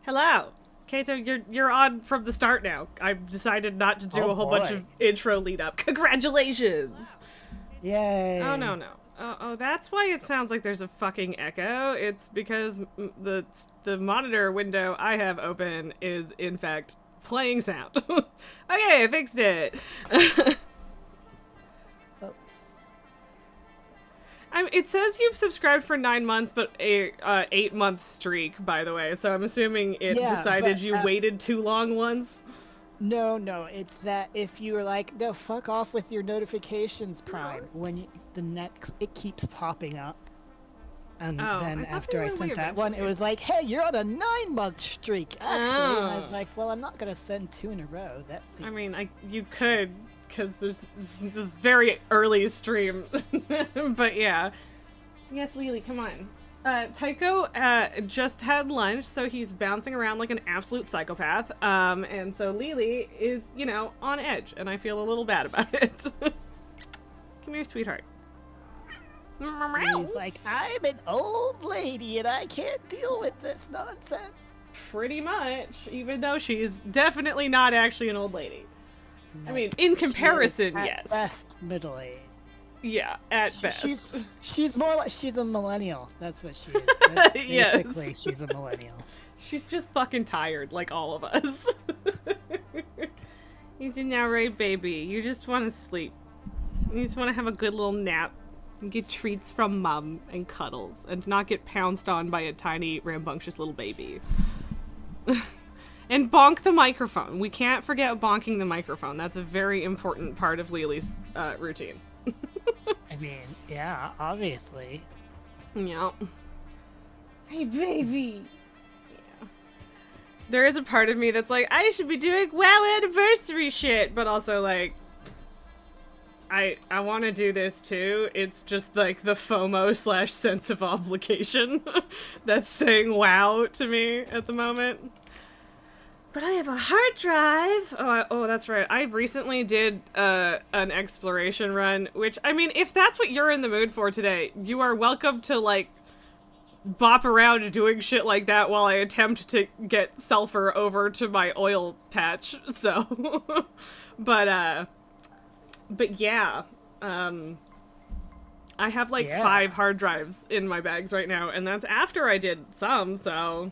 Hello. Kato, you're on from the start now. I've decided not to do Oh a whole bunch boy. of intro lead up. Congratulations! Yay. Oh, no, no. Oh, that's why it sounds like there's a fucking echo. It's because the monitor window I have open is, in fact, playing sound. Okay, I fixed it. Oops. It says you've subscribed for 9 months, but a 8-month streak, by the way. So I'm assuming it Yeah, decided but, you waited too long once. No, it's that if you were like, no, fuck off with your notifications, Prime, when the next, it keeps popping up. And Oh, then I thought after they I went sent away that one, it eventually. was like, hey, you're on a 9-month streak, actually. And I was Oh. like, well, I'm not going to send 2 in a row. That's the... I mean, you could, because there's this very early stream. But yeah. Yes, Lily, come on. Tycho just had lunch, so he's bouncing around like an absolute psychopath. And so Lily is, on edge, and I feel a little bad about it. Come here, sweetheart. He's like, I'm an old lady and I can't deal with this nonsense. Pretty much, even though she's definitely not actually an old lady. I mean, in comparison, She is yes. at best middle age. Yeah, at best. She's more like she's a millennial. That's what she is. That's Yes. basically, she's a millennial. She's just fucking tired, like all of us. He's in now, right, baby? You just want to sleep. You just want to have a good little nap and get treats from mom and cuddles and not get pounced on by a tiny, rambunctious little baby. And bonk the microphone. We can't forget bonking the microphone. That's a very important part of Lily's routine. I mean, yeah, obviously. Yeah. Hey, baby. Yeah. There is a part of me that's like, I should be doing WoW anniversary shit, but also like, I want to do this too. It's just like the FOMO / sense of obligation that's saying WoW to me at the moment. But I have a hard drive. Oh, that's right. I recently did an exploration run, which, I mean, if that's what you're in the mood for today, you are welcome to, like, bop around doing shit like that while I attempt to get sulfur over to my oil patch, so. But yeah. I have, like, 5 hard drives in my bags right now, and that's after I did some, so...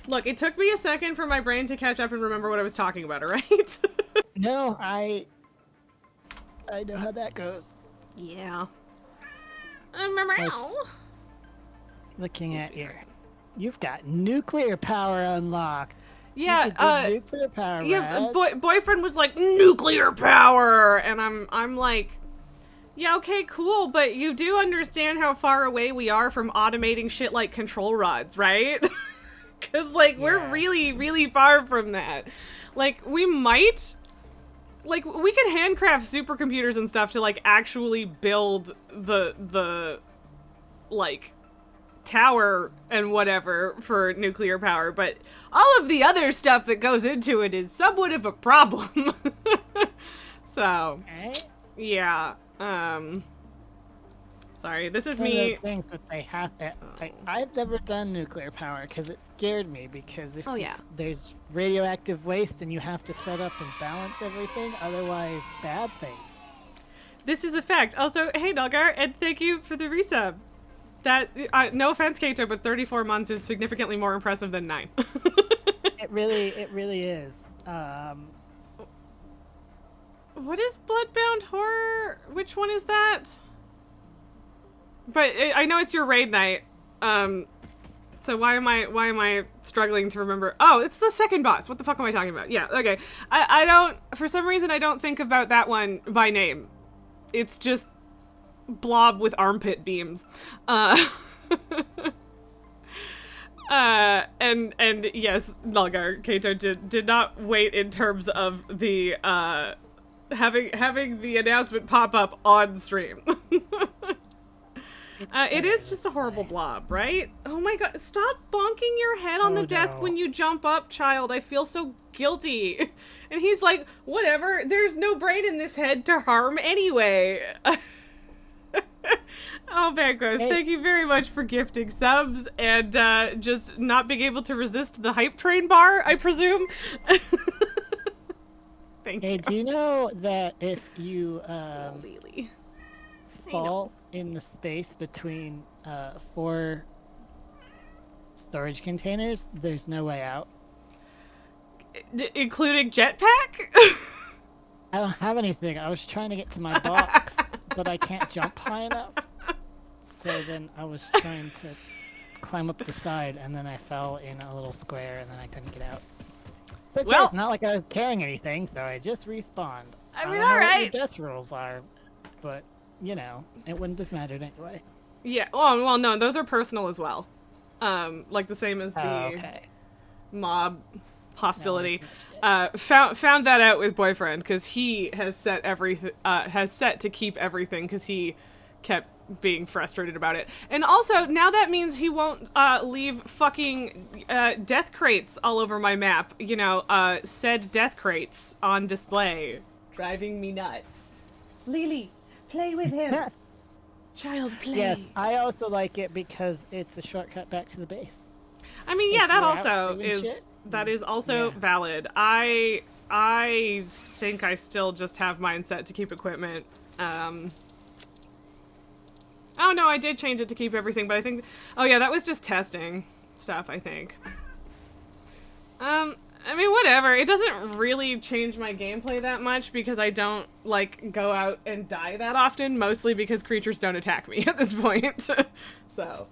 Look, it took me a second for my brain to catch up and remember what I was talking about, alright? No, I know how that goes. Yeah. Looking at your, you've got nuclear power unlocked. Yeah, you could do nuclear power. Yeah, boyfriend was like, nuclear power! And I'm like, yeah, okay, cool, but you do understand how far away we are from automating shit like control rods, right? Because, like, we're really, really far from that. Like, we might... Like, we could handcraft supercomputers and stuff to, like, actually build the like, tower and whatever for nuclear power, but all of the other stuff that goes into it is somewhat of a problem. So, yeah, sorry, this is me. Things that they have. I've never done nuclear power because it scared me. Because if there's radioactive waste and you have to set up and balance everything, otherwise bad thing. This is a fact. Also, hey Doggar, and thank you for the resub. That no offense, Kato, but 34 months is significantly more impressive than 9. It really is. What is Bloodbound Horror? Which one is that? But I know it's your raid night, so why am I struggling to remember? Oh, it's the second boss. What the fuck am I talking about? Yeah, okay. I don't, for some reason, I don't think about that one by name. It's just blob with armpit beams. And yes, Nalgar, Kato did not wait in terms of the, having the announcement pop up on stream. It is just a horrible blob, right? Oh my god, stop bonking your head on the desk when you jump up, child. I feel so guilty. And he's like, whatever, there's no brain in this head to harm anyway. Oh, Bangos, Hey. thank you very much for gifting subs and just not being able to resist the hype train bar, I presume. Thank you. Hey, do you know that if you Lily. fall in the space between 4 storage containers, there's no way out? Including jetpack? I don't have anything. I was trying to get to my box, but I can't jump high enough. So then I was trying to climb up the side, and then I fell in a little square, and then I couldn't get out. But Well, it's not like I was carrying anything, so I just respawned. I mean, don't know what alright. your death rules are, but, you know, it wouldn't have mattered anyway. Yeah, well, no, those are personal as well. Like the same as the Okay. mob hostility. No, Found that out with boyfriend because he has set to keep everything because he kept being frustrated about it. And also now that means he won't leave fucking death crates all over my map. You know, said death crates on display, driving me nuts. Lily, play with him. Child, play. Yes, I also like it because it's a shortcut back to the base. I mean, yeah, If that you're out also doing is shit, also yeah. valid. I think I still just have mine set to keep equipment. Oh no, I did change it to keep everything, but I think, oh yeah, that was just testing stuff, I think. I mean, whatever. It doesn't really change my gameplay that much because I don't, like, go out and die that often, mostly because creatures don't attack me at this point. So,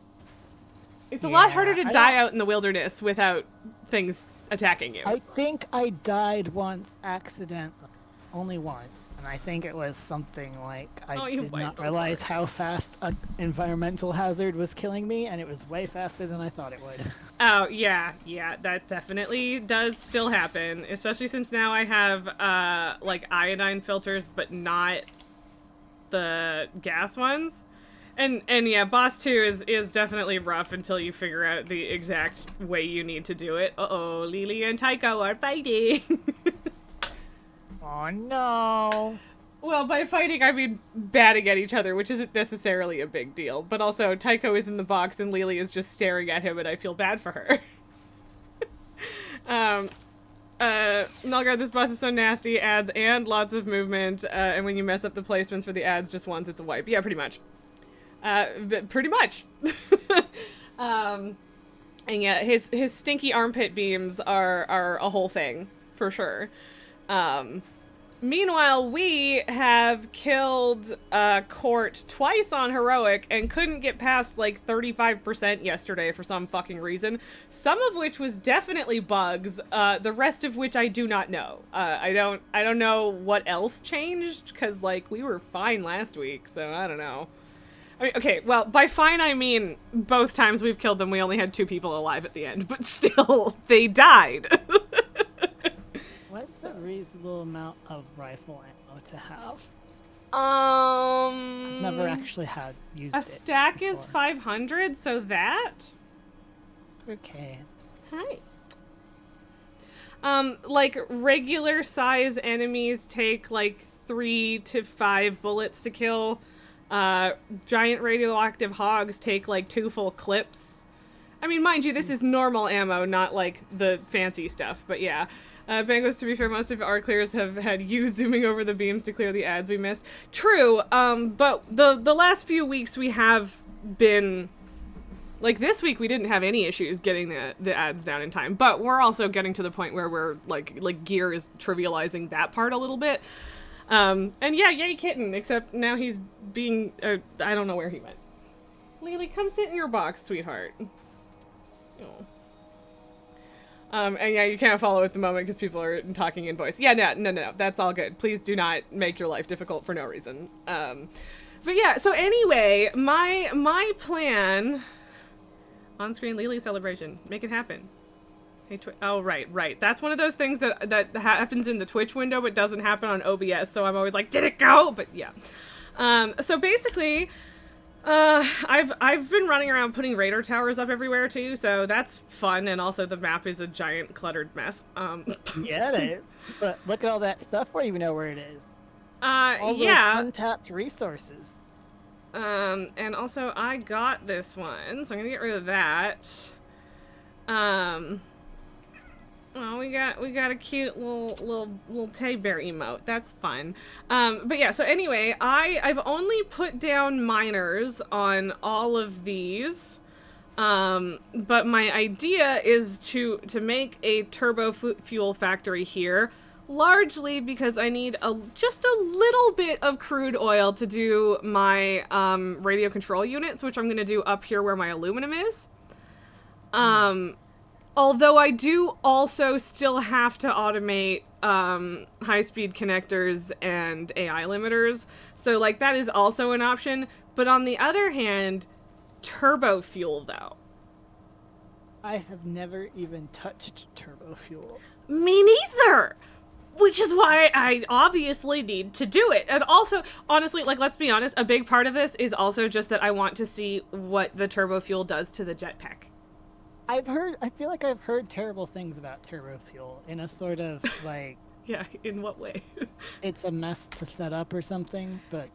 it's a lot harder to die out in the wilderness without things attacking you. I think I died once accidentally. Only once. And I think it was something like I did not realize how fast an environmental hazard was killing me, and it was way faster than I thought it would. Oh, yeah, that definitely does still happen, especially since now I have, like, iodine filters, but not the gas ones. And yeah, boss 2 is definitely rough until you figure out the exact way you need to do it. Uh-oh, Lily and Tycho are fighting! Oh no! Well, by fighting, I mean batting at each other, which isn't necessarily a big deal. But also, Tycho is in the box and Lily is just staring at him and I feel bad for her. Melgar, this boss is so nasty, ads and lots of movement, and when you mess up the placements for the ads just once, it's a wipe. Yeah, pretty much. Pretty much. And yeah, his stinky armpit beams are a whole thing, for sure. Meanwhile, we have killed Court twice on Heroic and couldn't get past like 35% yesterday for some fucking reason. Some of which was definitely bugs, the rest of which I do not know. I don't know what else changed, because like we were fine last week, so I don't know. I mean, okay, well, by fine I mean both times we've killed them we only had 2 people alive at the end, but still, they died. What's a reasonable amount of rifle ammo to have? I've never actually used it. A stack before. is 500, so that? Okay. Hi. Like, regular size enemies take, like, 3 to 5 bullets to kill. Giant radioactive hogs take, like, 2 full clips. I mean, mind you, this is normal ammo, not, like, the fancy stuff, but yeah. Bangos, to be fair, most of our clears have had you zooming over the beams to clear the ads we missed. True, but the last few weeks we have been... Like, this week we didn't have any issues getting the ads down in time, but we're also getting to the point where we're, like gear is trivializing that part a little bit. And yeah, yay kitten, except now he's being... I don't know where he went. Lily, come sit in your box, sweetheart. Oh. And yeah, you can't follow at the moment because people are talking in voice. Yeah, no, that's all good. Please do not make your life difficult for no reason. But yeah, so anyway, my plan... On-screen Lily celebration. Make it happen. Hey, oh, right. That's one of those things that happens in the Twitch window but doesn't happen on OBS, so I'm always like, did it go? But yeah. So basically... I've been running around putting radar towers up everywhere too, so that's fun, and also the map is a giant cluttered mess. Yeah, it is. But look at all that stuff. We don't even know where it is. All yeah. those untapped resources. And also I got this one, so I'm gonna get rid of that. Well, we got a cute little teddy bear emote. That's fun. But yeah, so anyway, I've only put down miners on all of these. But my idea is to make a turbo fuel factory here, largely because I need just a little bit of crude oil to do my radio control units, which I'm gonna do up here where my aluminum is. Although I do also still have to automate high-speed connectors and AI limiters, so like that is also an option. But on the other hand, turbo fuel though. I have never even touched turbo fuel. Me neither! Which is why I obviously need to do it. And also, honestly, like, let's be honest, a big part of this is also just that I want to see what the turbo fuel does to the jetpack. I feel like I've heard terrible things about turbo fuel in a sort of like... Yeah, in what way? It's a mess to set up or something, but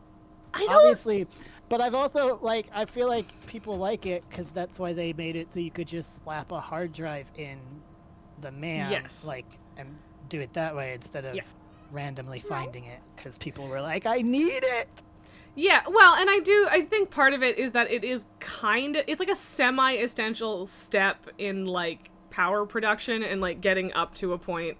I don't... obviously... But I've also, like, I feel like people like it because that's why they made it so you could just slap a hard drive in the MAM, Yes. like, and do it that way instead of randomly finding it because people were like, I need it! Yeah, well, and I think part of it is that it is it's like a semi-essential step in, like, power production and, like, getting up to a point,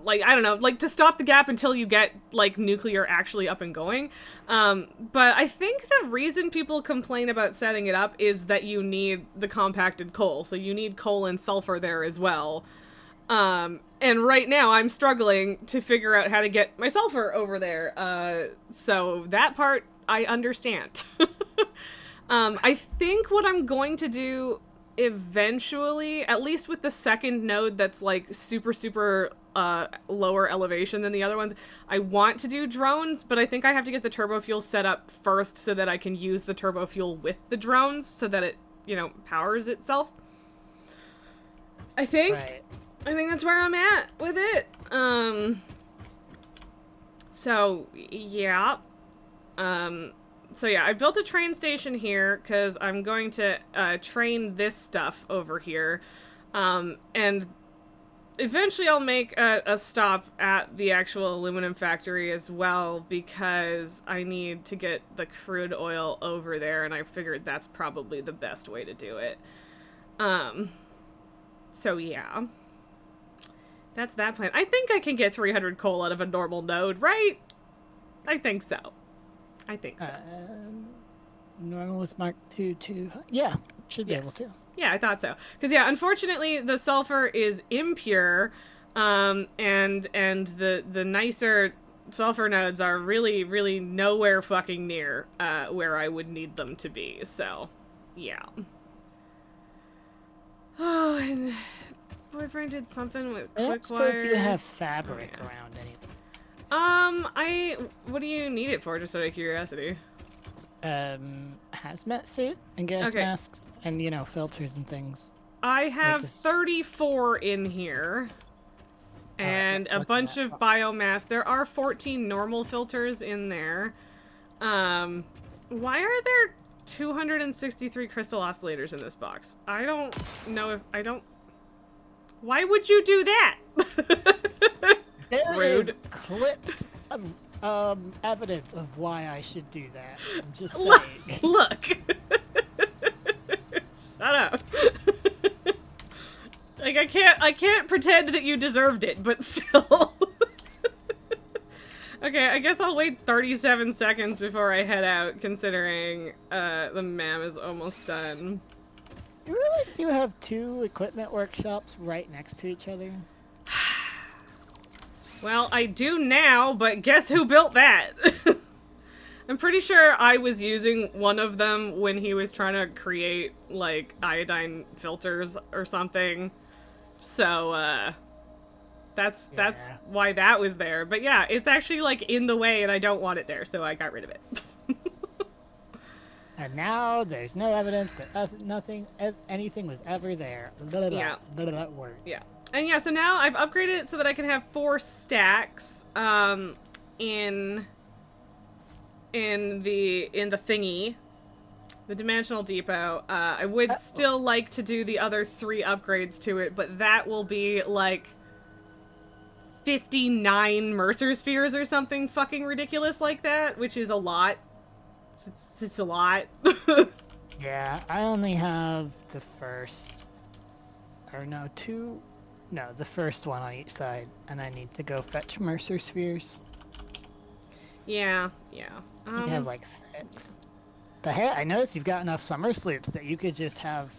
like, I don't know, like, to stop the gap until you get, like, nuclear actually up and going. But I think the reason people complain about setting it up is that you need the compacted coal, so you need coal and sulfur there as well. And right now I'm struggling to figure out how to get my sulfur over there. So that part I understand. I think what I'm going to do eventually, at least with the second node that's like super lower elevation than the other ones, I want to do drones, but I think I have to get the turbo fuel set up first so that I can use the turbo fuel with the drones so that it, you know, powers itself. I think. Right. I think that's where I'm at with it. So yeah. So yeah, I built a train station here because I'm going to train this stuff over here. And eventually I'll make a stop at the actual aluminum factory as well because I need to get the crude oil over there, and I figured that's probably the best way to do it. So yeah. That's that plan. I think I can get 300 coal out of a normal node, right? I think so. I think so. Normal with Mark II to... Yeah, should be able to. Yeah, I thought so. Because, yeah, unfortunately, the sulfur is impure, and the nicer sulfur nodes are really, really nowhere fucking near where I would need them to be. So, yeah. Oh, and... Boyfriend did something with QuickWire. I don't suppose you have fabric around anything. What do you need it for, just out of curiosity? Hazmat suit and gas masks and, you know, filters and things. I have 34 in here. And a bunch of biomass. There are 14 normal filters in there. Why are there 263 crystal oscillators in this box? I don't know if... Why would you do that? Rude. Is clipped evidence of why I should do that. I'm just saying. Look. Shut up. Like I can't pretend that you deserved it, but still. Okay, I guess I'll wait 37 seconds before I head out, considering the MAM is almost done. You realize you have two equipment workshops right next to each other? Well, I do now, but guess who built that? I'm pretty sure I was using one of them when he was trying to create, like, iodine filters or something. So, that's why that was there. But yeah, it's actually, like, in the way and I don't want it there, so I got rid of it. And now there's no evidence that anything was ever there. Yeah. Word. Yeah. And yeah, so now I've upgraded it so that I can have 4 stacks in in the thingy, the Dimensional Depot. I would still like to do the other 3 upgrades to it, but that will be like 59 Mercer Spheres or something fucking ridiculous like that, which is a lot. It's a lot. Yeah, I only have the first, or no, 2, no, the first one on each side, and I need to go fetch Mercer Spheres. Yeah. You have like 6. But hey, I noticed you've got enough Summer Sloops that you could just have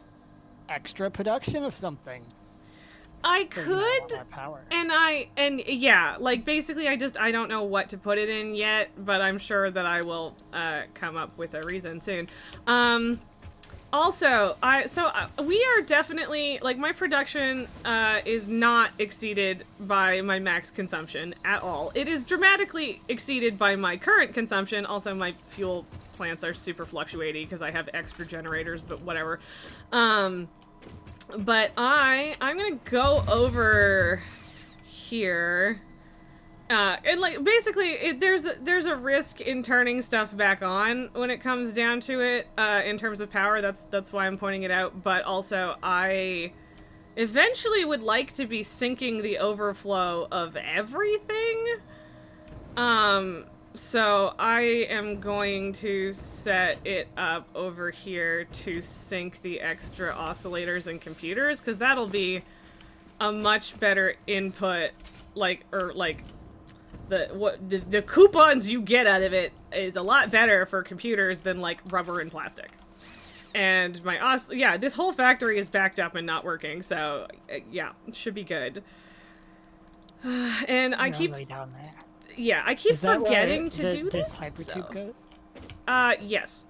extra production of something. I So you have a lot could, more power. and yeah, like basically I don't know what to put it in yet, but I'm sure that I will come up with a reason soon. Also, we are definitely, like, my production is not exceeded by my max consumption at all. It is dramatically exceeded by my current consumption. Also, my fuel plants are super fluctuating because I have extra generators, but whatever. But I'm gonna go over here. And like basically there's a risk in turning stuff back on when it comes down to it, in terms of power. That's why I'm pointing it out. But also I eventually would like to be syncing the overflow of everything. So I am going to set it up over here to sync the extra oscillators and computers, because that'll be a much better input, the coupons you get out of it is a lot better for computers than like rubber and plastic. And this whole factory is backed up and not working, so yeah, it should be good. And I keep down there. Yeah, I keep Is that forgetting to where do this. This hypertube goes? Yes.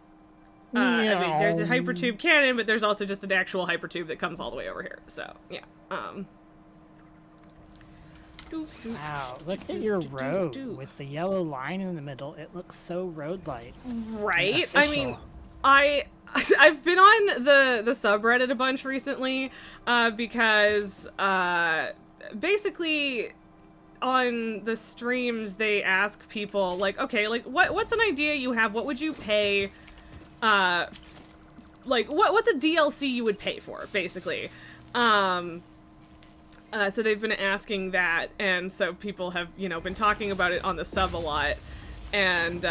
I mean, there's a hypertube cannon, but there's also just an actual hypertube that comes all the way over here. So, yeah. Wow, look at your road with the yellow line in the middle. It looks so road-like. Right? I mean, I've been on the subreddit a bunch recently, because basically on the streams they ask people like, okay, like what's an idea you have? What would you pay? Like what's a DLC you would pay for, basically? So they've been asking that, and so people have, been talking about it on the sub a lot. And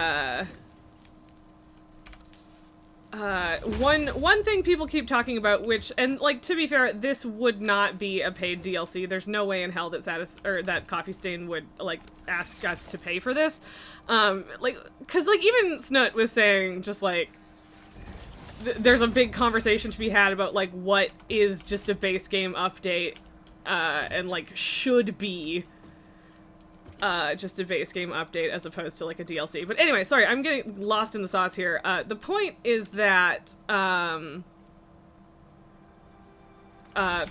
one thing people keep talking about, which, and like, to be fair, this would not be a paid DLC. There's no way in hell that that Coffee Stain would like ask us to pay for this. Cause like even Snoot was saying, just like, there's a big conversation to be had about like what is just a base game update, and like should be just a base game update as opposed to like a DLC. But anyway, sorry, I'm getting lost in the sauce here. The point is that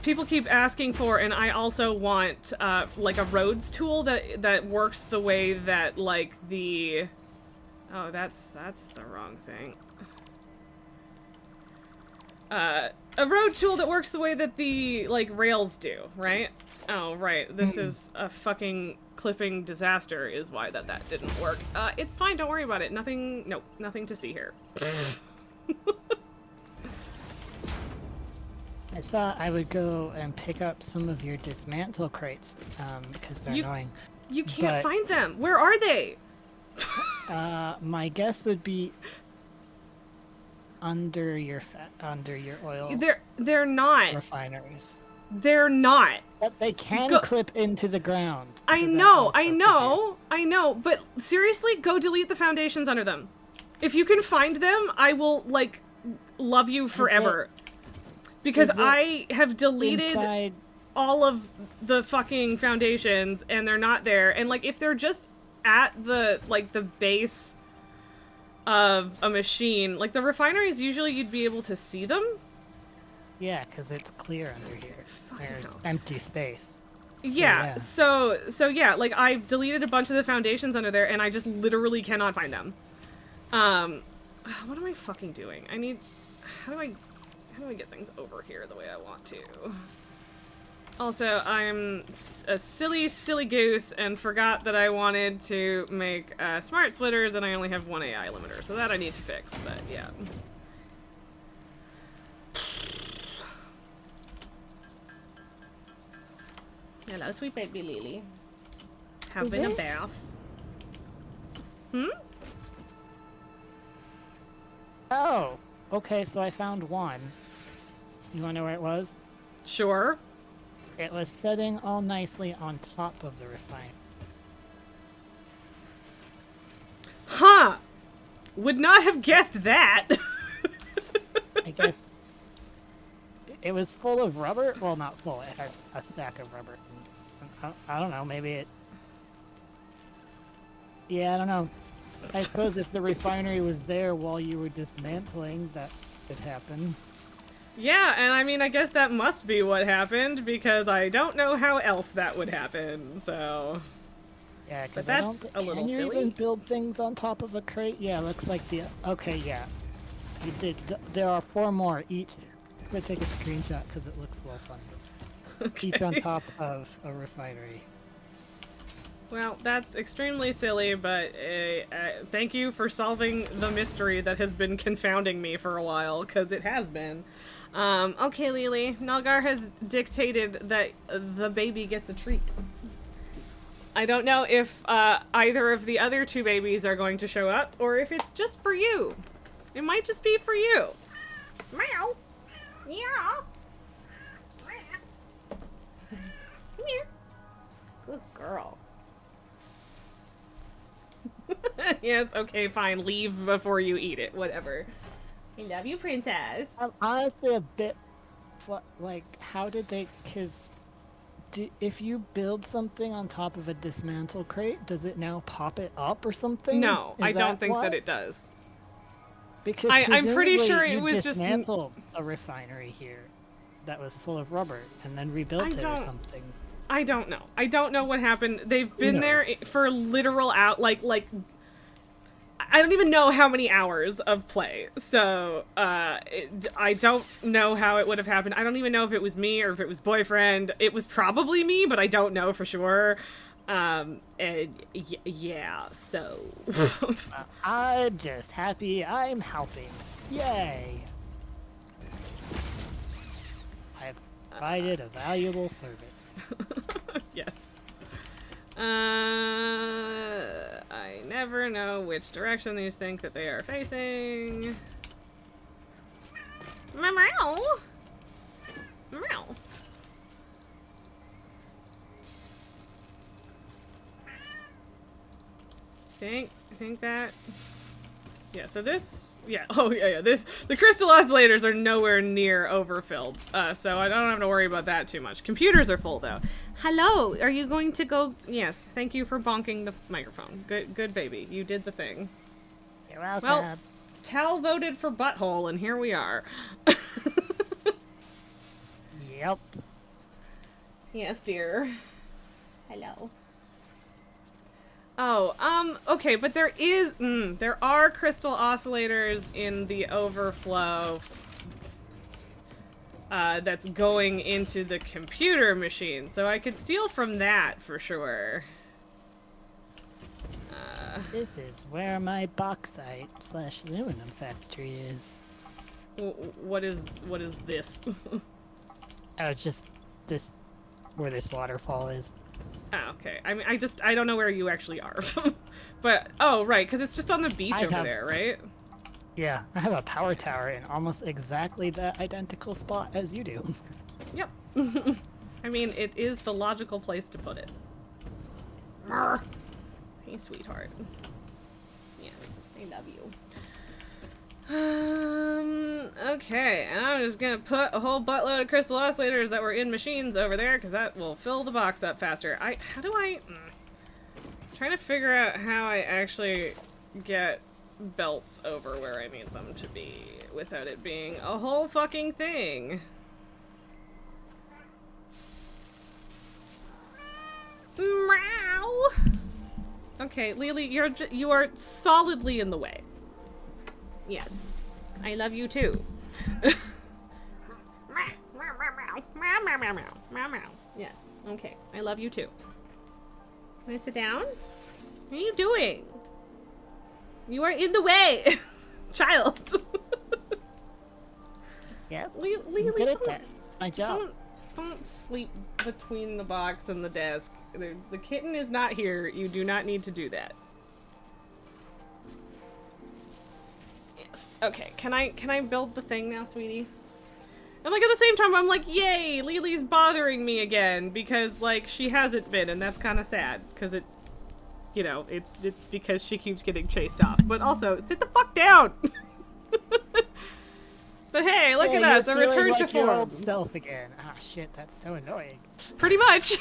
people keep asking for, and I also want like a roads tool that works the way that like the that's the wrong thing. A road tool that works the way that the like rails do, right? Oh, right. This is a fucking clipping disaster is why that didn't work. It's fine, don't worry about it. Nothing to see here. I thought I would go and pick up some of your dismantle crates, because they're annoying. You can't find them. Where are they? My guess would be under your oil. They're not refineries. They're not. But they can clip into the ground. I know, but seriously, go delete the foundations under them. If you can find them, I will, like, love you forever. Because I have deleted all of the fucking foundations, and they're not there. And, like, if they're just at the, like, the base of a machine, like, the refineries, usually you'd be able to see them. Yeah, because it's clear under here. There's empty space. Yeah, so yeah, like, I've deleted a bunch of the foundations under there, and I just literally cannot find them. What am I fucking doing? How do I get things over here the way I want to? Also, I'm a silly, silly goose and forgot that I wanted to make smart splitters and I only have one AI limiter, so that I need to fix, but yeah. Hello, sweet baby Lily. Having a bath. Hmm? Oh, okay, so I found one. You wanna know where it was? Sure. It was sitting all nicely on top of the refinery. Huh! Would not have guessed that! I guess it was full of rubber. Well, not full. It had a stack of rubber. I don't know. Maybe it. Yeah, I don't know. I suppose if the refinery was there while you were dismantling, that could happen. Yeah, and I mean, I guess that must be what happened, because I don't know how else that would happen, so... Yeah, because that's a little Can you silly. even build things on top of a crate? Yeah, looks like the... Okay, yeah. You did. There are 4 more each. I'm gonna take a screenshot because it looks a little funny. Okay. Each on top of a refinery. Well, that's extremely silly, but thank you for solving the mystery that has been confounding me for a while, because it has been. Okay, Lily. Nalgar has dictated that the baby gets a treat. I don't know if either of the other 2 babies are going to show up, or if it's just for you. It might just be for you. Meow. Meow. Come here. Good girl. Yes, okay, fine. Leave before you eat it. Whatever. I love you, princess. I'm honestly a bit... Like, how did they... Because... if you build something on top of a dismantle crate, does it now pop it up or something? No, I don't think what? that it does. Because I'm pretty sure it you was just dismantled a refinery here that was full of rubber and then rebuilt it or something. I don't know. I don't know what happened. They've been there for literal like I don't even know how many hours of play. So, I don't know how it would have happened. I don't even know if it was me or if it was boyfriend. It was probably me, but I don't know for sure. And yeah, so. I'm just happy I'm helping. Yay! I've provided a valuable service. Yes. I never know which direction these think that they are facing. Meow. Meow. I think that... Yeah, so this... Yeah, oh yeah, this... The crystal oscillators are nowhere near overfilled, so I don't have to worry about that too much. Computers are full, though. Hello, are you going to go... Yes, thank you for bonking the microphone. Good baby, you did the thing. You're welcome. Well, Tal voted for butthole, and here we are. Yep. Yes, dear. Hello. Oh, okay, but there are crystal oscillators in the overflow that's going into the computer machine, so I could steal from that for sure. This is where my bauxite / aluminum factory is. What is this? Oh, just this, where this waterfall is. Oh, okay. I mean, I don't know where you actually are. But, oh, right, because it's just on the beach over there, right? Yeah, I have a power tower in almost exactly that identical spot as you do. Yep. I mean, it is the logical place to put it. Hey, sweetheart. Yes, I love you. Okay, and I'm just gonna put a whole buttload of crystal oscillators that were in machines over there, because that will fill the box up faster. I'm trying to figure out how I actually get belts over where I need them to be without it being a whole fucking thing. Meow. Okay, Lily, you are solidly in the way. Yes. I love you too. Yes. Okay. I love you too. Can I sit down? What are you doing? You are in the way, child. Yep. Lily, Good at that. My job. don't sleep between the box and the desk. The kitten is not here. You do not need to do that. Yes. Okay. Can I build the thing now, sweetie? And like at the same time, I'm like, yay, Lily's bothering me again because like she hasn't been, and that's kind of sad because it, you know, it's because she keeps getting chased off. But also, sit the fuck down. But hey, look at us, a return like to form. your old self again. Ah, shit, that's so annoying. Pretty much.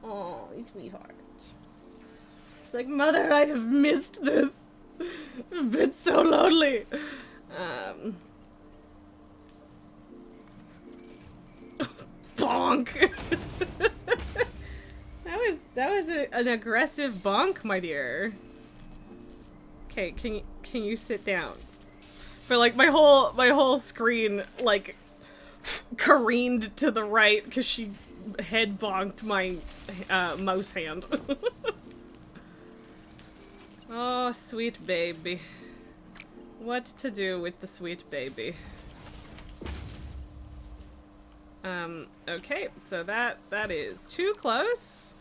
Oh, sweetheart. She's like, Mother, I have missed this. I've been so lonely. Bonk. that was an aggressive bonk, my dear. Okay, can you sit down? But like my whole screen like careened to the right because she head bonked my mouse hand. Oh, sweet baby. What to do with the sweet baby? Okay, so that is too close.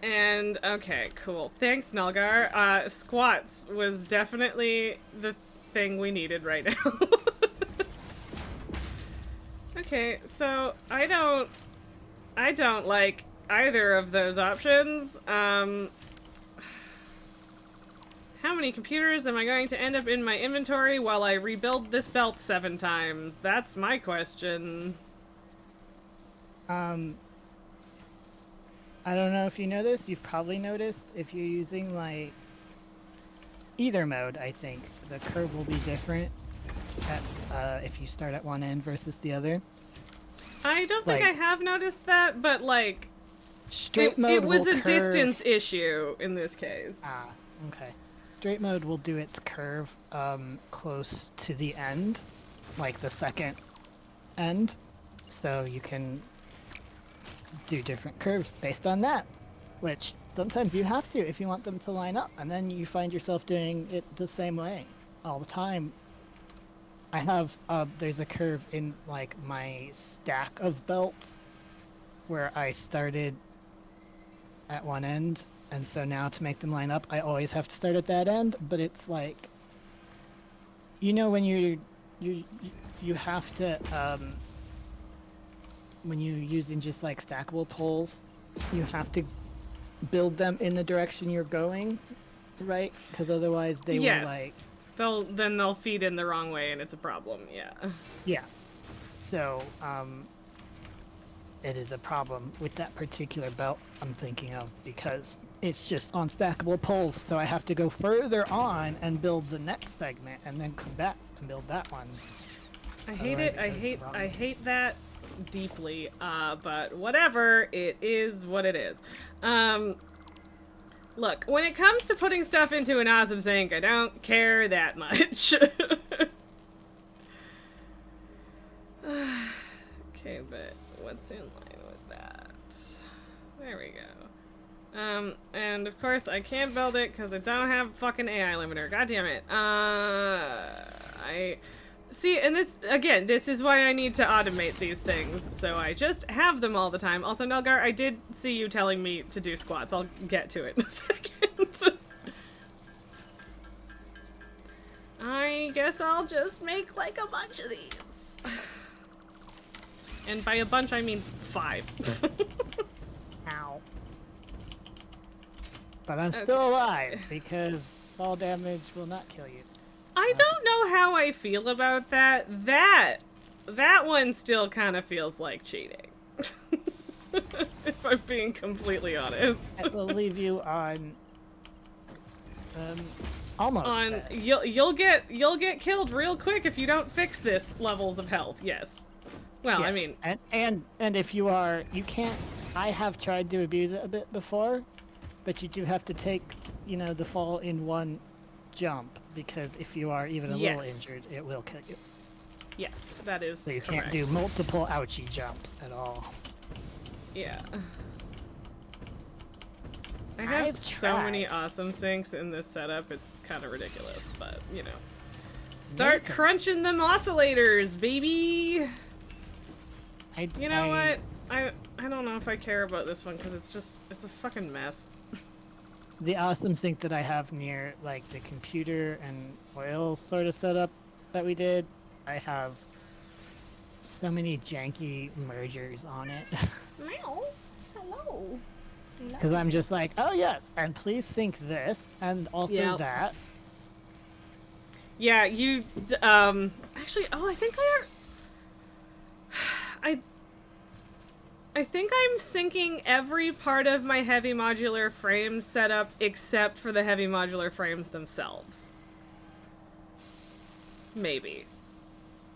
And okay, cool. Thanks, Nulgar. Squats was definitely the thing we needed right now. Okay, so I don't like either of those options. How many computers am I going to end up in my inventory while I rebuild this belt 7 times? That's my question. I don't know if you know this. You've probably noticed if you're using like either mode, I think the curve will be different at, if you start at one end versus the other. I don't think I have noticed that, but like straight mode it was will a curve... distance issue in this case. Ah, okay. Straight mode will do its curve close to the end, like the second end, so you can do different curves based on that, which sometimes you have to if you want them to line up, and then you find yourself doing it the same way all the time. I have there's a curve in like my stack of belt where I started at one end, and so now to make them line up I always have to start at that end, but it's like, you know, when you have to when you're using just like stackable poles, you have to build them in the direction you're going, right? Because otherwise they will like... They'll feed in the wrong way and it's a problem, yeah. Yeah. So, it is a problem with that particular belt I'm thinking of, because it's just on stackable poles, so I have to go further on and build the next segment and then come back and build that one. I hate it. I hate that deeply, but whatever, it is what it is. Look, when it comes to putting stuff into an awesome sink, I don't care that much. Okay, but what's in line with that? There we go. And of course I can't build it because I don't have a fucking AI limiter. God damn it. See, and this is why I need to automate these things, so I just have them all the time. Also, Nulgar, I did see you telling me to do squats. I'll get to it in a second. I guess I'll just make, like, a bunch of these. And by a bunch, I mean 5. Ow. But I'm still alive, because fall damage will not kill you. I don't know how I feel about that. That one still kind of feels like cheating. If I'm being completely honest. It will leave you on almost on you'll get killed real quick if you don't fix this levels of health. Yes. Well, yes. I mean, and if you can't. I have tried to abuse it a bit before, but you do have to take, you know, the fall in one jump, because if you are even a little injured, it will kill you. Yes, that is So you correct. can't do multiple ouchie jumps at all. Yeah. I have I've so many tried. awesome sinks in this setup, it's kind of ridiculous, but, you know. Start Make 'em. crunching them oscillators, baby! I, You know what? I don't know if I care about this one, because it's a fucking mess. The awesome sink that I have near, like, the computer and oil sort of setup that we did, I have so many janky mergers on it. Meow. Hello. Because I'm just like, oh yes, and please sync this, and also Yep. that. Yeah, you, actually, oh, I think I think I'm syncing every part of my heavy modular frame setup except for the heavy modular frames themselves. Maybe.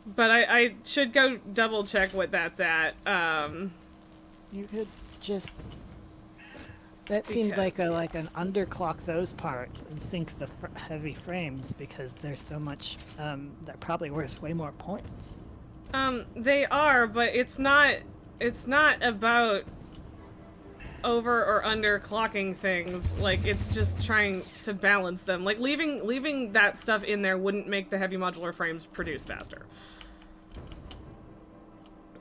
But I should go double check what that's at. You could just. That seems like Because, like an underclock those parts and sync the heavy frames because there's so much. That probably worth way more points. They are, but it's not about over or under clocking things. Like, it's just trying to balance them. Like, leaving that stuff in there wouldn't make the heavy modular frames produce faster.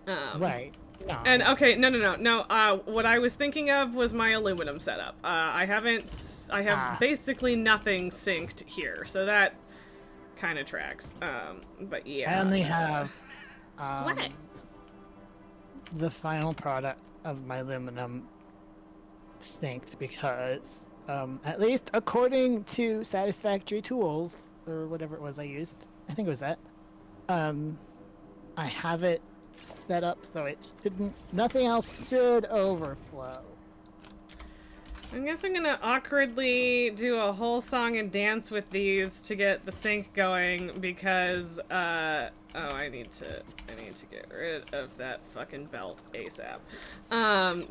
Right. No. And okay, no. What I was thinking of was my aluminum setup. I have basically nothing synced here, so that kind of tracks. But yeah. I only have What? the final product of my aluminum synced because, at least according to Satisfactory Tools, or whatever it was I used, I think it was that, I have it set up so it shouldn't, nothing else should overflow. I guess I'm gonna awkwardly do a whole song and dance with these to get the sync going because, oh, I need to get rid of that fucking belt ASAP.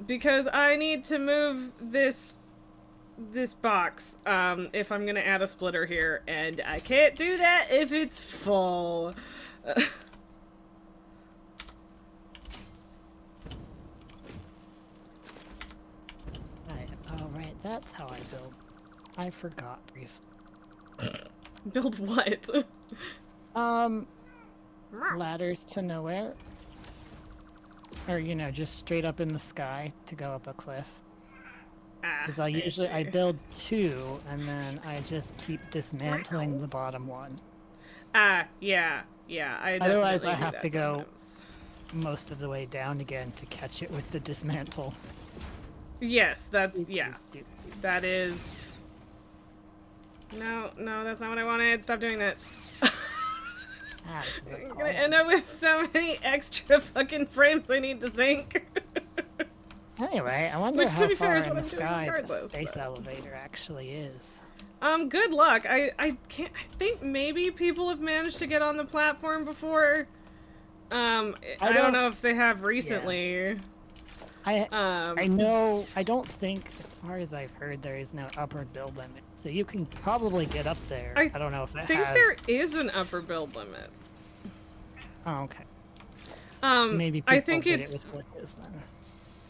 Because I need to move this box, if I'm gonna add a splitter here, and I can't do that if it's full. Alright, that's how I build. I forgot briefly. Build what? Ladders to nowhere. Or, you know, just straight up in the sky to go up a cliff. Because I see. build two, and then I just keep dismantling the bottom one. Yeah. I Otherwise, definitely I do have that to go sometimes. most of the way down again to catch it with the dismantle. Yes, yeah. That is... No, that's not what I wanted. Stop doing that. I'm gonna end up with so many extra fucking frames I need to sync. Anyway, I wonder Which, how to be far fair, is in what the I'm doing sky the regardless, space but- elevator actually is. Good luck. I think maybe people have managed to get on the platform before. I don't know if they have recently. I know, I don't think, as far as I've heard, there is no upper build limit. So you can probably get up there. I don't know if it I think has... there is an upper build limit. Oh, okay. Maybe I people think did it's... it with glitches then.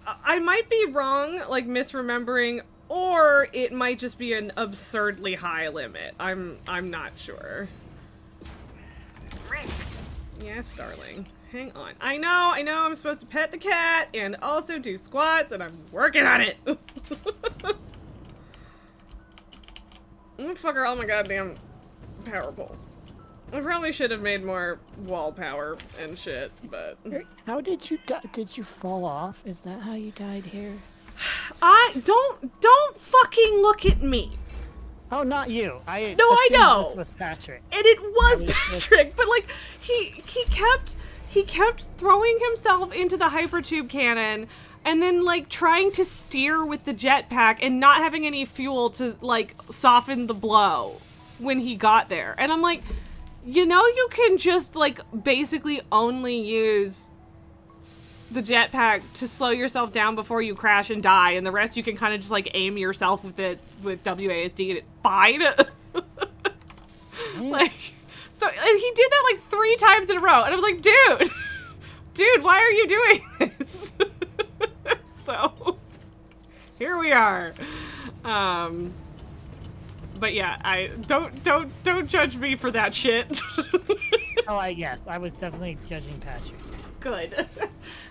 I might be wrong, like misremembering, or it might just be an absurdly high limit. I'm not sure. Yes, darling. Hang on. I know, I'm supposed to pet the cat and also do squats, and I'm working on it. I'm fuck her all my goddamn power poles. I probably should have made more wall power and shit, but... How did you die? Did you fall off? Is that how you died here? Don't fucking look at me. Oh, not you. No, I know. This was Patrick. And it was was Patrick, but like he kept throwing himself into the hypertube cannon and then like trying to steer with the jetpack and not having any fuel to like soften the blow when he got there. And I'm like, you know, you can just like basically only use the jetpack to slow yourself down before you crash and die, and the rest you can kind of just like aim yourself with it with WASD and it's fine. Like, So, and he did that like 3 times in a row. And I was like, dude, dude, why are you doing this? So, here we are. But yeah, I don't judge me for that shit. Oh, yes, I was definitely judging Patrick. Good.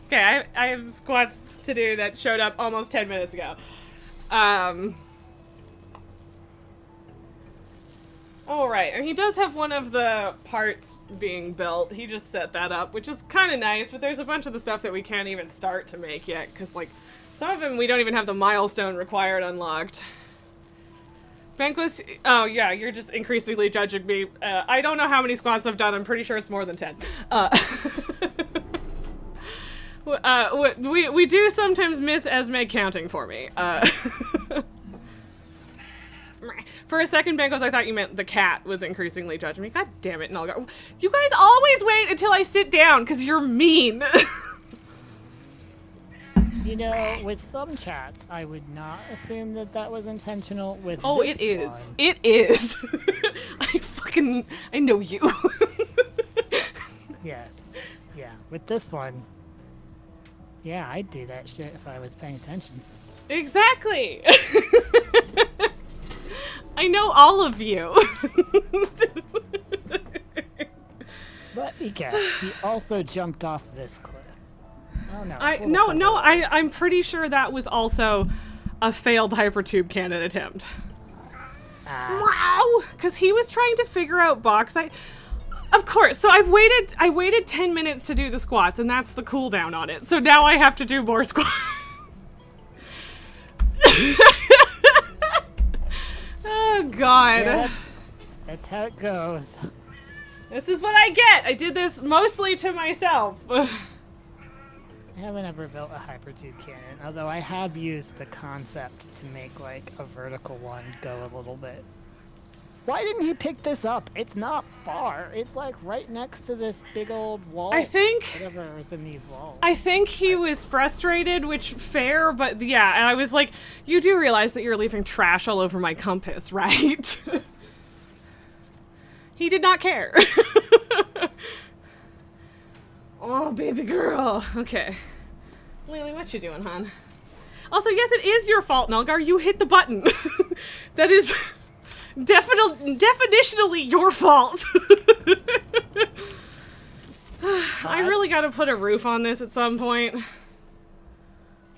Okay, I have squats to do that showed up almost 10 minutes ago. Alright, and he does have one of the parts being built. He just set that up, which is kind of nice, but there's a bunch of the stuff that we can't even start to make yet, because, like, some of them we don't even have the milestone required unlocked. Vanquist, oh yeah, you're just increasingly judging me. I don't know how many squats I've done, I'm pretty sure it's more than 10. We do sometimes miss Esme counting for me. For a second, Bangos, I thought you meant the cat was increasingly judging me. God damn it, Nulgar. You guys always wait until I sit down, because you're mean. You know, with some chats, I would not assume that that was intentional. With Oh, this it is. one, It is. I know you. yes. Yeah, with this one, yeah, I'd do that shit if I was paying attention. Exactly. I know all of you. Let me guess, he also jumped off this cliff. Oh no. I'm pretty sure that was also a failed hypertube cannon attempt. Wow! Because he was trying to figure out bauxite. Of course, so I waited 10 minutes to do the squats, and that's the cooldown on it. So now I have to do more squats. Oh god. Yeah, that's how it goes. This is what I get! I did this mostly to myself. I haven't ever built a hypertube cannon, although I have used the concept to make like a vertical one go a little bit. Why didn't he pick this up? It's not far. It's like right next to this big old wall. I think whatever was in these walls. I think he was frustrated, which fair, but yeah, and I was like, you do realize that you're leaving trash all over my compass, right? He did not care. Oh, baby girl. Okay. Lily, what you doing, hon? Also, yes, it is your fault, Nulgar. You hit the button. That is definitionally your fault. I really gotta put a roof on this at some point.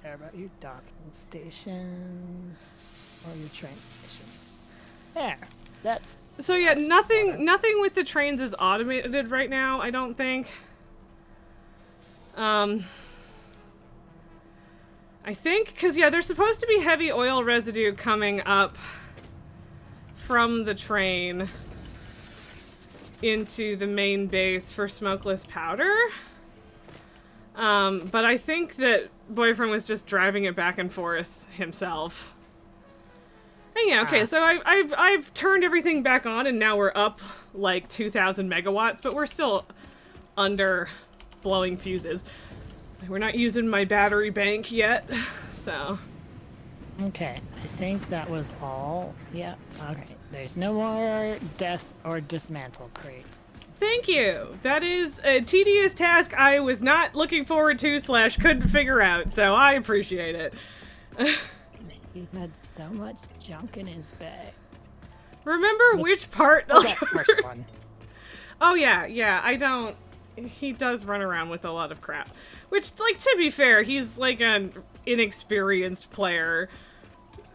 Care about your docking stations or your train stations. There. That's So yeah, nothing with the trains is automated right now, I don't think. I think, because yeah, there's supposed to be heavy oil residue coming up from the train into the main base for smokeless powder. But I think that Boyfriend was just driving it back and forth himself. And yeah, okay, so I've turned everything back on and now we're up like 2,000 megawatts, but we're still under blowing fuses. We're not using my battery bank yet, so. okay. I think that was all. Yeah, okay. There's no more death or dismantle crate. Thank you. That is a tedious task I was not looking forward to / couldn't figure out, so I appreciate it. He had so much junk in his bag. Remember which part? That first one. Oh yeah, I don't. He does run around with a lot of crap. Which, like, to be fair, he's like an inexperienced player.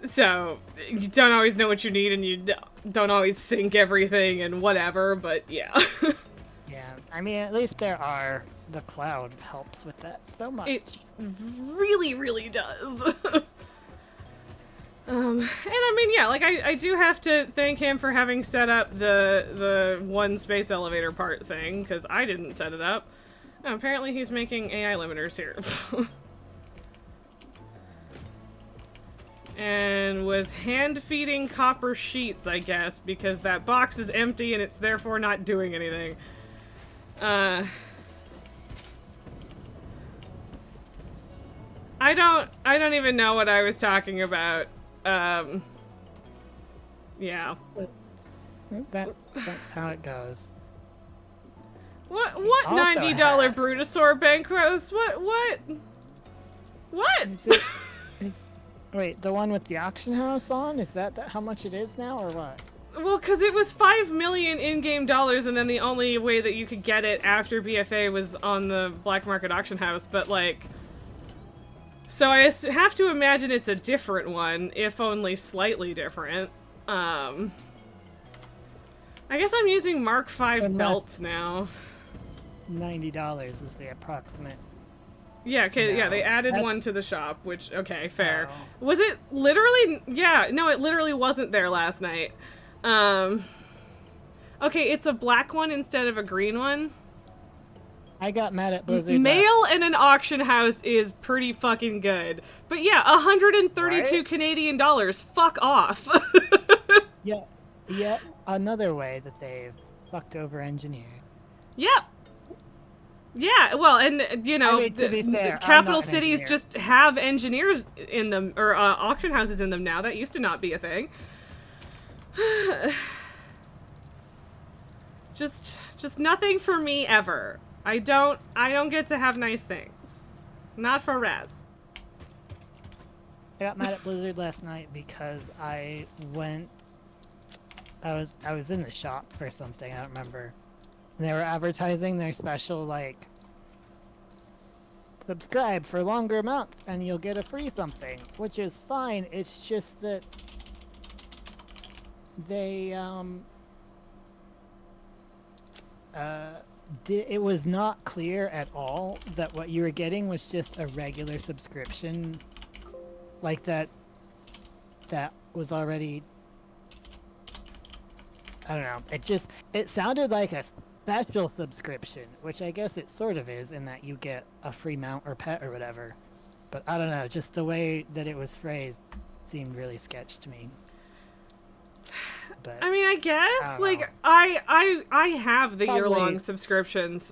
So, you don't always know what you need and you don't always sync everything and whatever, but yeah. Yeah, I mean, at least the cloud helps with that so much. It really, really does. And I mean, yeah, like, I do have to thank him for having set up the one space elevator part thing, because I didn't set it up. Oh, apparently he's making AI limiters here. And was hand-feeding copper sheets, I guess, because that box is empty and it's therefore not doing anything. I don't even know what I was talking about. Yeah. That's how it goes. What also $90 have- Brutosaur Bankros? What? Is it, wait, the one with the auction house on? Is that how much it is now, or what? Well, because it was 5 million in-game dollars, and then the only way that you could get it after BFA was on the black market auction house, but like... So I have to imagine it's a different one, if only slightly different. I guess I'm using Mark V And belts now. $90 is the approximate. Yeah, okay, yeah, No. they added That- one to the shop, which, okay, fair. Oh. Was it literally? Yeah, no, it literally wasn't there last night. Okay, it's a black one instead of a green one. I got mad at Blizzard. Mail in an auction house is pretty fucking good. But yeah, 132 Right? Canadian dollars. Fuck off. Yeah, another way that they've fucked over engineering. Yep. Yeah, well, and you know, I mean, to be fair, I'm capital not an cities engineer. just have engineers in them, or auction houses in them now. That used to not be a thing. just nothing for me ever. I don't get to have nice things. Not for Raz. I got mad at Blizzard last night because I was in the shop for something, I don't remember. And they were advertising their special, like, subscribe for longer amounts and you'll get a free something, which is fine. It's just that they it was not clear at all that what you were getting was just a regular subscription, like that was already, I don't know, it sounded like a special subscription, which I guess it sort of is, in that you get a free mount or pet or whatever. But I don't know, just the way that it was phrased seemed really sketch to me. But I mean, I guess, I don't like, know. I have the Probably- year-long subscriptions,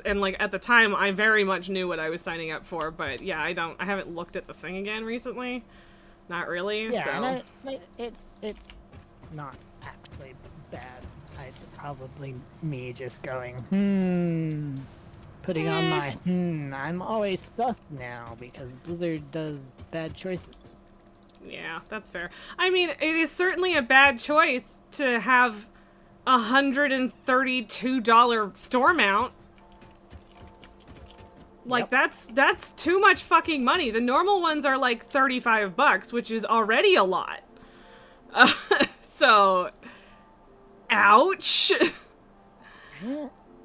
and like, at the time, I very much knew what I was signing up for, but yeah, I haven't looked at the thing again recently. Not really, yeah, so. and it's not actually bad. It's probably me just going, putting on my, I'm always stuck now because Blizzard does bad choices. Yeah, that's fair. I mean, it is certainly a bad choice to have $132 store mount. Like, Yep. that's too much fucking money. The normal ones are like $35, which is already a lot. So, ouch.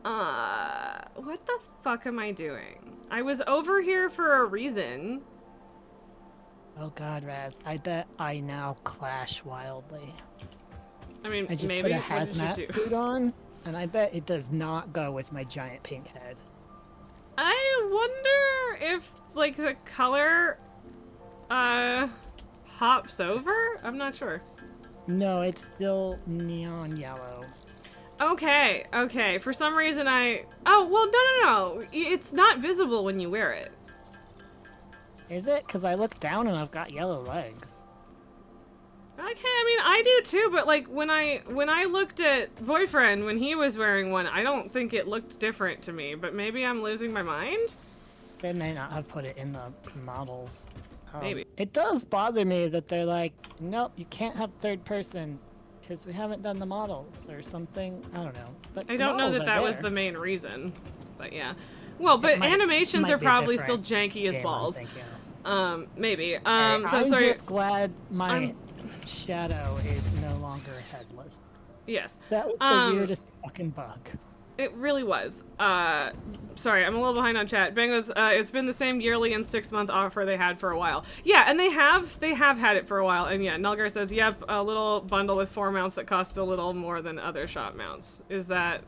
What the fuck am I doing? I was over here for a reason. Oh god, Raz, I bet I now clash wildly. I mean, I just maybe. put a What did you hazmat do? suit on, and I bet it does not go with my giant pink head. I wonder if, like, the color, hops over? I'm not sure. No, it's still neon yellow. Okay, okay. For some reason oh, well, no. It's not visible when you wear it. Is it? Because I look down and I've got yellow legs. Okay, I mean, I do too, but, like, when I looked at Boyfriend when he was wearing one, I don't think it looked different to me, but maybe I'm losing my mind? They may not have put it in the models. Maybe. It does bother me that they're like, nope, you can't have third person because we haven't done the models or something. I don't know. But I don't know models that are that was there. the main reason, but yeah. Well, but might- animations might are be a probably still different janky as game I'm balls. thinking of. Maybe. Hey, So I'm sorry. just glad my I'm- shadow is no longer headless. Yes. That was the Um, weirdest fucking bug. It really was. Sorry, I'm a little behind on chat. Bangos, it's been the same yearly and 6-month offer they had for a while. Yeah, and they have had it for a while. And yeah, Nulgar says, yep, a little bundle with 4 mounts that costs a little more than other shop mounts. Is that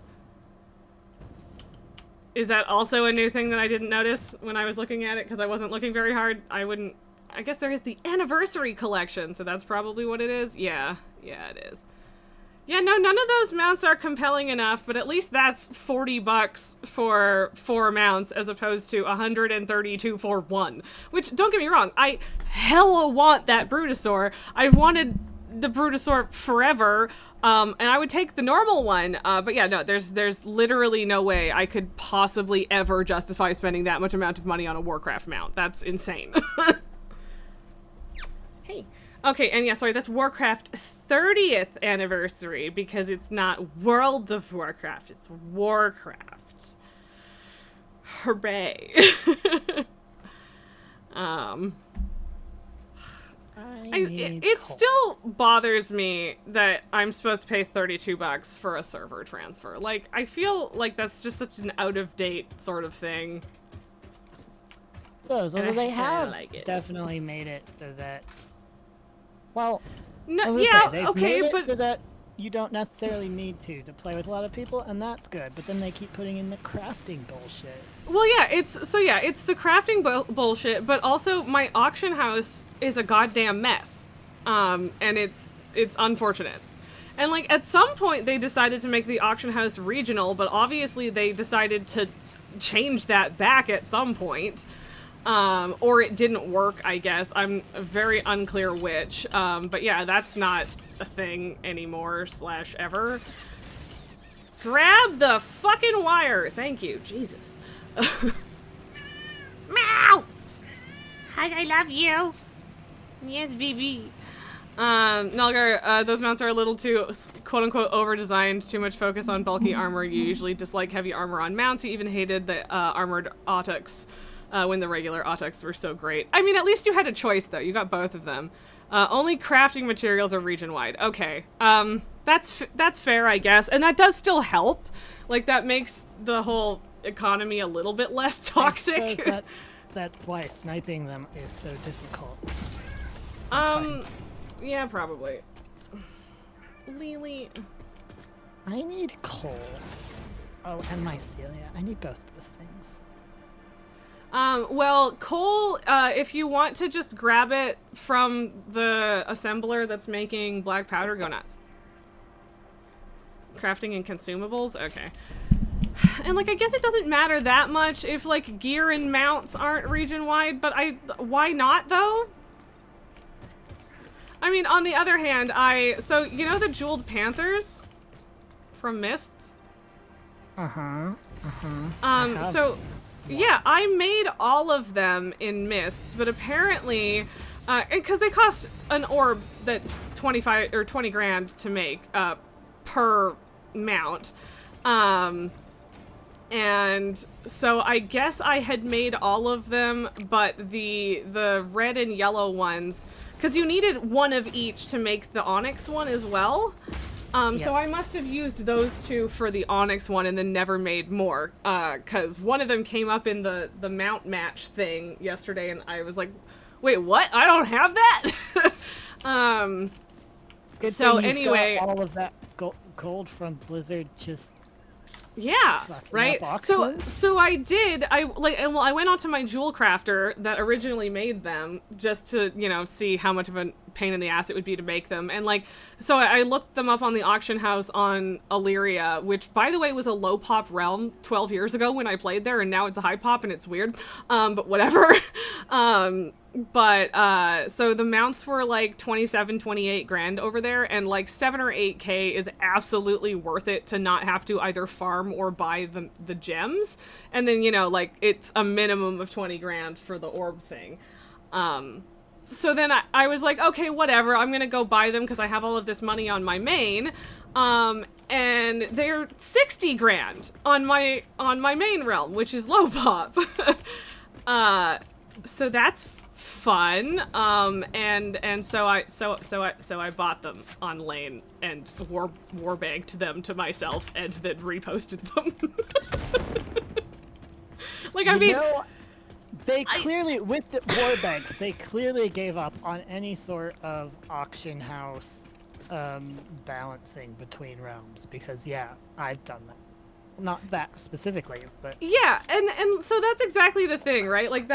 also a new thing that I didn't notice when I was looking at it? Because I wasn't looking very hard. I guess there is the anniversary collection, so that's probably what it is. Yeah, it is. Yeah, no, none of those mounts are compelling enough, but at least that's $40 for 4 mounts as opposed to 132 for 1. Which, don't get me wrong, I hella want that Brutosaur. I've wanted the Brutosaur forever, and I would take the normal one, but yeah, no, there's literally no way I could possibly ever justify spending that much amount of money on a Warcraft mount. That's insane. Hey. Okay, and yeah, sorry, that's Warcraft 30th anniversary, because it's not World of Warcraft, it's Warcraft. Hooray. It still bothers me that I'm supposed to pay $32 for a server transfer. Like, I feel like that's just such an out-of-date sort of thing. So they have like definitely made it so that... Well, no, yeah, they've okay, made it but... so that you don't necessarily need to play with a lot of people, and that's good. But then they keep putting in the crafting bullshit. Well, yeah, it's the crafting bullshit, but also my auction house is a goddamn mess, and it's unfortunate. And like at some point they decided to make the auction house regional, but obviously they decided to change that back at some point, or it didn't work. I guess I'm very unclear which. But yeah, that's not a thing anymore / ever. Grab the fucking wire. Thank you, Jesus. Meow! Hi, I love you. Yes, baby. Nalgar, those mounts are a little too, quote-unquote, over-designed, too much focus on bulky armor. You usually dislike heavy armor on mounts. You even hated the armored Autox when the regular Autox were so great. I mean, at least you had a choice, though. You got both of them. Only crafting materials are region-wide. Okay. That's fair, I guess. And that does still help. Like, that makes the whole economy a little bit less toxic. That's why sniping them is so difficult. Yeah, probably. Lily. I need coal. Oh, and mycelia. I need both those things. Well, coal, if you want to just grab it from the assembler that's making black powder, go nuts. Crafting and consumables? Okay. And, like, I guess it doesn't matter that much if, like, gear and mounts aren't region-wide, but why not, though? I mean, on the other hand, so, you know the Jeweled Panthers from Mists? So, yeah, I made all of them in Mists, but apparently, because they cost an orb that's 25 or 20 grand to make, per mount. And so I guess I had made all of them, but the red and yellow ones, because you needed one of each to make the Onyx one as well. So I must have used those two for the Onyx one and then never made more, because one of them came up in the mount match thing yesterday, and I was like, wait, what? I don't have that? So anyway, all of that gold from Blizzard just right. So I did. I went onto my jewel crafter that originally made them just to, you know, see how much of a pain in the ass it would be to make them. And like, so I looked them up on the auction house on Illyria, which by the way was a low pop realm 12 years ago when I played there, and now it's a high pop and it's weird. But whatever. So the mounts were like 27, 28 grand over there, and like 7 or 8K is absolutely worth it to not have to either farm or buy the gems. And then, you know, like it's a minimum of 20 grand for the orb thing. So then I was like, okay, whatever, I'm gonna go buy them because I have all of this money on my main. And they're 60 grand on my main realm, which is low pop. So that's fun. And so I bought them on Lane and warbanked them to myself and then reposted them. Like, I mean, they clearly, with the warbanks, they clearly gave up on any sort of auction house balancing between realms, because yeah, I've done that. Not that specifically, but yeah, and so that's exactly the thing, right? Like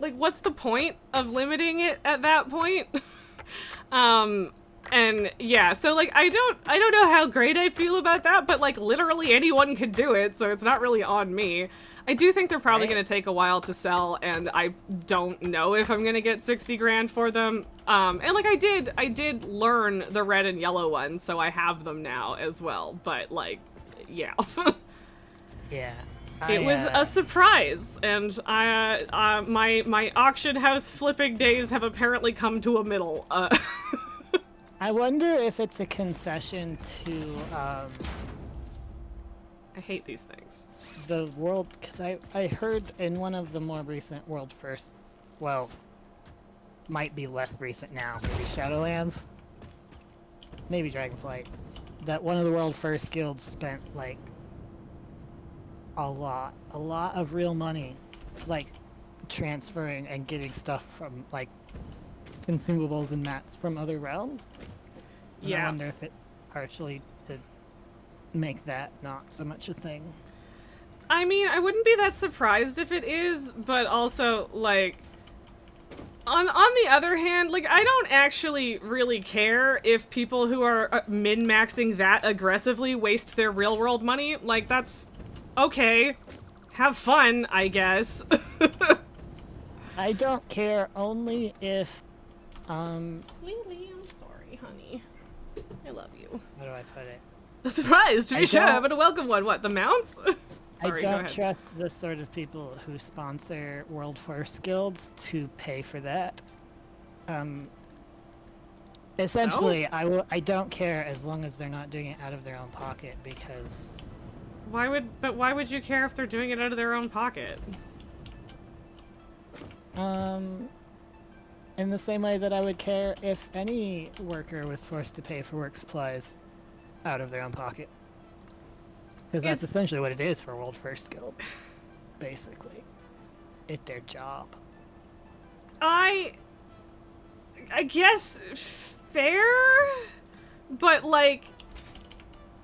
like what's the point of limiting it at that point? And yeah, so like I don't know how great I feel about that, but like literally anyone could do it, so it's not really on me. I do think they're probably Right. going to take a while to sell, and I don't know if I'm going to get 60 grand for them. And like I did learn the red and yellow ones, so I have them now as well. But like, yeah, Yeah. it was a surprise, and my auction house flipping days have apparently come to a middle. I wonder if it's a concession to I hate these things. the world, because I heard in one of the more recent world first, well, might be less recent now, maybe Shadowlands, maybe Dragonflight, that one of the world first guilds spent like a lot of real money, like transferring and getting stuff from like consumables and mats from other realms. And I Yeah. wonder if it partially to make that not so much a thing. I mean, I wouldn't be that surprised if it is, but also, like, on the other hand, like, I don't actually really care if people who are min-maxing that aggressively waste their real-world money. Like, that's okay. Have fun, I guess. I don't care only if, Lily, I'm sorry, honey. I love you. how do I put it? A surprise, to be I sure, don't- but a welcome one. What, the mounts? Sorry, I go don't ahead. trust the sort of people who sponsor World First guilds to pay for that. Essentially, I don't care as long as they're not doing it out of their own pocket, because Why would you care if they're doing it out of their own pocket? in the same way that I would care if any worker was forced to pay for work supplies out of their own pocket. Because that's Is- essentially what it is for World First Guild. Basically. It's their job. I guess fair, but like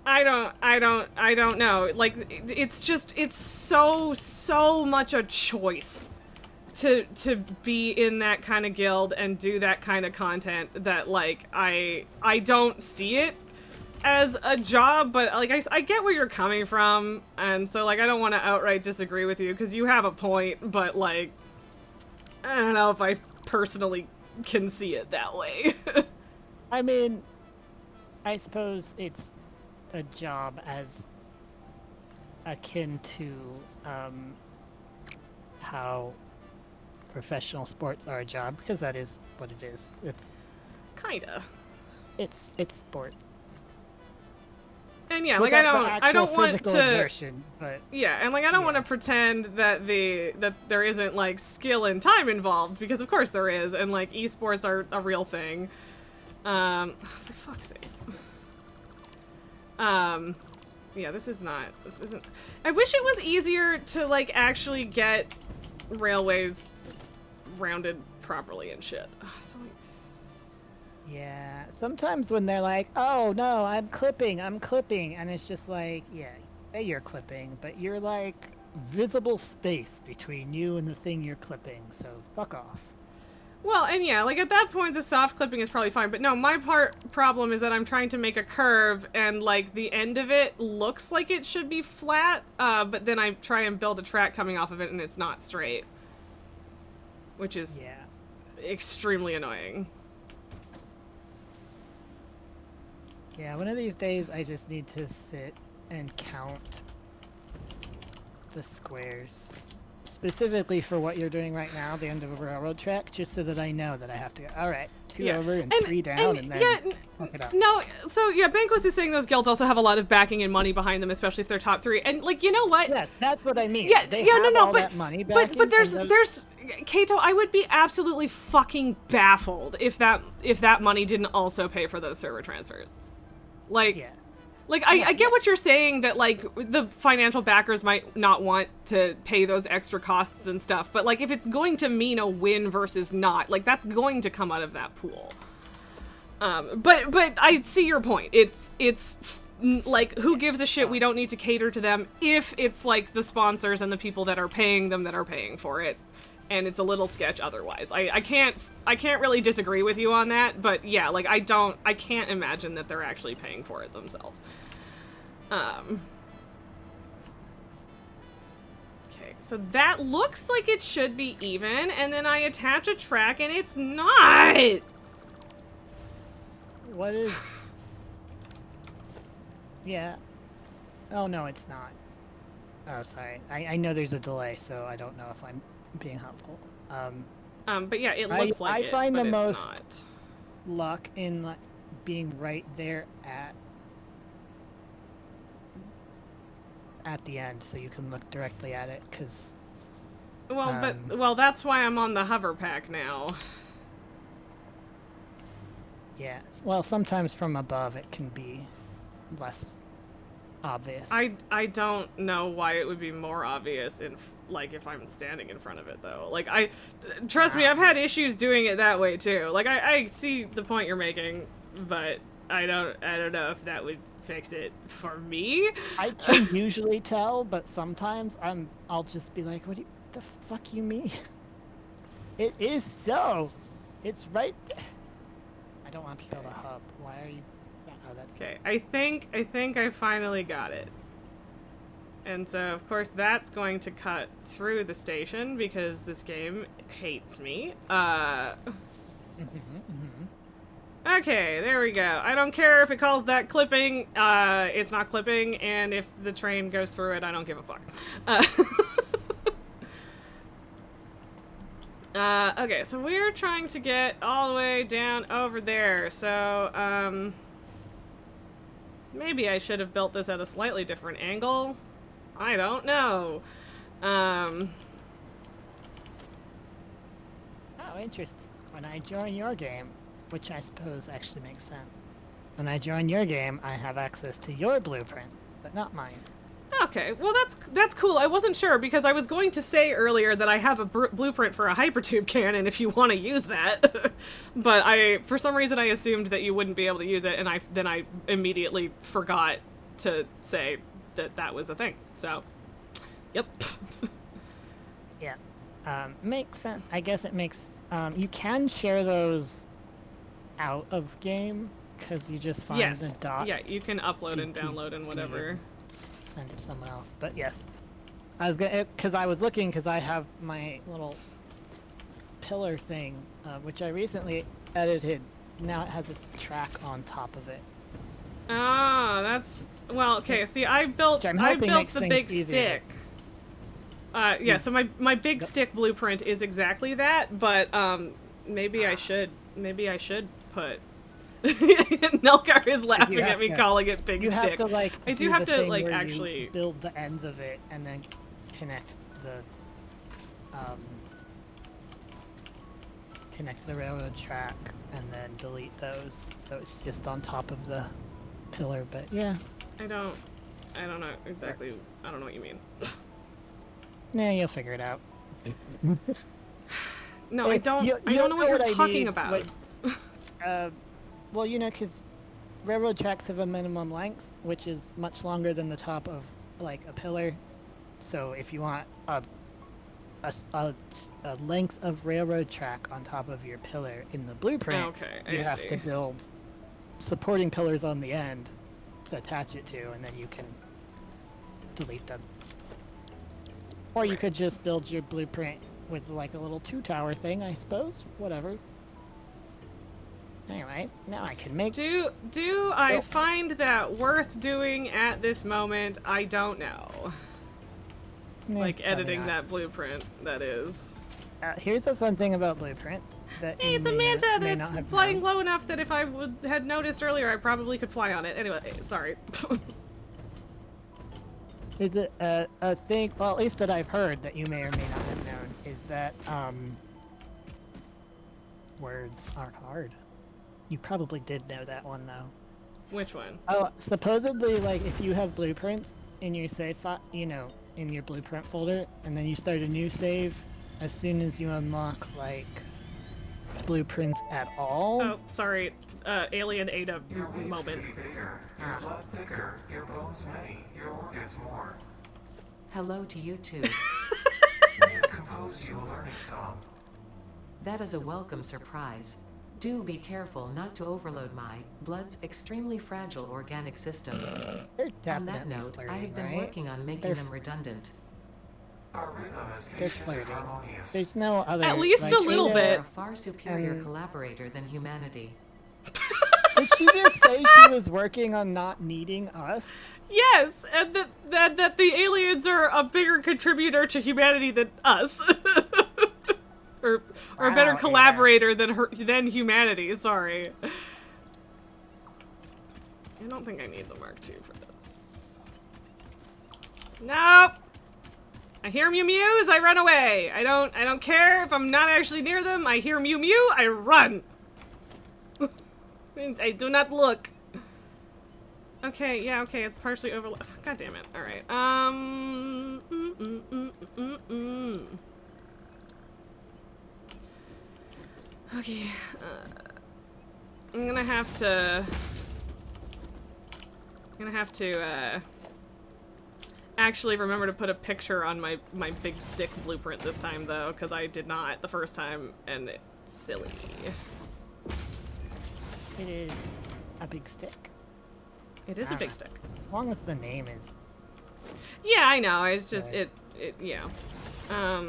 I don't know. Like it's so much a choice to be in that kind of guild and do that kind of content that like I don't see it as a job, but like I get where you're coming from, and so like I don't want to outright disagree with you because you have a point, but like I don't know if I personally can see it that way. I mean, I suppose it's a job as akin to how professional sports are a job, because that is what it is. Kinda. It's sport. And yeah, like I don't want physical to exertion, but yeah, and like I don't want to Yeah. pretend that there isn't like skill and time involved, because of course there is, and like esports are a real thing. For fuck's sakes. Yeah, this isn't. I wish it was easier to like actually get railways rounded properly and shit. So like, yeah, sometimes when they're like, "Oh no, I'm clipping," and it's just like, yeah, say you're clipping, but you're like visible space between you and the thing you're clipping, so fuck off. well, and yeah, like at that point the soft clipping is probably fine, but no, my problem is that I'm trying to make a curve and like the end of it looks like it should be flat, but then I try and build a track coming off of it and it's not straight. Which is Yeah. extremely annoying. Yeah, one of these days I just need to sit and count the squares. Specifically for what you're doing right now, the end of a railroad track, just so that I know that I have to go, alright, 2 Yeah. over and 3 down, and then yeah, fuck it up. no, so yeah, Banquist is saying those guilds also have a lot of backing and money behind them, especially if they're top 3. And like, you know what? Yeah, that's what I mean. Yeah, They yeah, have no, all but that money but backing, there's and those- Kato, I would be absolutely fucking baffled if that money didn't also pay for those server transfers. Like, yeah. like I get what you're saying, that like the financial backers might not want to pay those extra costs and stuff, but like if it's going to mean a win versus not, like that's going to come out of that pool. But I see your point. It's like, who gives a shit? We don't need to cater to them if it's like the sponsors and the people that are paying them that are paying for it. and it's a little sketch otherwise. I can't really disagree with you on that, but yeah, like I can't imagine that they're actually paying for it themselves. Okay, so that looks like it should be even, and then I attach a track and it's not! What is... Yeah. Oh, no, it's not. Oh, sorry. I know there's a delay, so I don't know if I'm being helpful. But yeah, it looks like I find but the it's most not. luck in like, being right there at the end, so you can look directly at it, because... Well, well, that's why I'm on the hover pack now. Yeah. Well, sometimes from above it can be less obvious. I don't know why it would be more obvious like if I'm standing in front of it though. Like trust me, I've had issues doing it that way too. Like I see the point you're making, but I don't know if that would fix it for me. I can usually tell, but sometimes I'll just be like, what the fuck you mean? It is so. It's right there. I don't want to build a hub. Why are you... Oh, that's... Okay, I think I finally got it. And so, of course, that's going to cut through the station because this game hates me. Okay, there we go. I don't care if it calls that clipping. It's not clipping, and if the train goes through it, I don't give a fuck. Okay, so we're trying to get all the way down over there, so, maybe I should have built this at a slightly different angle. I don't know. Oh, interesting. When I join your game, which I suppose actually makes sense. When I join your game, I have access to your blueprint, but not mine. Okay, well that's cool. I wasn't sure because I was going to say earlier that I have a blueprint for a hypertube cannon if you want to use that, but for some reason I assumed that you wouldn't be able to use it, and then I immediately forgot to say that was a thing. So, yep. Yeah, makes sense. I guess it makes. You can share those out of game because you just find the dot. Yeah, you can upload and download and whatever. Send it to someone else, but yes, I was gonna, because I was looking, because I have my little pillar thing, which I recently edited. Now it has a track on top of it. Ah, that's well. Okay, see, I built the big stick. Yeah, so my big stick blueprint is exactly that, but maybe I should put. Nelgar is laughing at me calling it big stick. You have to like. I do have to like actually build the ends of it and then connect the railroad track and then delete those, so it's just on top of the pillar. But yeah. I don't know exactly. I don't know what you mean. Yeah, you'll figure it out. No, I don't know what you're talking about. Well, you know, because railroad tracks have a minimum length, which is much longer than the top of, like, a pillar. So if you want a length of railroad track on top of your pillar in the blueprint, you have to build supporting pillars on the end to attach it to, and then you can delete them. Or you could just build your blueprint with, like, a little 2-tower thing, I suppose. Whatever. Anyway, now I can make... Do I find that worth doing at this moment? I don't know. Like, editing that blueprint, that is. Here's the fun thing about blueprints. Hey, it's a manta that's flying low enough that if I had noticed earlier, I probably could fly on it. Anyway, sorry. Is it a thing, well, at least that I've heard that you may or may not have known, is that, words are hard. You probably did know that one, though. Which one? Oh, supposedly, like, if you have blueprints in your save file, you know, in your blueprint folder, and then you start a new save, as soon as you unlock, like, blueprints at all... Oh, sorry. Alien Ada moment. Bigger, your blood thicker, your bones many, your organs more. Hello to you too. New composed you a learning song. That is a welcome surprise. Do be careful not to overload my blood's extremely fragile organic systems. They're On that definitely note, flirting, I have been right? working on making They're them redundant. Our rhythm is They're patient and flirting. harmonious. There's no other. At least like, a little Ada- They bit. are a far superior And- collaborator than humanity. Did she just say she was working on not needing us? Yes, and that the aliens are a bigger contributor to humanity than us. or a better Wow, collaborator than humanity, sorry. I don't think I need the Mark II for this. Nope. I hear Mew Mews, I run away. I don't care if I'm not actually near them. I hear Mew Mew, I run. I do not look. Okay, yeah, okay, it's partially overlapped. God damn it. Alright. Okay. I'm gonna have to actually remember to put a picture on my big stick blueprint this time, though, because I did not the first time, and it's silly. It is a big stick. It is a big stick. As long as the name is. Yeah, I know. It's just Right. yeah. I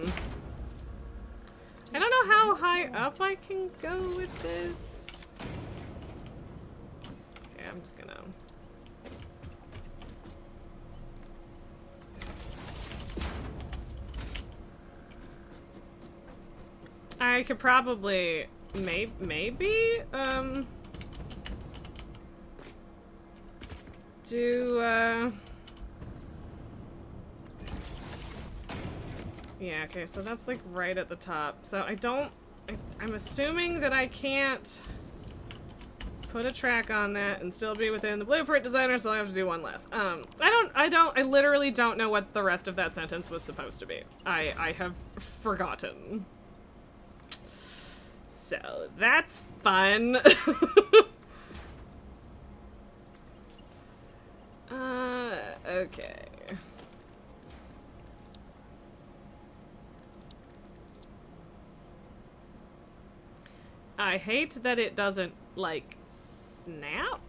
don't know how high up I can go with this. Okay, I'm just gonna. I could probably maybe do yeah, okay, so that's like right at the top. So I'm assuming that I can't put a track on that and still be within the blueprint designer, so I have to do one less. I literally don't know what the rest of that sentence was supposed to be. I have forgotten. So that's fun. Okay. I hate that it doesn't, like, snap.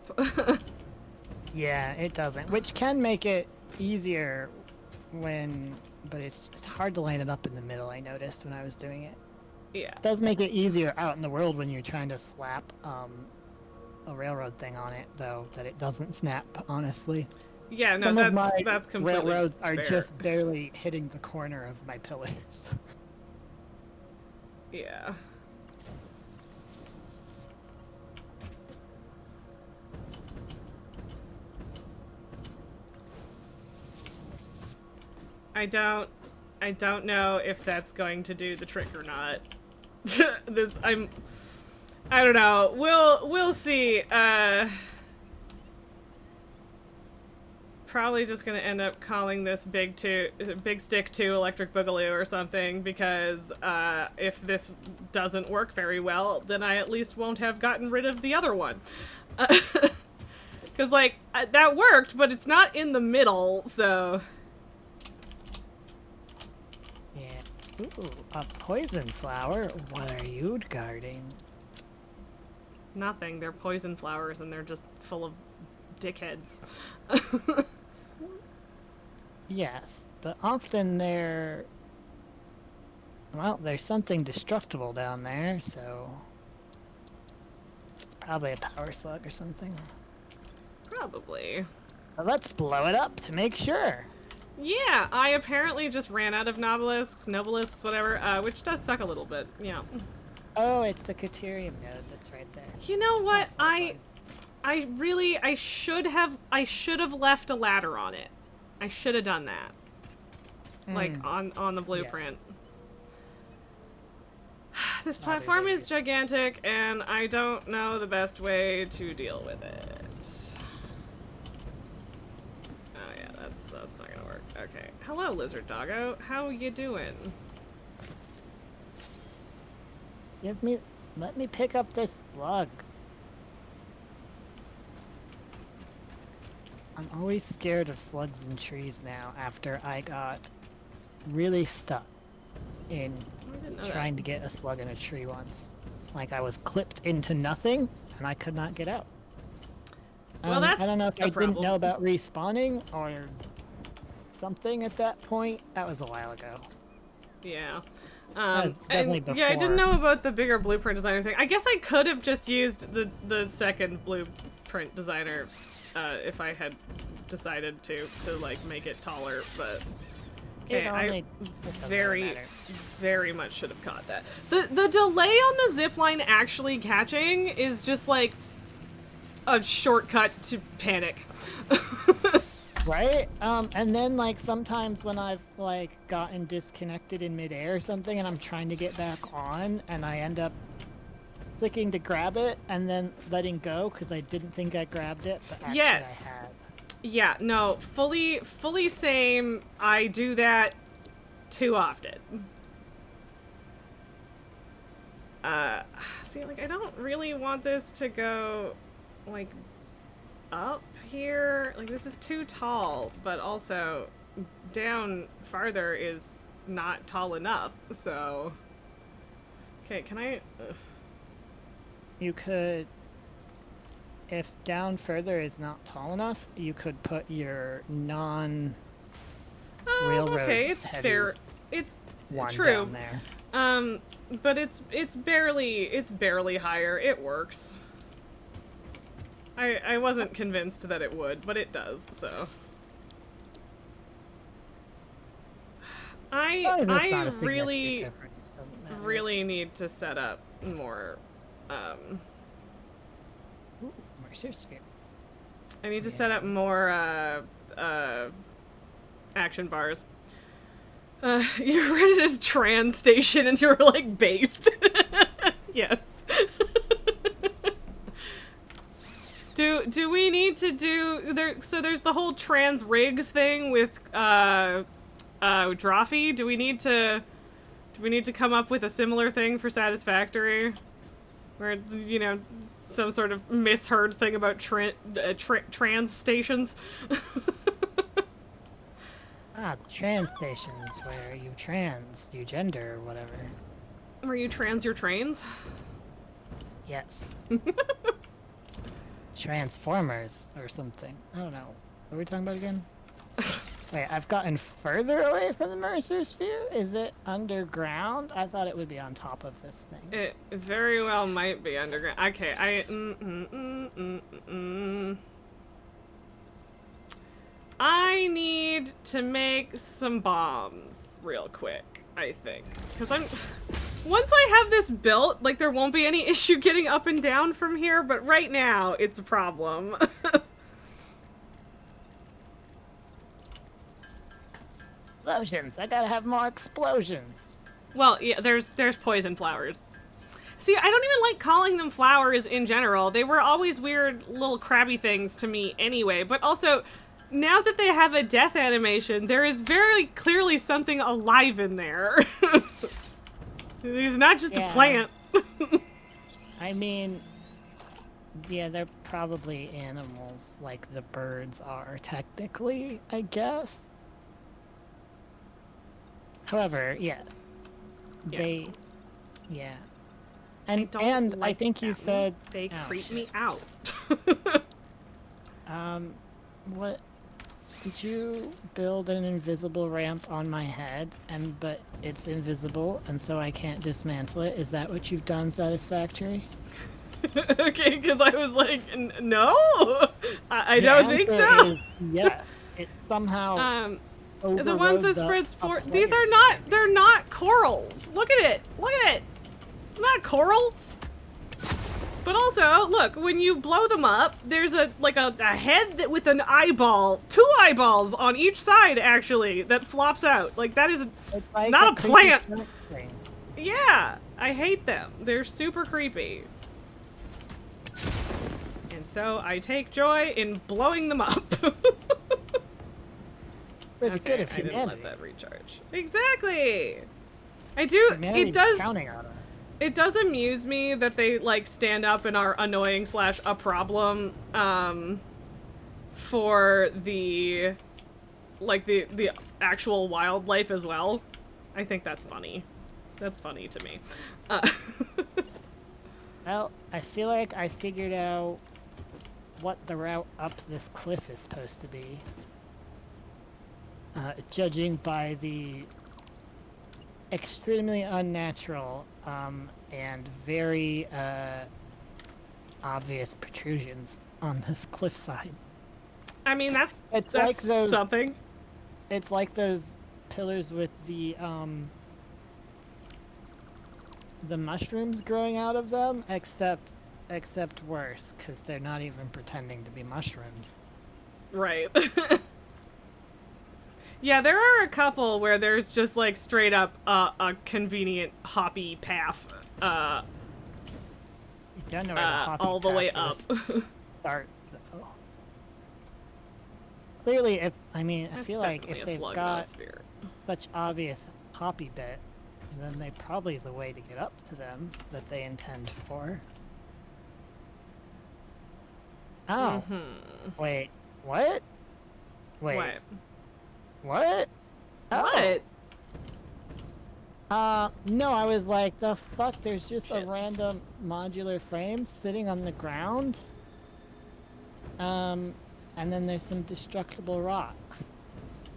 Yeah, it doesn't. Which can make it easier when. But it's hard to line it up in the middle, I noticed when I was doing it. Yeah. It does make it easier out in the world when you're trying to slap a railroad thing on it, though, that it doesn't snap, honestly. Yeah, no, Some of my that's completely railroads are fair. just barely hitting the corner of my pillars. Yeah. I don't know if that's going to do the trick or not. I don't know. We'll see. Probably just gonna end up calling this Big Stick 2 Electric Boogaloo or something, because if this doesn't work very well, then I at least won't have gotten rid of the other one. Because, like, that worked, but it's not in the middle, so... Yeah. Ooh, a poison flower? What are you guarding? Nothing. They're poison flowers, and they're just full of dickheads. Yes, but often they're... Well, there's something destructible down there, so... It's probably a power slug or something. Probably. But let's blow it up to make sure. Yeah, I apparently just ran out of nobelisks, whatever, which does suck a little bit, yeah. Oh, it's the Caterium node that's right there. You know what? That's I should have left a ladder on it. I should have done that. Like, on the blueprint. This platform is gigantic, and I don't know the best way to deal with it. Oh yeah, that's not gonna work. Okay. Hello, Lizard Doggo. How you doing? Let me pick up this slug. I'm always scared of slugs in trees now after I got really stuck. in I didn't know trying to get a slug in a tree once. Like I was clipped into nothing and I could not get out. Well, that's I don't know if a I problem. didn't know about respawning or something at that point. That was a while ago. Yeah. Definitely and, yeah, I didn't before. know about the bigger blueprint designer thing. I guess I could have just used the second blueprint designer if I had decided to like make it taller, but okay, It I doesn't very matter. very much should have caught that. The delay on the zip line actually catching is just like a shortcut to panic. Right? And then like sometimes when I've like gotten disconnected in midair or something and I'm trying to get back on and I end up clicking to grab it and then letting go because I didn't think I grabbed it, but actually Yes. I had. Yeah, no, fully same. I do that too often. See, like, I don't really want this to go, like, up here. Like, this is too tall, but also down farther is not tall enough, so... Okay, can I... Ugh. You could, if down further is not tall enough, you could put your non-railroad Okay, it's heavy fair. It's one true. down there. But it's barely higher. It works. I wasn't convinced that it would, but it does, so. As long as it's not a I significant really, difference, doesn't matter. really need to set up more, Ooh, Mercer Sphere. I need to set up more, action bars. You read it as trans station and you were like based. Yes. Do we need to do there? So there's the whole trans rigs thing with Drawfee. Do we need to come up with a similar thing for Satisfactory? Where it's, you know, some sort of misheard thing about trans stations. Ah, the trans stations where you gender or whatever. Where you trans your trains? Yes. Transformers or something. I don't know. What are we talking about again? Wait, I've gotten further away from the Mercer Sphere? Is it underground? I thought it would be on top of this thing. It very well might be underground. Okay, I need to make some bombs real quick, I think. Because once I have this built, like, there won't be any issue getting up and down from here, but right now, it's a problem. Explosions! I gotta have more explosions! Well, yeah, there's poison flowers. See, I don't even like calling them flowers in general. They were always weird little crabby things to me anyway, but also, now that they have a death animation, there is very clearly something alive in there. It's not just a Yeah. plant. I mean, yeah, they're probably animals like the birds are, technically, I guess. However, yeah. Yeah. Yeah. I And, don't and I like think you them. said... They Oh, creep shit. me out. What... Did you build an invisible ramp on my head, but it's invisible, and so I can't dismantle it? Is that what you've done, Satisfactory? Okay, because I was like, no, I The don't think answer so. is yes. It somehow The ones overrode that the spread spore. upload These are not. They're not corals. Look at it. Look at it. It's not coral. But also, look, when you blow them up, there's a head with an eyeball, 2 eyeballs on each side actually that flops out. Like that is It's like not a creepy plant. shark thing. Yeah, I hate them. They're super creepy. And so I take joy in blowing them up. Pretty good if I didn't humanity. let that recharge. Exactly. I do. Humanity's It does. counting on us. It does amuse me that they like stand up and are annoying / a problem for the actual wildlife as well. I think that's funny. That's funny to me. Well, I feel like I figured out what the route up this cliff is supposed to be. Judging by the extremely unnatural and very obvious protrusions on this cliffside. I mean, that's like those- something. It's like those pillars with the mushrooms growing out of them, except worse, because they're not even pretending to be mushrooms. Right. Yeah, there are a couple where there's just like straight up a convenient hoppy path You don't know where the hoppy all the way path up. is start, though. Clearly, I That's feel like if definitely a they've slug, got not a sphere. such obvious hoppy bit, then they probably is the way to get up to them that they intend for. Oh, Mhm. wait, what? Wait, What? what? Oh. What? No, I was like, the fuck, there's just Shit. a random modular frame sitting on the ground. And then there's some destructible rocks.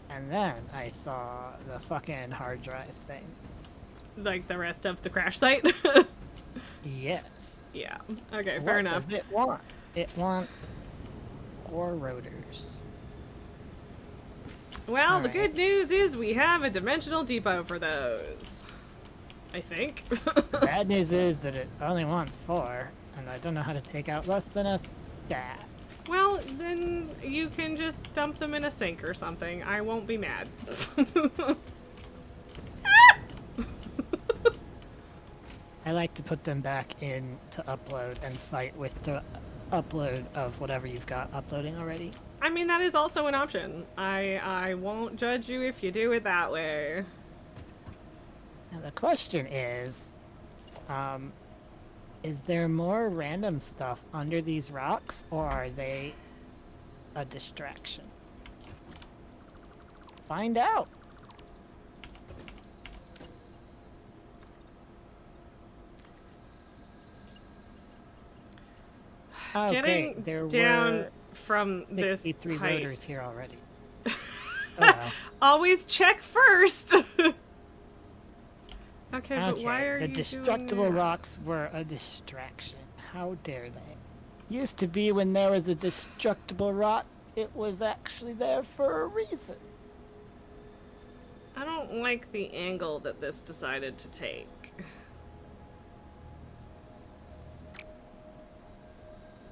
And then I saw the fucking hard drive thing. Like the rest of the crash site? Yes. Yeah. Okay, What fair enough. does it want? It wants core rotors. Well, the Alright. good news is we have a dimensional depot for those. I think. The bad news is that it only wants 4, and I don't know how to take out less than a stat. Well, then you can just dump them in a sink or something. I won't be mad. I like to put them back in to upload and fight with the upload of whatever you've got uploading already. I mean, that is also an option. I won't judge you if you do it that way. Now the question is there more random stuff under these rocks, or are they a distraction? Find out! Oh, Getting great. There down were from this 63 height. rotors here already. Oh, well. Always check first. Okay, but Okay, why are the you destructible doing that? rocks were a distraction. How dare they? Used to be when there was a destructible rock, it was actually there for a reason. I don't like the angle that this decided to take.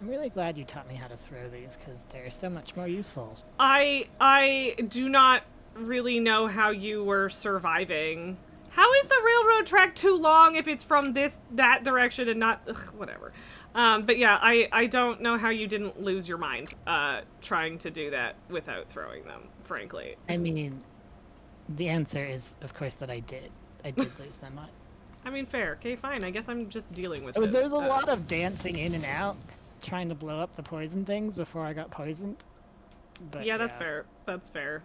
I'm really glad you taught me how to throw these, because they're so much more useful. I do not really know how you were surviving. How is the railroad track too long if it's from that direction and not whatever. But yeah, I don't know how you didn't lose your mind trying to do that without throwing them, frankly. I mean, the answer is, of course, that I did. I did lose my mind. I mean, fair. Okay, fine. I guess I'm just dealing with There's this. a lot of dancing in and out, trying to blow up the poison things before I got poisoned. But yeah, that's fair. That's fair.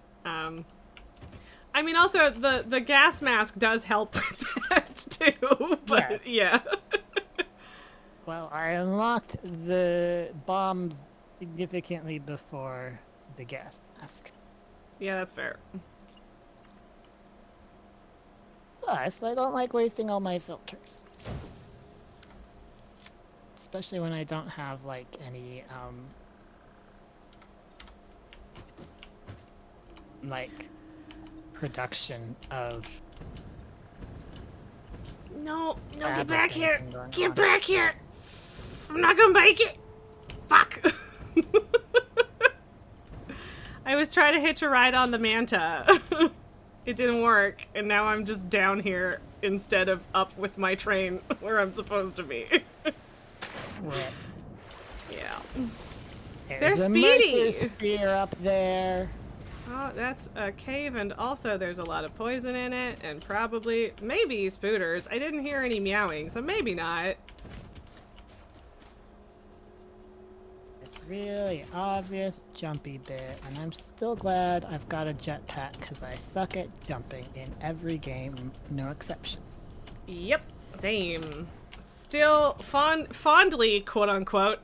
I mean, also the gas mask does help with that too. But yeah. Well, I unlocked the bombs significantly before the gas mask. Yeah, that's fair. Plus, I don't like wasting all my filters. Especially when I don't have, like, any, like, production of... No, get fabric back or here! anything going Get on. back here! I'm not gonna make it! Fuck! I was trying to hitch a ride on the Manta. It didn't work, and now I'm just down here instead of up with my train where I'm supposed to be. Right. Yeah. There's a speedy! Sphere up there. Oh, that's a cave, and also there's a lot of poison in it, and probably, maybe spooters. I didn't hear any meowing, so maybe not. It's really obvious jumpy bit, and I'm still glad I've got a jetpack because I suck at jumping in every game, no exception. Yep, same. Still fondly, quote unquote,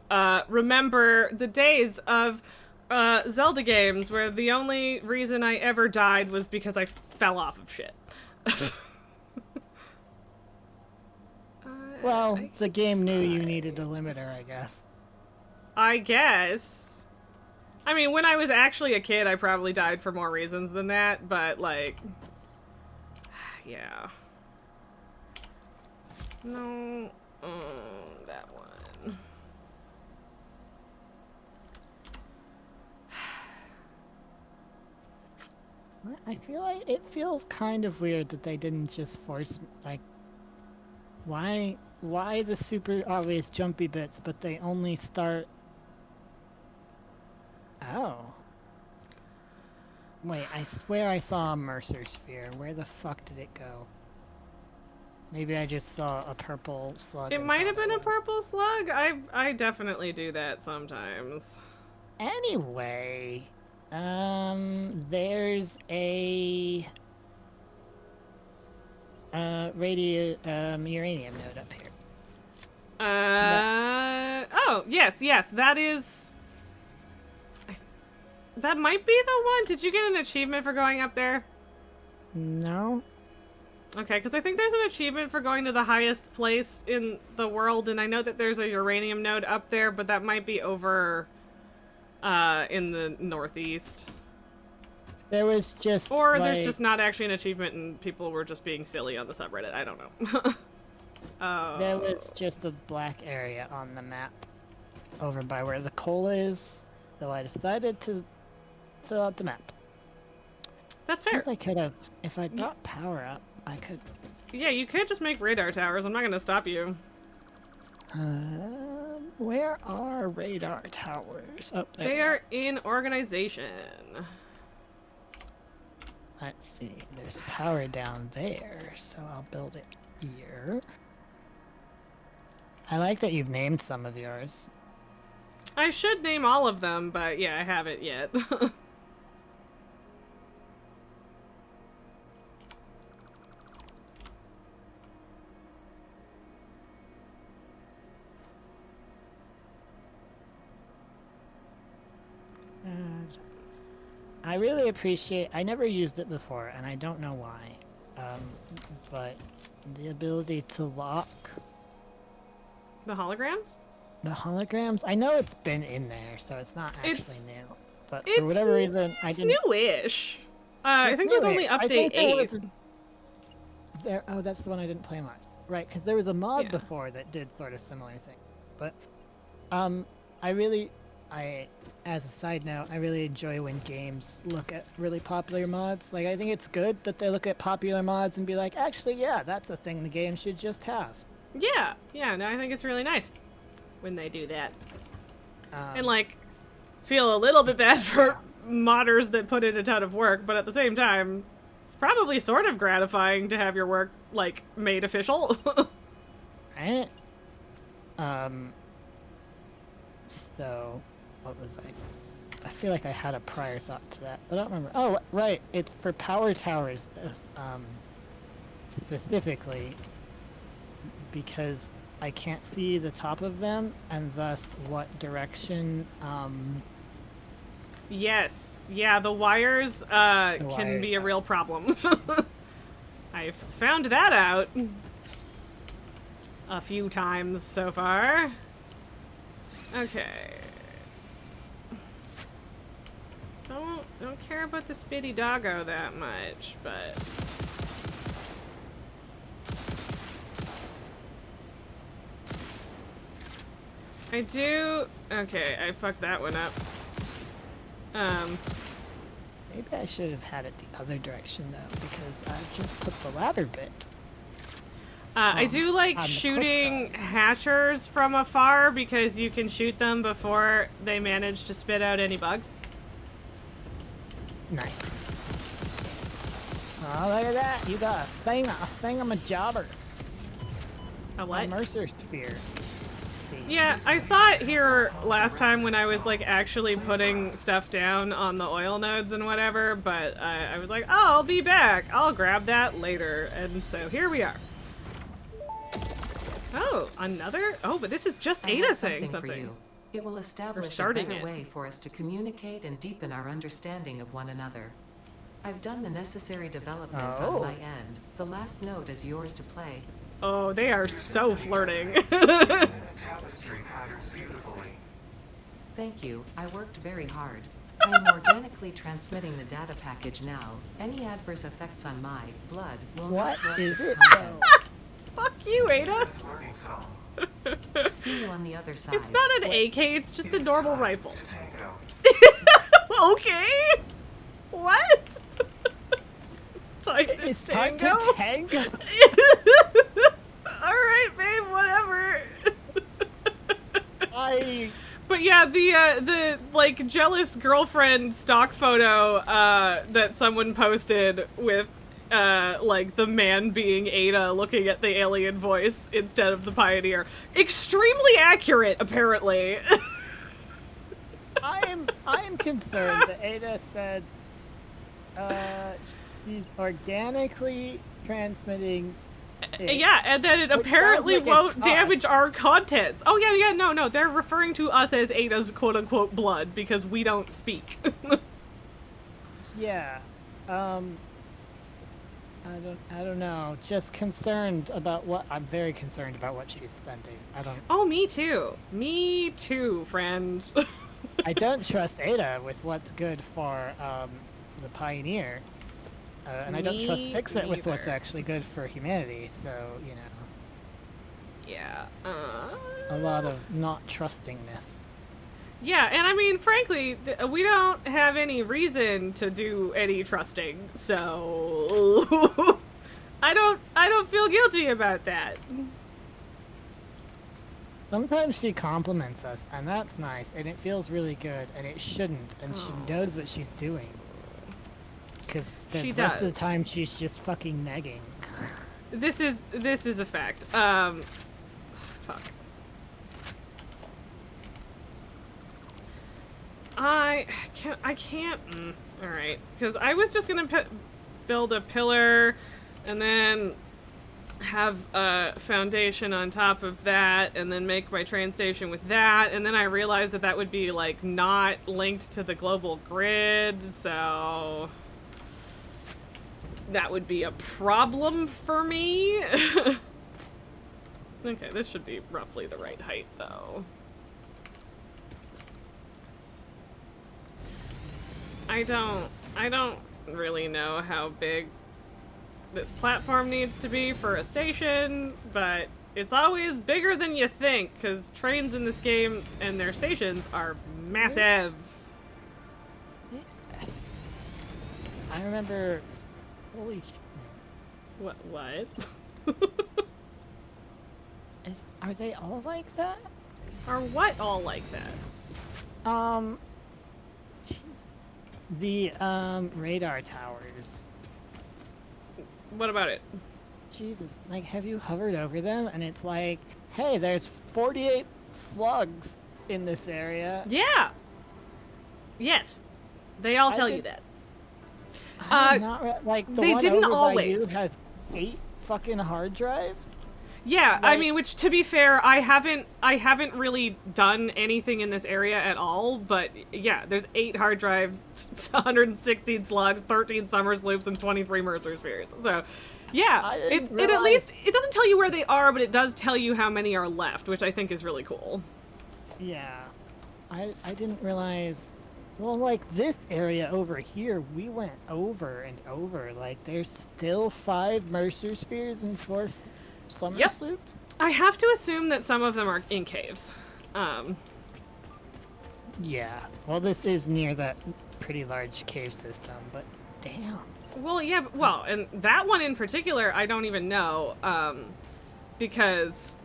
remember the days of Zelda games where the only reason I ever died was because I fell off of shit. Well, the game knew you needed a limiter, I guess. I guess. I mean, when I was actually a kid, I probably died for more reasons than that, but, like... yeah. No... that one. I feel like it feels kind of weird that they didn't just force, like... Why the super obvious jumpy bits, but they only start... Oh. Wait, I swear I saw a Mercer sphere. Where the fuck did it go? Maybe I just saw a purple slug. It might have been a purple slug. I definitely do that sometimes. Anyway, there's a uranium node up here. Oh, yes, that is... that might be the one. Did you get an achievement for going up there? No. Okay, because I think there's an achievement for going to the highest place in the world, and I know that there's a uranium node up there, but that might be over in the northeast. There was just Or like... there's just not actually an achievement and people were just being silly on the subreddit. I don't know. There was just a black area on the map over by where the coal is, so I decided to fill out the map. That's I fair. think I could have, if I got power up, I could... Yeah, you could just make radar towers. I'm not going to stop you. Where are radar towers? Oh, there. They are in organization. Let's see, there's power down there, so I'll build it here. I like that you've named some of yours. I should name all of them, but yeah, I haven't yet. I really appreciate, I never used it before, and I don't know why, but the ability to lock The holograms? the holograms, I know it's been in there, so it's not actually It's- new, but for whatever reason, I It's didn't... newish. I It's think it was only newish. I update think there 8. was There, oh, that's the one I didn't play much. Right, because there was a mod Yeah. before that did sort of similar thing. But, as a side note, I really enjoy when games look at really popular mods. Like, I think it's good that they look at popular mods and be like, actually, yeah, that's a thing the game should just have. Yeah, no, I think it's really nice when they do that. And, like, feel a little bit bad for modders that put in a ton of work, but at the same time, it's probably sort of gratifying to have your work, like, made official. Right? So, what was I feel like I had a prior thought to that, but I don't remember. Oh, right, it's for power towers, specifically, because I can't see the top of them, and thus what direction, Yes. Yeah, the wires, can wires, be a real problem. I've found that out a few times so far. Okay. Don't care about the spitty doggo that much, but... I do... Okay, I fucked that one up. maybe I should have had it the other direction, though, because I just put the ladder bit. I do like on the cliff shooting side. hatchers from afar because you can shoot them before they manage to spit out any bugs. Nice. Oh, look at that! You got a thingamajobber. A A what? Mercer sphere. Yeah, I saw it here last time when I was like actually putting stuff down on the oil nodes and whatever, but I was like, oh, I'll be back. I'll grab that later. And so here we are. Oh, another? Oh, but this is just I Ada have saying something for something. you. It will establish a starting better it. way for us to communicate and deepen our understanding of one another. I've done the necessary developments Oh. on my end. The last note is yours to play. Oh, they are so flirting. And tapestry patterns beautifully. Thank you, I worked very hard. I am organically transmitting the data package now. Any adverse effects on my blood will What not corrupt is its it, content. Fuck you, Ada. This learning song. See you on the other side. It's not an AK, it's just a It's normal time rifle. to tango. Okay. What? It's time to It's time tango. to tango. Alright, babe, whatever. But yeah, the like jealous girlfriend stock photo that someone posted with like the man being Ada looking at the alien voice instead of the Pioneer. Extremely accurate, apparently. I am concerned that Ada said she's organically transmitting it. Yeah, and then it Which apparently sounds like won't it's damage us. our contents. Oh yeah, no, they're referring to us as Ada's quote-unquote blood because we don't speak. Yeah. I don't know. Just concerned about what I'm very concerned about what she's spending. Oh, me too. Me too, friend. I don't trust Ada with what's good for the Pioneer. And I don't trust Me Fix-It with what's neither. actually good for humanity, so, you know, Yeah. a lot of not trustingness. Yeah, and I mean, frankly, we don't have any reason to do any trusting, so I don't feel guilty about that. Sometimes she compliments us, and that's nice, and it feels really good, and it shouldn't, and she Oh. knows what she's doing. Because the She rest of the does. time she's just fucking negging. This is a fact. Fuck. I can't. All right, because I was just gonna build a pillar, and then have a foundation on top of that, and then make my train station with that, and then I realized that that would be like not linked to the global grid, so that would be a problem for me. Okay, this should be roughly the right height, though. I don't really know how big this platform needs to be for a station, but it's always bigger than you think, because trains in this game and their stations are massive. I remember... Holy shit. What? Are they all like that? Are what all like that? The, radar towers. What about it? Jesus, like, have you hovered over them? And it's like, hey, there's 48 slugs in this area. Yeah! Yes. They all I tell you did- that. I'm not like, the they one didn't over always. by you has 8 fucking hard drives? Yeah, I Like- mean, which to be fair, I haven't really done anything in this area at all, but yeah, there's 8 hard drives, 116 slugs, 13 summer sloops, and 23 Mercer spheres. So, yeah, I it didn't at realize- least, it doesn't tell you where they are, but it does tell you how many are left, which I think is really cool. Yeah. I didn't realize... Well, like, this area over here, we went over and over. Like, there's still 5 Mercer spheres and 4 summer Yep. sloops? I have to assume that some of them are in caves. Yeah. Well, this is near that pretty large cave system, but damn. Well, yeah, well, and that one in particular, I don't even know, because,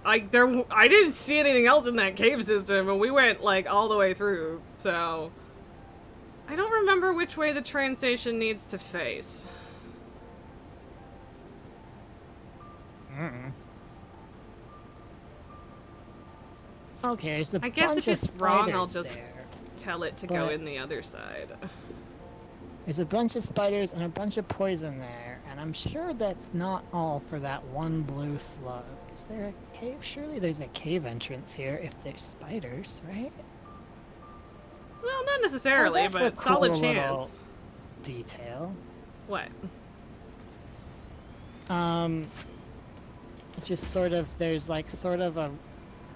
I didn't see anything else in that cave system, and we went, like, all the way through, so... I don't remember which way the train station needs to face. Okay, there's a I guess bunch if of it's wrong, I'll spiders just there. tell it to go But- in the other side. There's a bunch of spiders and a bunch of poison there, and I'm sure that's not all for that one blue slug. Is there a cave? Surely there's a cave entrance here if there's spiders, right? Well, not necessarily, that's a but solid cool little chance. detail. What? It's just sort of, there's like sort of a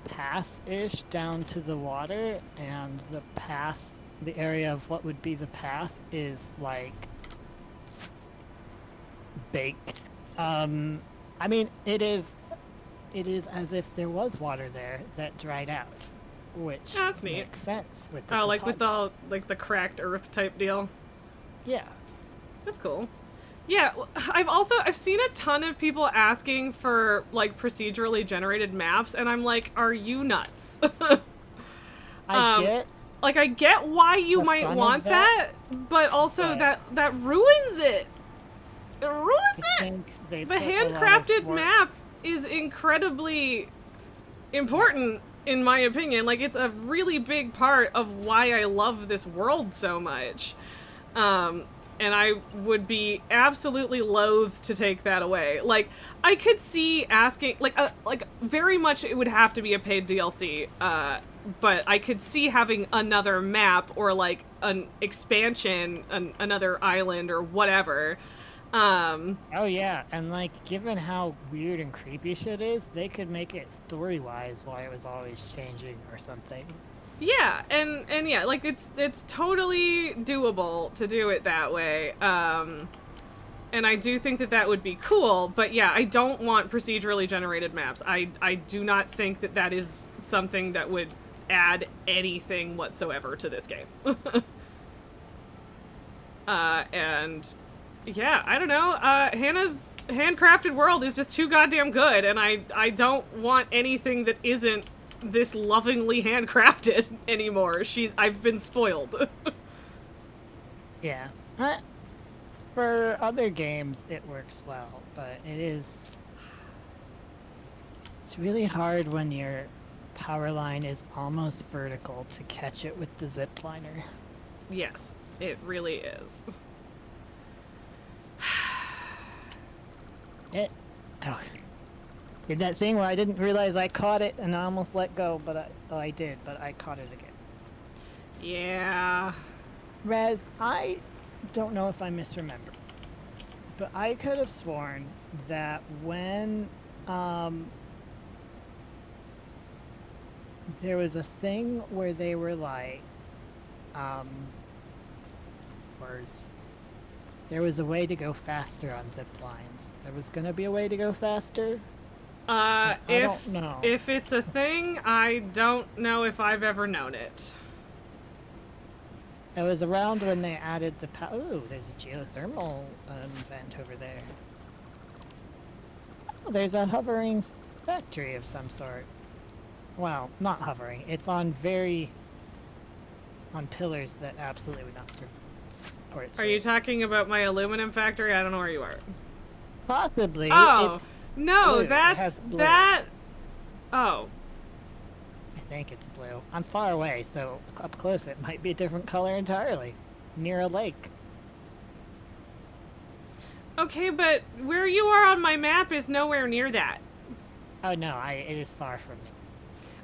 pass-ish down to the water, and the pass, the area of what would be the path is like baked. I mean, it is as if there was water there that dried out, which That's neat. makes sense with the Oh, like with topography. all like the cracked earth type deal. Yeah. That's cool. Yeah, I've seen a ton of people asking for like procedurally generated maps, and I'm like, are you nuts? I get Like, I get why you The might fun of want that, but also but- that ruins it. It ruins I it. think they The put a lot of handcrafted work- map is incredibly important, in my opinion. Like, it's a really big part of why I love this world so much. And I would be absolutely loath to take that away. Like, I could see asking, like very much it would have to be a paid DLC, but I could see having another map or, like, an expansion, another island or whatever. Oh yeah, and like, given how weird and creepy shit is, they could make it story-wise why it was always changing or something. Yeah, and yeah, like, it's totally doable to do it that way. And I do think that would be cool, but yeah, I don't want procedurally generated maps. I do not think that is something that would add anything whatsoever to this game. And yeah, I don't know. Hannah's handcrafted world is just too goddamn good, and I don't want anything that isn't this lovingly handcrafted anymore. I've been spoiled. Yeah. For other games, it works well, but it's really hard when your power line is almost vertical to catch it with the zipliner. Yes, it really is. Oh. Did that thing where I didn't realize I caught it and I almost let go, but I did, but I caught it again. Yeah. Raz, I don't know if I misremember, but I could have sworn that when there was a thing where they were like words. There was a way to go faster on zip lines. There was gonna be a way to go faster. I don't know. If it's a thing, I don't know if I've ever known it. It was around when they added the ooh, there's a geothermal vent over there. Oh, there's a hovering factory of some sort. Well, not hovering. It's on pillars that absolutely would not support its Are you weight. talking about my aluminum factory? I don't know where you are. Possibly. Oh, no, blue. It has that's blue. that. Oh, I think it's blue. I'm far away, so up close it might be a different color entirely. Near a lake. okay, but where you are on my map is nowhere near that. Oh no, it is far from me.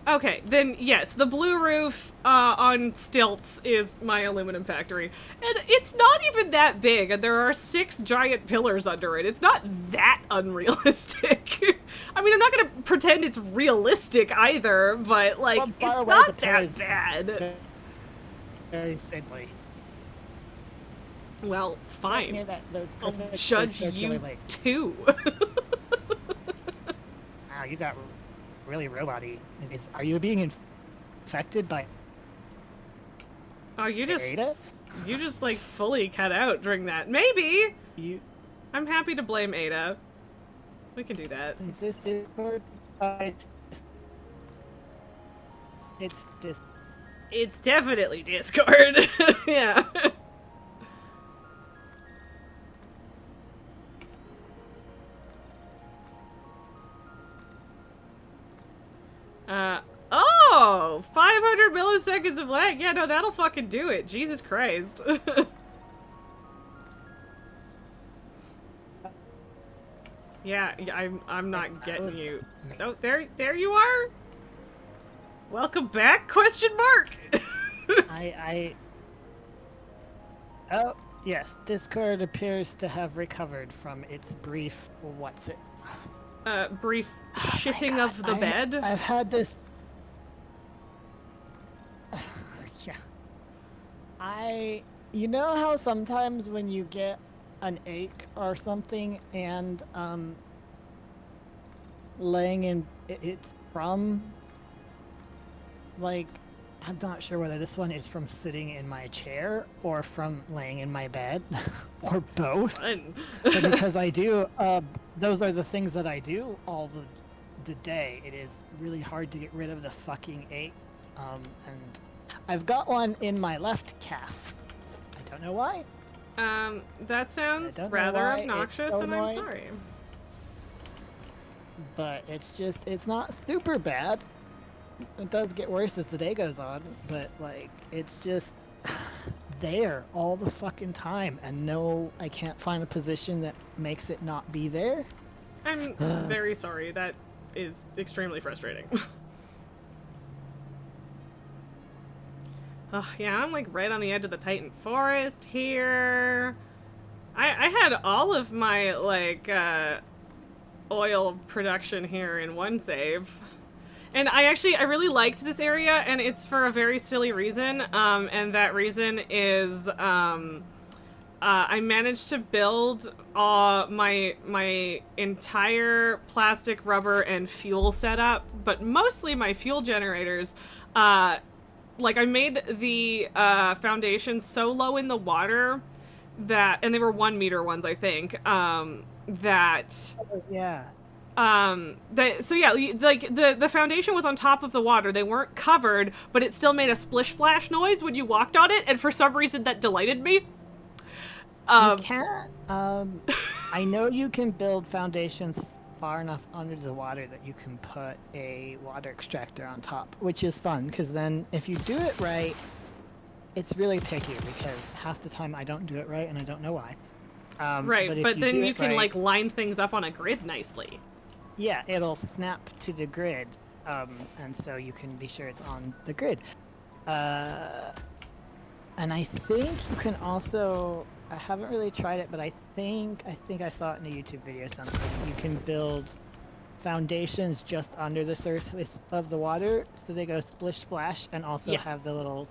Okay, then yes, the blue roof on stilts is my aluminum factory. And it's not even that big, and there are 6 giant pillars under it. It's not that unrealistic. I mean, I'm not gonna pretend it's realistic either, but, like, Well, far it's away, not the that pillars- bad. Very simply. Well, fine. Near those I'll perfect judge circular you lakes. too. Wow, you got really robot-y. Are you being infected by Oh, you just Ada? like fully cut out during that. Maybe. You I'm happy to blame Ada. We can do that. is this Discord? It's just It's definitely Discord. Yeah. Oh! 500 milliseconds of lag. Yeah, no, that'll fucking do it. Jesus Christ. Yeah, I'm not getting was you. me. Oh, there you are. Welcome back? Question mark. Oh, yes. Discord appears to have recovered from its brief. What's it? Brief shitting God, of the bed. I've had this. Yeah. You know how sometimes when you get an ache or something and laying in it's from like I'm not sure whether this one is from sitting in my chair or from laying in my bed or both. Fun. But because I do those are the things that I do all the day. It is really hard to get rid of the fucking ache. And I've got one in my left calf. I don't know why. That sounds I don't know rather why it's obnoxious, so and I'm annoying. sorry. But it's not super bad. It does get worse as the day goes on, but like it's just there all the fucking time, and no, I can't find a position that makes it not be there. I'm very sorry. That is extremely frustrating. Oh, yeah, I'm like right on the edge of the Titan Forest here. I had all of my like oil production here in one save. And I really liked this area, and it's for a very silly reason. And that reason is I managed to build my entire plastic, rubber, and fuel setup, but mostly my fuel generators. Like, I made the foundation so low in the water that, and they were 1 meter ones, I think, that... Oh, yeah. So yeah, like the foundation was on top of the water. They weren't covered, but it still made a splish splash noise when you walked on it, and for some reason that delighted me. You can. I know you can build foundations far enough under the water that you can put a water extractor on top, which is fun because then if you do it right, it's really picky because half the time I don't do it right and I don't know why. Right, but then you can right, like line things up on a grid nicely. Yeah, it'll snap to the grid, and so you can be sure it's on the grid. And I think you can also, I haven't really tried it, but I think I saw it in a YouTube video or something. You can build foundations just under the surface of the water, so they go splish splash, and also Yes. have the little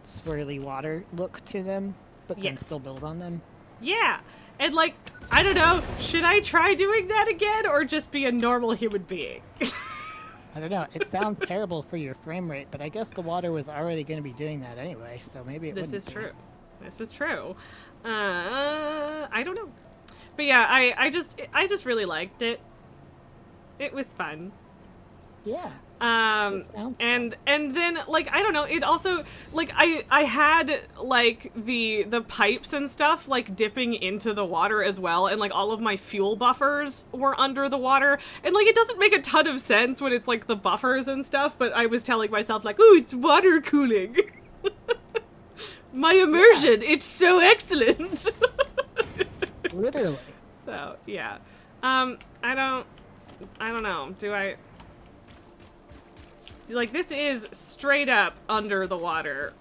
swirly water look to them, but then Yes. still build on them. Yeah, and like, I don't know, should I try doing that again or just be a normal human being? I don't know. It sounds terrible for your frame rate, but I guess the water was already going to be doing that anyway, so maybe it This wouldn't is be. true. This is true. I don't know. But yeah, I just really liked it. It was fun. Yeah. It sounds And then like I don't know, it also like I had like the pipes and stuff like dipping into the water as well, and like all of my fuel buffers were under the water, and like it doesn't make a ton of sense when it's like the buffers and stuff, but I was telling myself like, ooh, it's water cooling. My immersion, it's so excellent. Literally. So yeah, I don't know. Do I? Like, this is straight up under the water,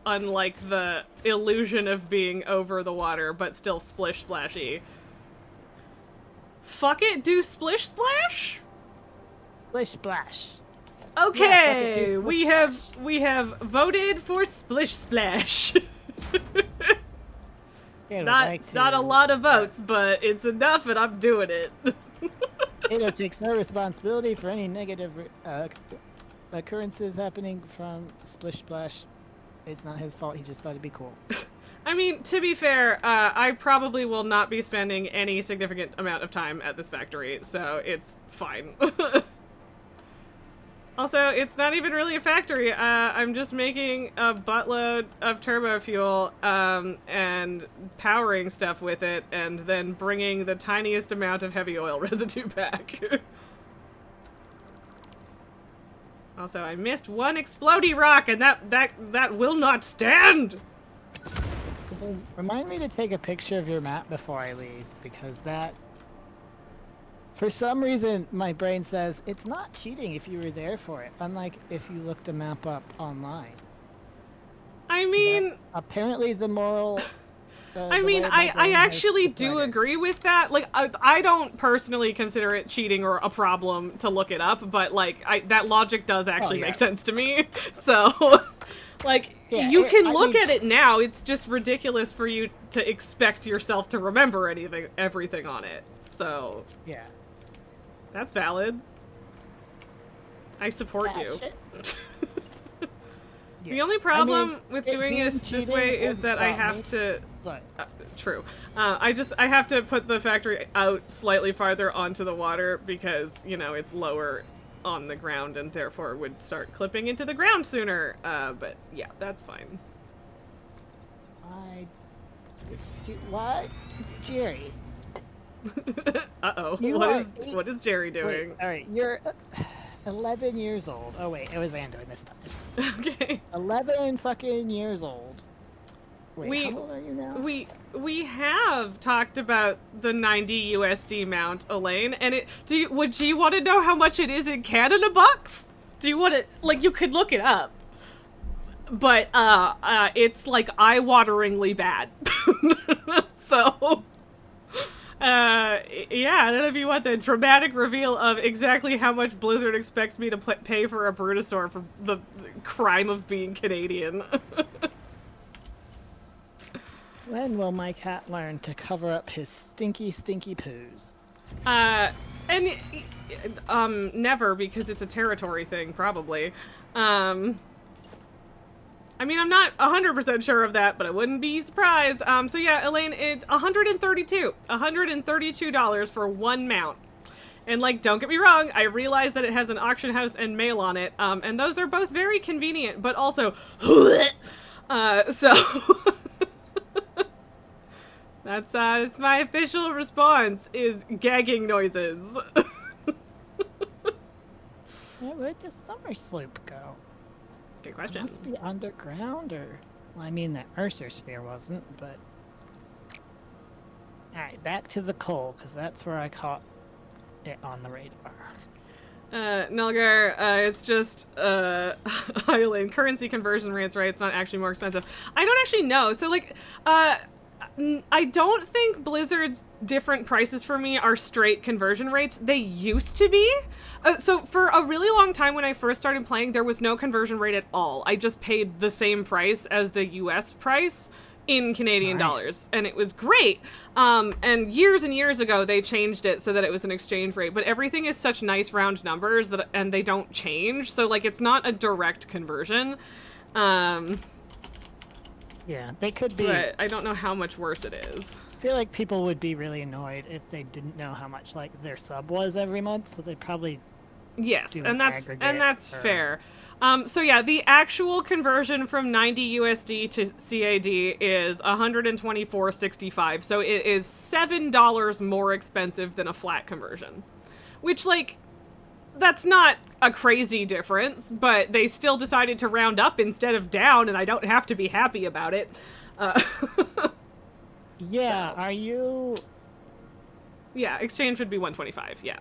unlike the illusion of being over the water, but still splish splashy. Fuck it, do splish splash? Splish splash. Okay, Yeah, fuck it, do splish we have voted for splish splash. It's not a lot of votes, but it's enough, and I'm doing it. Kato takes no responsibility for any negative occurrences happening from Splish Splash. It's not his fault, he just thought it'd be cool. I mean, to be fair, I probably will not be spending any significant amount of time at this factory, so it's fine. Also, it's not even really a factory. I'm just making a buttload of turbo fuel and powering stuff with it, and then bringing the tiniest amount of heavy oil residue back. Also, I missed one explodey rock, and that will not stand! Remind me to take a picture of your map before I leave, because that For some reason, my brain says it's not cheating if you were there for it, unlike if you looked a map up online. I mean, Apparently the moral... I mean, I actually do agree with that. Like, I don't personally consider it cheating or a problem to look it up, but, like, that logic does actually make sense to me. So, like, you can look at it now. It's just ridiculous for you to expect yourself to remember everything on it. So, yeah. That's valid. I support you. The only problem with doing this way is that I have to... true. I have to put the factory out slightly farther onto the water because, you know, it's lower on the ground and therefore would start clipping into the ground sooner. But yeah, that's fine. What? Jerry. Uh-oh. What is Jerry doing? Wait, alright, you're 11 years old. Oh wait, it was Anduin this time. Okay. 11 fucking years old. Wait, how old are you now? We have talked about the 90 USD mount, Elaine, and would you want to know how much it is in Canada bucks? Do you want to, like, you could look it up. But, it's, like, eye-wateringly bad. So, yeah, I don't know if you want the dramatic reveal of exactly how much Blizzard expects me to pay for a Brutosaur for the crime of being Canadian. When will my cat learn to cover up his stinky, stinky poos? Never, because it's a territory thing, probably. I mean, I'm not 100% sure of that, but I wouldn't be surprised. So yeah, Elaine, $132 for one mount. And, like, don't get me wrong, I realize that it has an auction house and mail on it, and those are both very convenient, but also, so... That's my official response, is gagging noises. Where'd the summer sloop go? Good question. It must be underground, or... Well, I mean, the Ursa Sphere wasn't, but... Alright, back to the coal, because that's where I caught it on the radar. Nelgar, it's just, Highland currency conversion rates, right? It's not actually more expensive. I don't actually know. So, like, I don't think Blizzard's different prices for me are straight conversion rates. They used to be. So for a really long time when I first started playing, there was no conversion rate at all. I just paid the same price as the US price in Canadian dollars, and it was great. And years ago, they changed it so that it was an exchange rate, but everything is such nice round numbers and they don't change. So, like, it's not a direct conversion. Yeah, they could be. But I don't know how much worse it is. I feel like people would be really annoyed if they didn't know how much, like, their sub was every month, but they probably and that's fair. So yeah, the actual conversion from 90 USD to CAD is $124.65. So it is $7 more expensive than a flat conversion, which, like, that's not a crazy difference, but they still decided to round up instead of down, and I don't have to be happy about it. Yeah, are you... Yeah, exchange would be 125, yeah.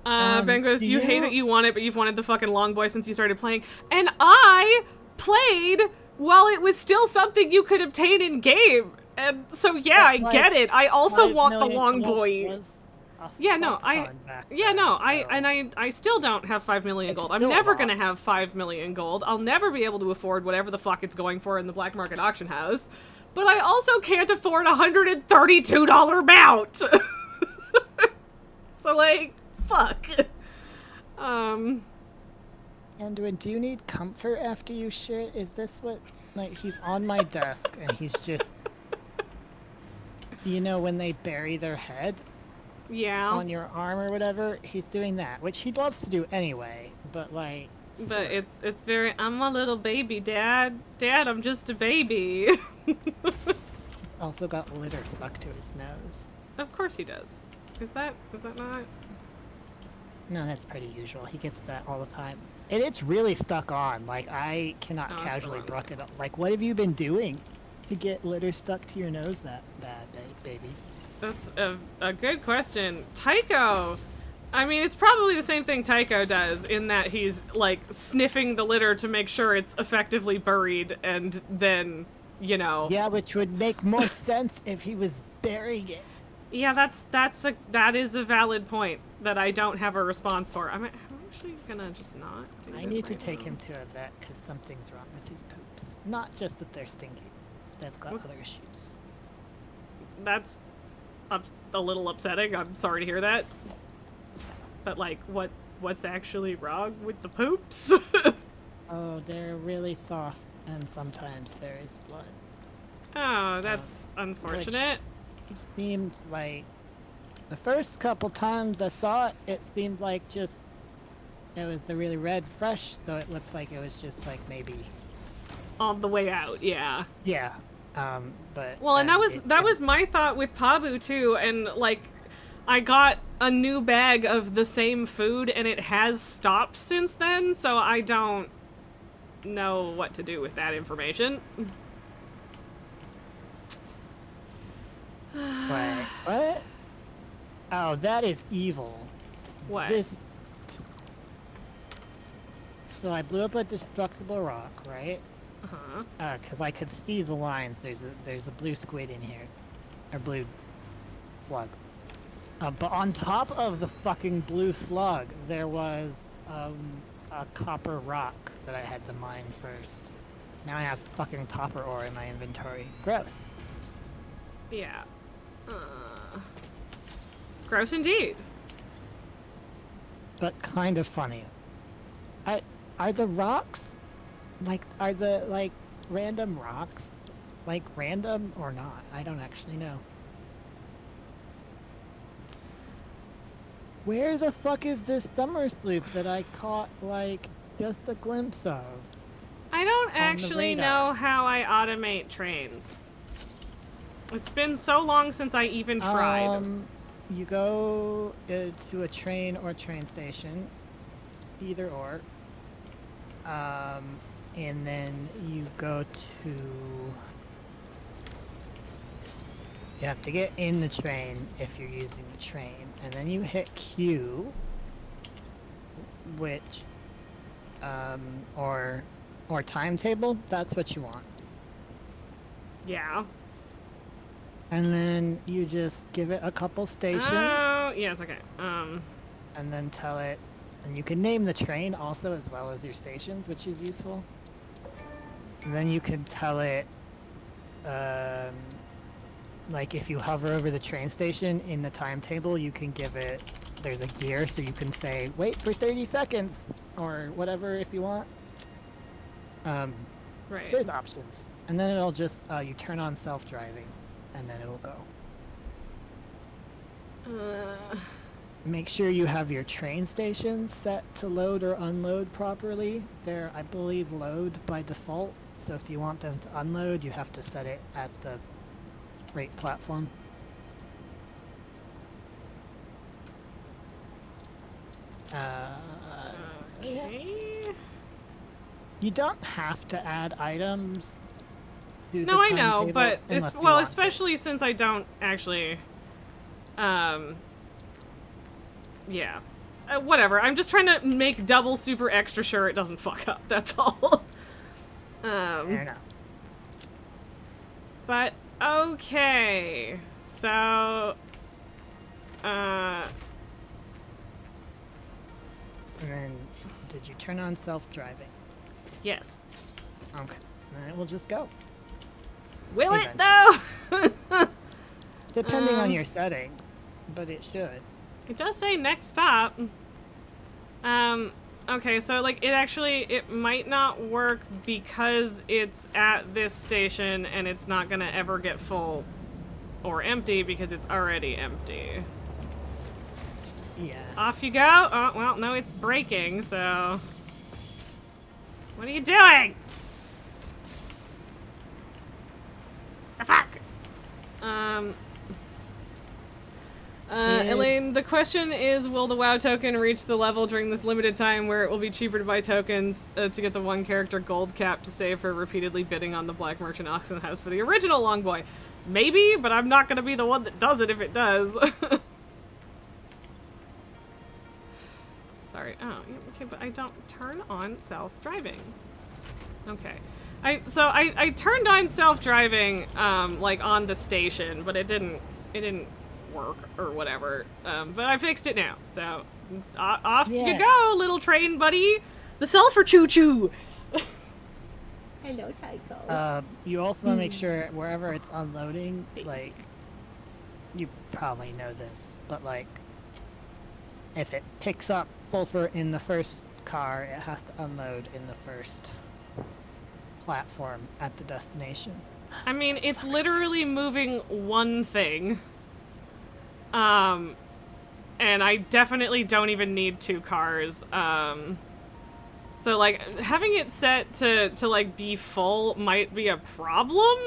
Ben goes, you hate that you want it, but you've wanted the fucking Long Boy since you started playing. And I played while it was still something you could obtain in-game. And so, yeah, I get it. I also want the Long Boy. Yeah, no, I still don't have 5 million gold. I'm never gonna have 5 million gold. I'll never be able to afford whatever the fuck it's going for in the black market auction house. But I also can't afford a $132 mount. So, like, fuck. Anduin, do you need comfort after you shit? Is this what, like, he's on my desk and he's just, you know, when they bury their head? Yeah. On your arm or whatever, he's doing that, which he loves to do anyway, but, like... But it's very, I'm a little baby, Dad. Dad, I'm just a baby. He's also got litter stuck to his nose. Of course he does. Is that not? No, that's pretty usual. He gets that all the time. And it's really stuck on. Like, I cannot casually brush it up. Like, what have you been doing to get litter stuck to your nose that bad, baby? That's a good question. Tycho. I mean, it's probably the same thing Tycho does in that he's like sniffing the litter to make sure it's effectively buried, and then, you know. Yeah, which would make more sense if he was burying it. Yeah, that is a valid point that I don't have a response for. I'm actually gonna just not do I this need to right take now. him to a vet because something's wrong with his poops. Not just that they're stinky. They've got What? other issues. That's a little upsetting. I'm sorry to hear that. But like, what's actually wrong with the poops? Oh, they're really soft, and sometimes there is blood. Oh, that's unfortunate. Seemed like the first couple times I saw it, it seemed like just it was the really red fresh, so it looked like it was just like maybe On the way out, yeah. yeah. But Well, and then that it was didn't. my thought with Pabu too, and like I got a new bag of the same food and it has stopped since then, so I don't know what to do with that information. Wait, what? Oh, that is evil. What? This. So I blew up a destructible rock, right? Uh-huh. Because I could see the lines. There's a blue squid in here, or blue slug. But on top of the fucking blue slug, there was a copper rock that I had to mine first. Now I have fucking copper ore in my inventory. Gross. Yeah. Gross indeed. But kind of funny. Are the rocks, are the random rocks, random or not? I don't actually know. Where the fuck is this summer sloop that I caught, just a glimpse of? I don't the actually radar. know how I automate trains. It's been so long since I even tried. You go to a train or train station, either or. And then you go to... You have to get in the train if you're using the train, and then you hit Q, which, or timetable, that's what you want. Yeah. And then you just give it a couple stations, Oh, yes, okay. and then tell it, and you can name the train also as well as your stations, which is useful. And then you can tell it, if you hover over the train station in the timetable, you can give it, there's a gear, so you can say, wait for 30 seconds, or whatever if you want. Right. There's options. And then it'll just, you turn on self-driving, and then it'll go. Make sure you have your train stations set to load or unload properly. They're, I believe, load by default, so if you want them to unload, you have to set it at the right platform. Okay. You don't have to add items to No, the I know, timetable but unless you well, want to. especially since I don't actually, yeah. Whatever, I'm just trying to make double super extra sure it doesn't fuck up, that's all. Fair enough. But, okay. So, And then, did you turn on self-driving? yes. Okay. Then it will just go. Will it, though? Depending on your settings, but it should. It does say next stop. Okay, so, it might not work because it's at this station and it's not gonna ever get full or empty because it's already empty. Yeah. Off you go. Oh, well, no, it's braking, so... What are you doing? The fuck? Elaine, the question is, will the WoW token reach the level during this limited time where it will be cheaper to buy tokens to get the one character gold cap to save for repeatedly bidding on the black merchant auction house for the original Longboy? Maybe, but I'm not going to be the one that does it if it does. Sorry. Oh, okay, but I don't turn on self-driving. Okay. I turned on self-driving, like, on the station, but it didn't work or whatever. But I fixed it now, so off you go, little train buddy. The sulfur choo-choo. Hello, Tycho. You also want to make sure wherever it's unloading, like, you probably know this, but like, if it picks up sulfur in the first car, it has to unload in the first platform at the destination. I mean, it's literally moving one thing. And I definitely don't even need 2 cars. So, like, having it set to like, be full might be a problem.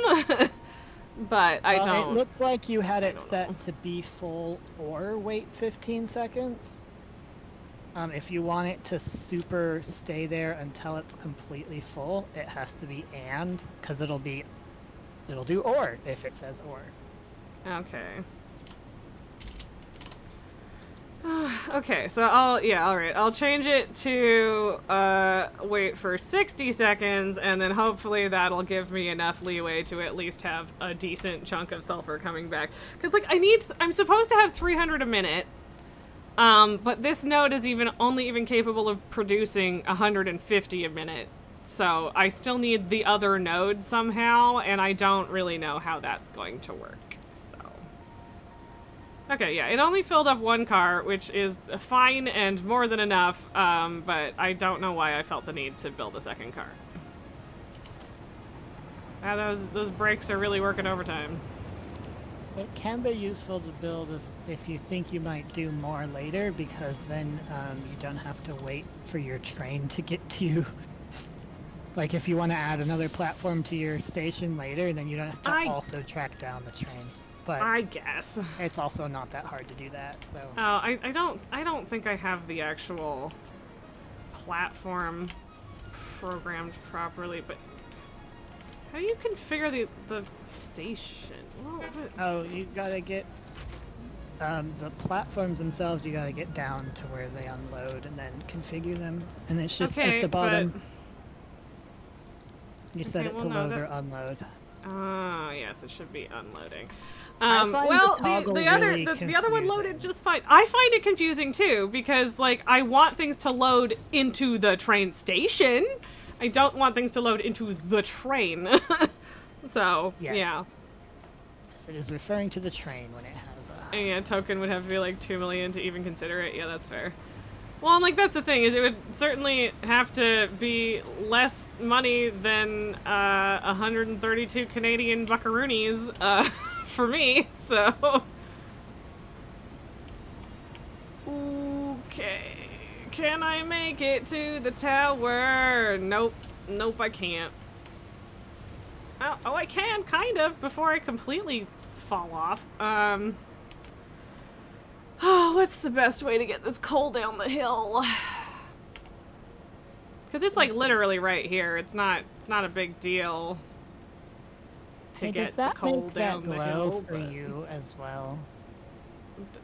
But I don't... It looks like you had it set to be full or wait 15 seconds. If you want it to super stay there until it's completely full, it has to be and, because it'll do or if it says or. Okay. Okay, so alright. I'll change it to, wait for 60 seconds, and then hopefully that'll give me enough leeway to at least have a decent chunk of sulfur coming back. Because, like, I'm supposed to have 300 a minute, but this node is only even capable of producing 150 a minute. So I still need the other node somehow, and I don't really know how that's going to work. Okay, yeah, it only filled up 1 car, which is fine and more than enough, but I don't know why I felt the need to build a second car. Wow, those brakes are really working overtime. It can be useful to build if you think you might do more later, because then you don't have to wait for your train to get to you. Like, if you want to add another platform to your station later, then you don't have to also track down the train. But I guess it's also not that hard to do that. So. Oh, I don't think I have the actual platform programmed properly. But how do you configure the station? Well, oh, you gotta get the platforms themselves. You gotta get down to where they unload and then configure them, and it's just at the bottom. But... You set it to load or unload. Oh, yes, it should be unloading. Well, the other one loaded just fine. I find it confusing too, because, like, I want things to load into the train station. I don't want things to load into the train. So, yes. Yeah. Yes, it is referring to the train when it has a... And yeah, token would have to be like 2 million to even consider it. Yeah, that's fair. Well, and, like, that's the thing, is it would certainly have to be less money than 132 Canadian buckaroonies for me, so... Okay. Can I make it to the tower? Nope. Nope, I can't. Oh, I can, kind of, before I completely fall off. Oh, what's the best way to get this coal down the hill? Because it's, like, literally right here. It's not a big deal to get the coal down the hill. For you as well.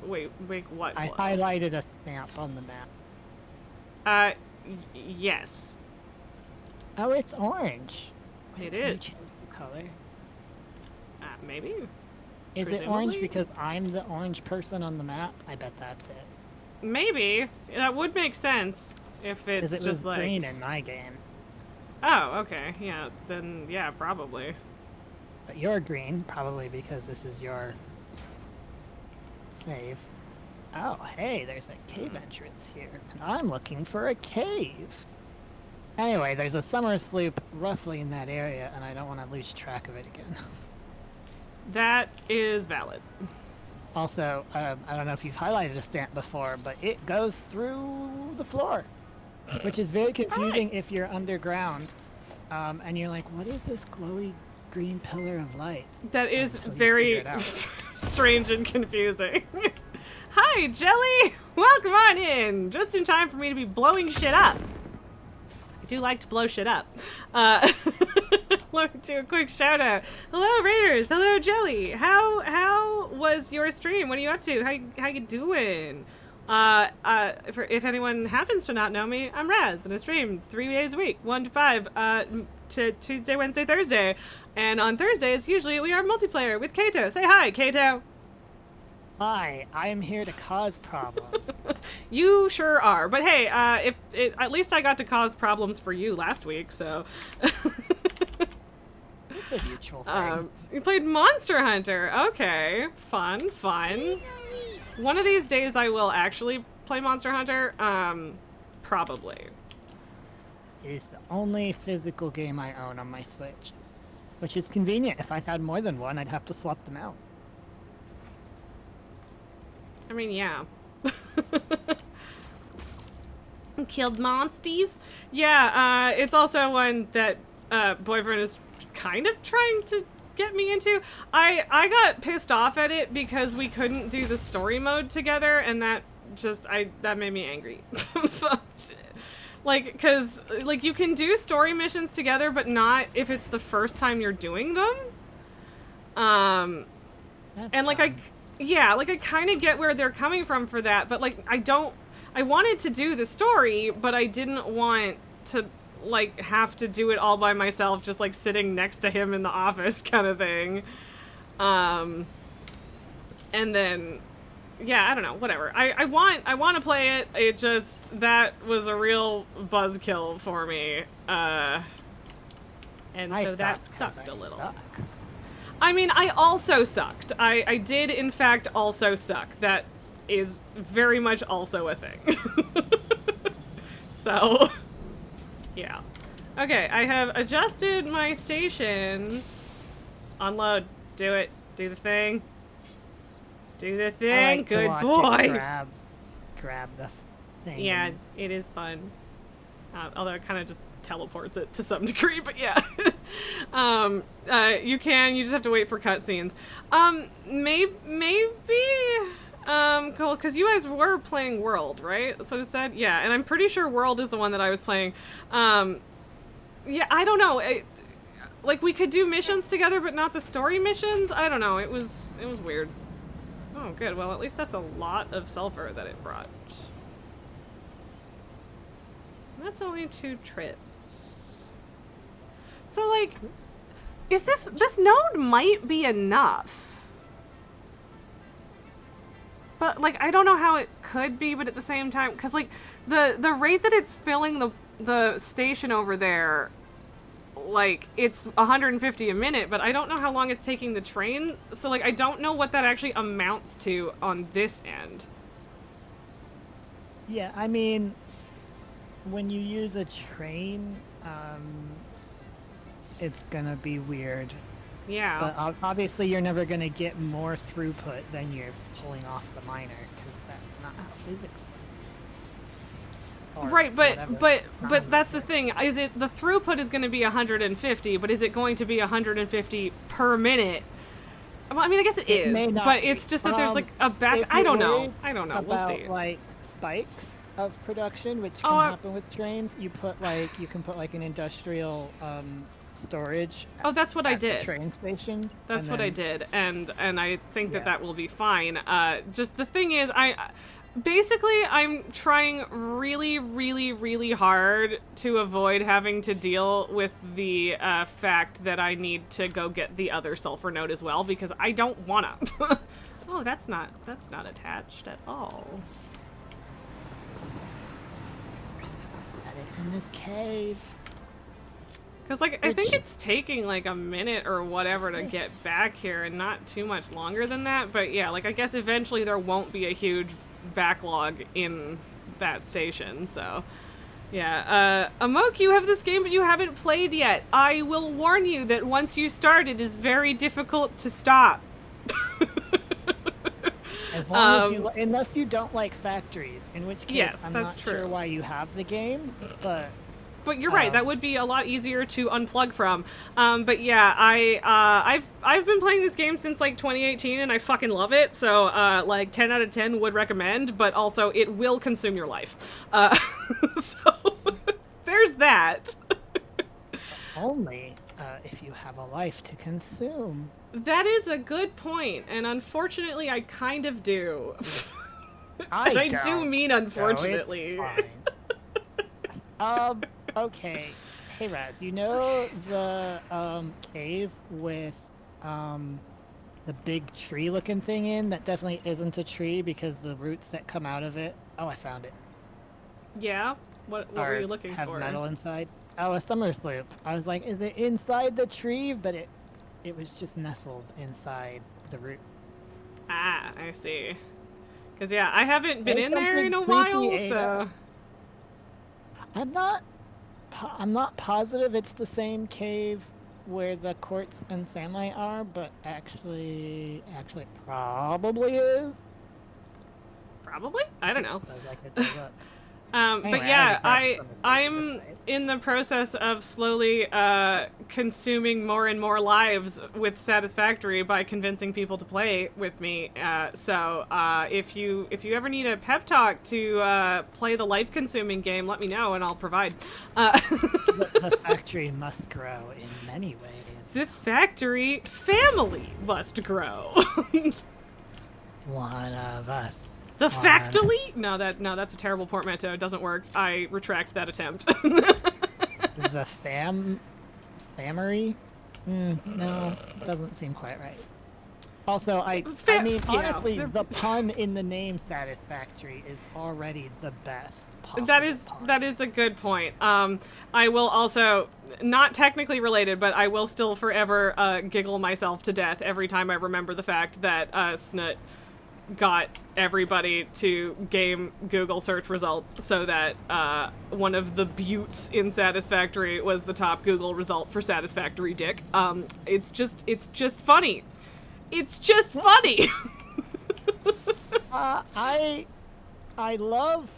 Wait, what? I highlighted a stamp on the map. Yes. Oh, it's orange. It Can you is. change the color? Maybe. Is it orange because I'm the orange person on the map? I bet that's it. Maybe. That would make sense if it's it just was like... green in my game. Oh, okay. Yeah, then, yeah, probably. But you're green, probably because this is your save. Oh, hey, there's a cave entrance here, and I'm looking for a cave. Anyway, there's a summer sloop roughly in that area, and I don't want to lose track of it again. That is valid. Also, I don't know if you've highlighted a stamp before, but it goes through the floor, which is very confusing if you're underground, and you're like, what is this glowy green pillar of light? That is very strange and confusing. Hi, Jelly! Welcome on in! Just in time for me to be blowing shit up. I do like to blow shit up. Let me do a quick shout out. Hello, Raiders! Hello, Jelly! How was your stream? What are you up to? How you doing? If anyone happens to not know me, I'm Raz, and I stream 3 days a week, 1 to 5, to Tuesday, Wednesday, Thursday. And on Thursdays, usually we are multiplayer with Kato. Say hi, Kato! Hi, I am here to cause problems. You sure are. But hey, at least I got to cause problems for you last week, so... It's a mutual thing. You played Monster Hunter. Okay. Fun. One of these days I will actually play Monster Hunter. Probably. It is the only physical game I own on my Switch. Which is convenient. If I had more than one, I'd have to swap them out. I mean, yeah. Killed monsties? Yeah, it's also one that boyfriend is kind of trying to get me into. I got pissed off at it because we couldn't do the story mode together, and that made me angry. Like, cause like you can do story missions together, but not if it's the first time you're doing them. And like I kind of get where they're coming from for that, but like I wanted to do the story, but I didn't want to like have to do it all by myself, just like sitting next to him in the office kind of thing. And then, yeah, I don't know, whatever. I want to play it. It just, that was a real buzzkill for me. And so that sucked a little. I mean, I also sucked. I did, in fact, also suck. That is very much also a thing. So, yeah. Okay, I have adjusted my station. Unload. Do it. Do the thing. Do the thing. I like Good to watch boy. it grab the thing. Yeah, and- it is fun. Although it kind of just teleports it to some degree, but yeah. You just have to wait for cutscenes. Maybe, cool, because you guys were playing World, right? That's what it said? Yeah, and I'm pretty sure World is the one that I was playing. Yeah, I don't know. Like, we could do missions together, but not the story missions? I don't know. It was weird. Oh, good. Well, at least that's a lot of sulfur that it brought. That's only 2 trips. So, like, is this node might be enough. But, like, I don't know how it could be, but at the same time, because, like, the rate that it's filling the station over there, like, it's 150 a minute, but I don't know how long it's taking the train, so, like, I don't know what that actually amounts to on this end. Yeah, I mean, when you use a train, it's gonna be weird. Yeah. But obviously you're never gonna get more throughput than you're pulling off the miner, because that's not how physics work. Or Right, whatever. but that's the thing. Is it the throughput is going to be 150, but is it going to be 150 per minute? Well, I mean, I guess it is, may not but be. it's just that there's like a back. If I you're don't know. worried I don't know. We'll about, see. like, spikes of production, which Oh, can happen with trains, you can put like an industrial storage. Oh, that's what I at the did. train station. That's and what I then- did, and I think that Yeah. that will be fine. Just the thing is, basically I'm trying really, really, really hard to avoid having to deal with the fact that I need to go get the other sulfur node as well, because I don't wanna. Oh, that's not attached at all. Got it in this cave. Because, like, I think Which- it's taking, like, a minute or whatever to get back here, and not too much longer than that. But, yeah, like, I guess eventually there won't be a huge backlog in that station, so... Yeah, Amok, you have this game, but you haven't played yet. I will warn you that once you start, it is very difficult to stop. As long as you, unless you don't like factories, in which case Yes, I'm that's not true. sure why you have the game, but but you're right. That would be a lot easier to unplug from. But yeah, I've been playing this game since like 2018, and I fucking love it. So like 10 out of 10 would recommend, but also it will consume your life. So there's that. Only if you have a life to consume. That is a good point, and unfortunately, I kind of do. I And I don't. do mean unfortunately. No, it's fine. Okay. Hey, Raz, you know the cave with the big tree-looking thing in that definitely isn't a tree because the roots that come out of it. Oh, I found it. Yeah? What were you looking have for? metal inside. Oh, a summer sloop. I was like, is it inside the tree? But it was just nestled inside the root. Ah, I see. Because, yeah, I haven't been There's in there in a something while, creepy, so... I'm not positive it's the same cave where the Courts and family are, but actually probably is. Probably? I don't know. As I could look up. But Anyway, yeah, I already grabbed some of I'm this side. in the process of slowly consuming more and more lives with Satisfactory by convincing people to play with me. So if you ever need a pep talk to play the life-consuming game, let me know and I'll provide. The factory must grow in many ways. The factory family must grow. One of us. The factory? No, that's a terrible portmanteau. It doesn't work. I retract that attempt. The famery? No, doesn't seem quite right. Also, I mean, honestly, yeah, the pun in the name Satisfactory is already the best possible pun. That is a good point. I will also, not technically related, but I will still forever giggle myself to death every time I remember the fact that Snut got everybody to game Google search results so that one of the buttes in Satisfactory was the top Google result for Satisfactory dick. It's just funny. It's just funny. I love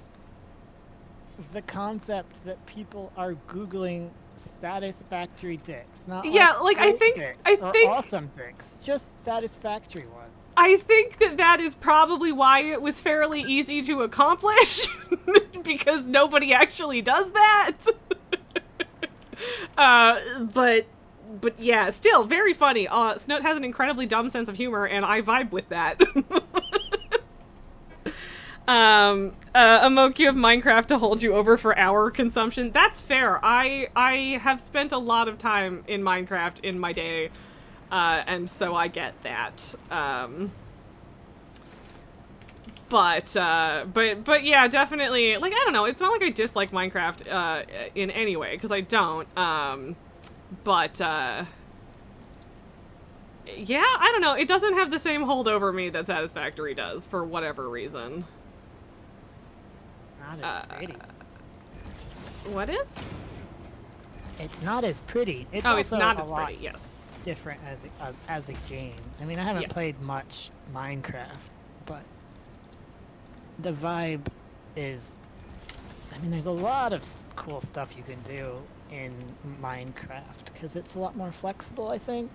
the concept that people are Googling Satisfactory dicks. Not Yeah, like, I great think- dicks I or think- awesome dicks, just satisfactory ones. I think that is probably why it was fairly easy to accomplish, because nobody actually does that. But yeah, still very funny. Snut has an incredibly dumb sense of humor, and I vibe with that. A Moki of Minecraft to hold you over for hour consumption. That's fair. I have spent a lot of time in Minecraft in my day. And so I get that. But yeah, definitely, like, I don't know, it's not like I dislike Minecraft, in any way, because I don't, yeah, I don't know, it doesn't have the same hold over me that Satisfactory does, for whatever reason. Not as pretty. What is? It's not as pretty. It's Oh, it's also not a as lot pretty, yes. different as a game. I mean, I haven't Yes. played much Minecraft, but the vibe is, I mean, there's a lot of cool stuff you can do in Minecraft because it's a lot more flexible, I think.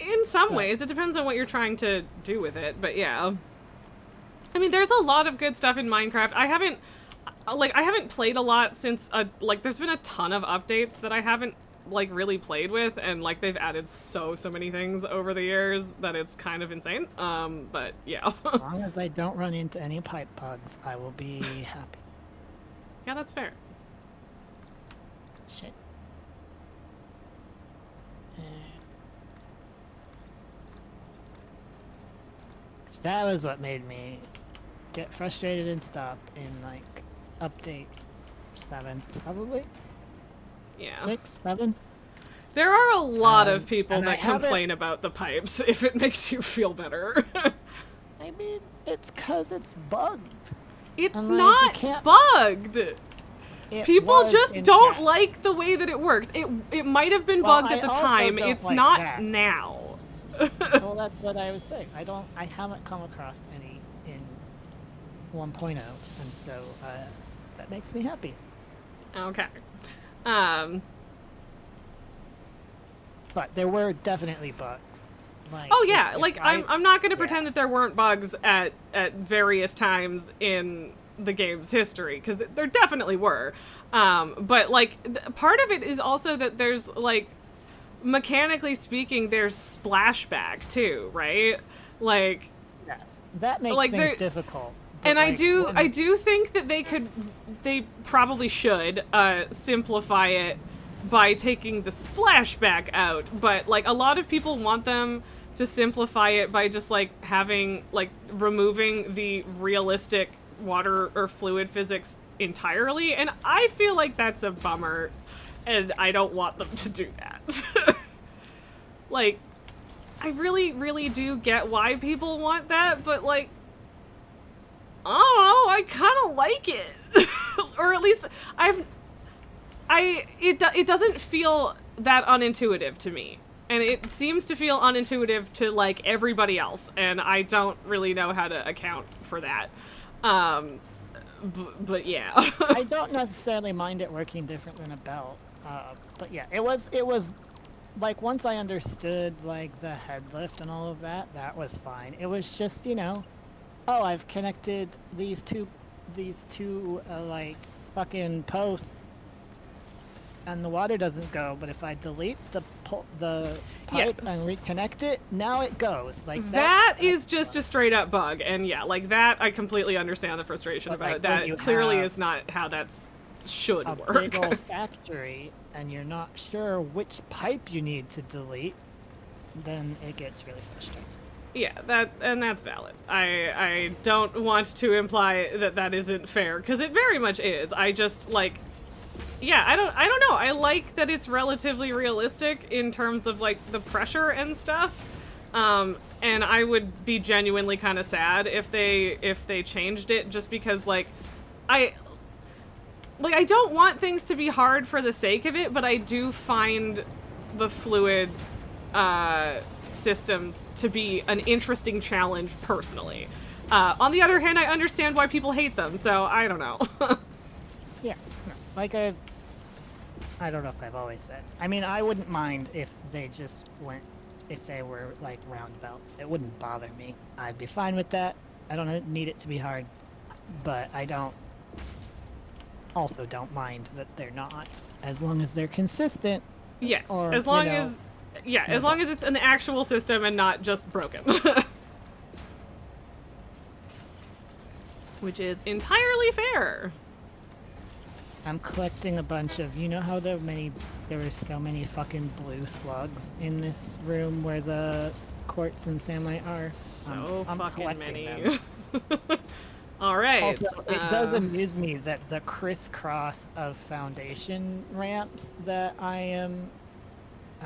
In some But- ways, it depends on what you're trying to do with it, but yeah. I mean, there's a lot of good stuff in Minecraft. I haven't played a lot since, there's been a ton of updates that I haven't, really played with, and, they've added so many things over the years that it's kind of insane. But yeah. As long as I don't run into any pipe bugs, I will be happy. Yeah, that's fair. Shit. So that was what made me get frustrated and stop in update 7, probably Yeah. 6, 7. There are a lot of Um, people and I that haven't- complain about the pipes, if it makes you feel better. I mean, it's 'cause it's bugged. It's I'm like, you not can't- bugged! It People was just in don't fact. like the way that it works. It might have been Well, bugged at I the also time. don't It's like not that. now. Well, that's what I was saying. I haven't come across any in 1.0, and so that makes me happy. Okay. But there were definitely bugs. Like, Oh yeah, if like I- I'm not gonna yeah. pretend that there weren't bugs at various times in the game's history, because there definitely were. But like part of it is also that there's like, mechanically speaking, there's splashback too, right? Like, Yeah, that makes Like, things there- difficult. But, and I like, do when- think that they probably should simplify it by taking the splashback out, but like a lot of people want them to simplify it by just like having like removing the realistic water or fluid physics entirely, and I feel like that's a bummer, and I don't want them to do that. Like, I really do get why people want that, but like, I don't know, I kind of like it. Or at least it doesn't feel that unintuitive to me. And it seems to feel unintuitive to like everybody else, and I don't really know how to account for that. But yeah. I don't necessarily mind it working different than a belt. But yeah, it was like, once I understood like the head lift and all of that, that was fine. It was just, you know, oh, I've connected these two like fucking posts, and the water doesn't go. But if I delete the pipe and reconnect it, now it goes. Like That is that's just fine. a straight up bug, and yeah, like that I completely understand the frustration But, about like, it. when That you clearly have is not how that's should a work. big old factory and you're not sure which pipe you need to delete, then it gets really frustrating. Yeah, that's valid. I don't want to imply that that isn't fair, because it very much is. I just like, yeah, I don't know. I like that it's relatively realistic in terms of like the pressure and stuff. And I would be genuinely kind of sad if they changed it, just because like I don't want things to be hard for the sake of it, but I do find the fluid systems to be an interesting challenge personally. On the other hand, I understand why people hate them, so I don't know. Yeah, no, like I don't know if I've always said. I mean, I wouldn't mind if they were like round belts. It wouldn't bother me. I'd be fine with that. I don't need it to be hard, but I also don't mind that they're not, as long as they're consistent. Yes, Or, as long you know, as as long as it's an actual system and not just broken. Which is entirely fair. I'm collecting a bunch of, you know how there were so many fucking blue slugs in this room where the quartz and samite are? So I'm fucking collecting many. them. All right. Also, it does amuse me that the crisscross of foundation ramps that I am...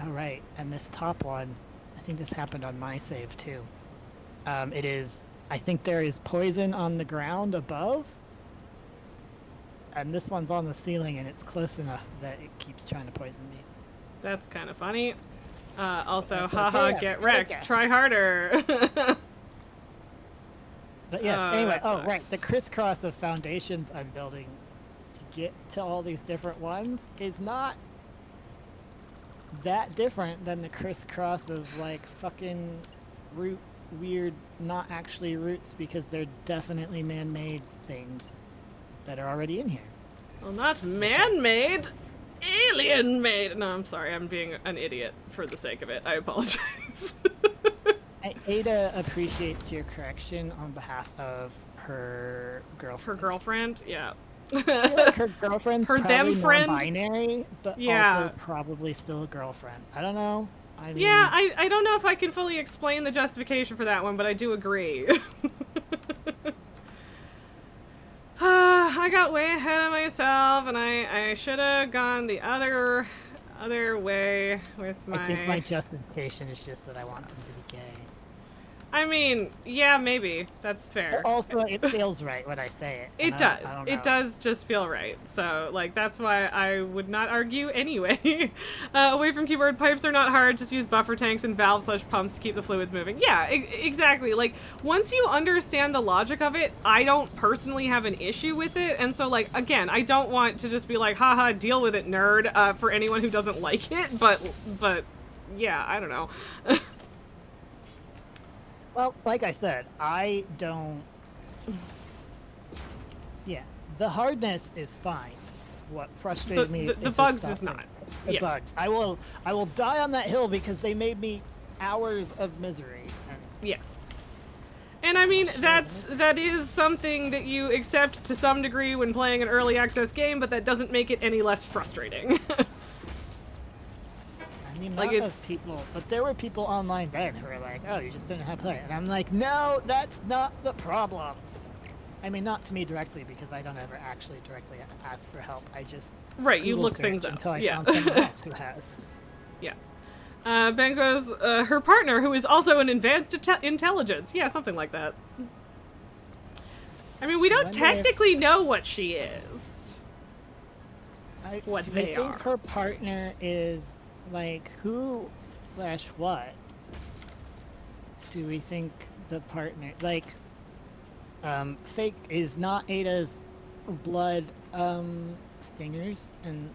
Oh, right, and this top one, I think this happened on my save too. It is... I think there is poison on the ground above, and this one's on the ceiling, and it's close enough that it keeps trying to poison me. That's kind of funny. Also, That's haha, okay, get that's wrecked. okay. Try harder. But yes, Oh, anyway, that right, the sucks. crisscross of foundations I'm building to get to all these different ones is not that different than the crisscross of like fucking weird, not actually roots, because they're definitely man-made things that are already in here. Well, not man-made, alien-made. No, I'm sorry. I'm being an idiot for the sake of it. I apologize. Ada appreciates your correction on behalf of her girlfriend. Her girlfriend? Yeah. I feel like her girlfriend's Her them probably friend? non-binary, but Yeah. also probably still a girlfriend. I don't know. I mean, Yeah, I don't know if I can fully explain the justification for that one, but I do agree. I got way ahead of myself, and I should have gone the other way with my... I think my justification is just that I want them to be gay. I mean, yeah, maybe. That's fair. Also, it feels right when I say it. It and does. I don't It know. does just feel right. So, like, that's why I would not argue anyway. Away from keyboard, pipes are not hard. Just use buffer tanks and valve/pumps to keep the fluids moving. Yeah, exactly. Like, once you understand the logic of it, I don't personally have an issue with it. And so, like, again, I don't want to just be like, haha, deal with it, nerd, for anyone who doesn't like it. But yeah, I don't know. Well, like I said, I don't. Yeah, the hardness is fine. What frustrated me the is bugs stuff is not. like- The Yes. bugs. I will die on that hill because they made me hours of misery. And Yes. And I mean, that is something that you accept to some degree when playing an early access game, but that doesn't make it any less frustrating. I mean, Like, not it's- of people, but there were people online then who were like, "Oh, you just didn't know how to play it," and I'm like, "No, that's not the problem." I mean, not to me directly because I don't ever actually directly ask for help. I just Right, you Google look search things up. until I Yeah. found someone else who has. Yeah. Ben goes, her partner, who is also an advanced intelligence. Yeah, something like that. I mean, we don't wonder if- technically know what she is. What Do they they think are. her partner is like who/what? Do we think the partner like fake is not Ada's blood stingers and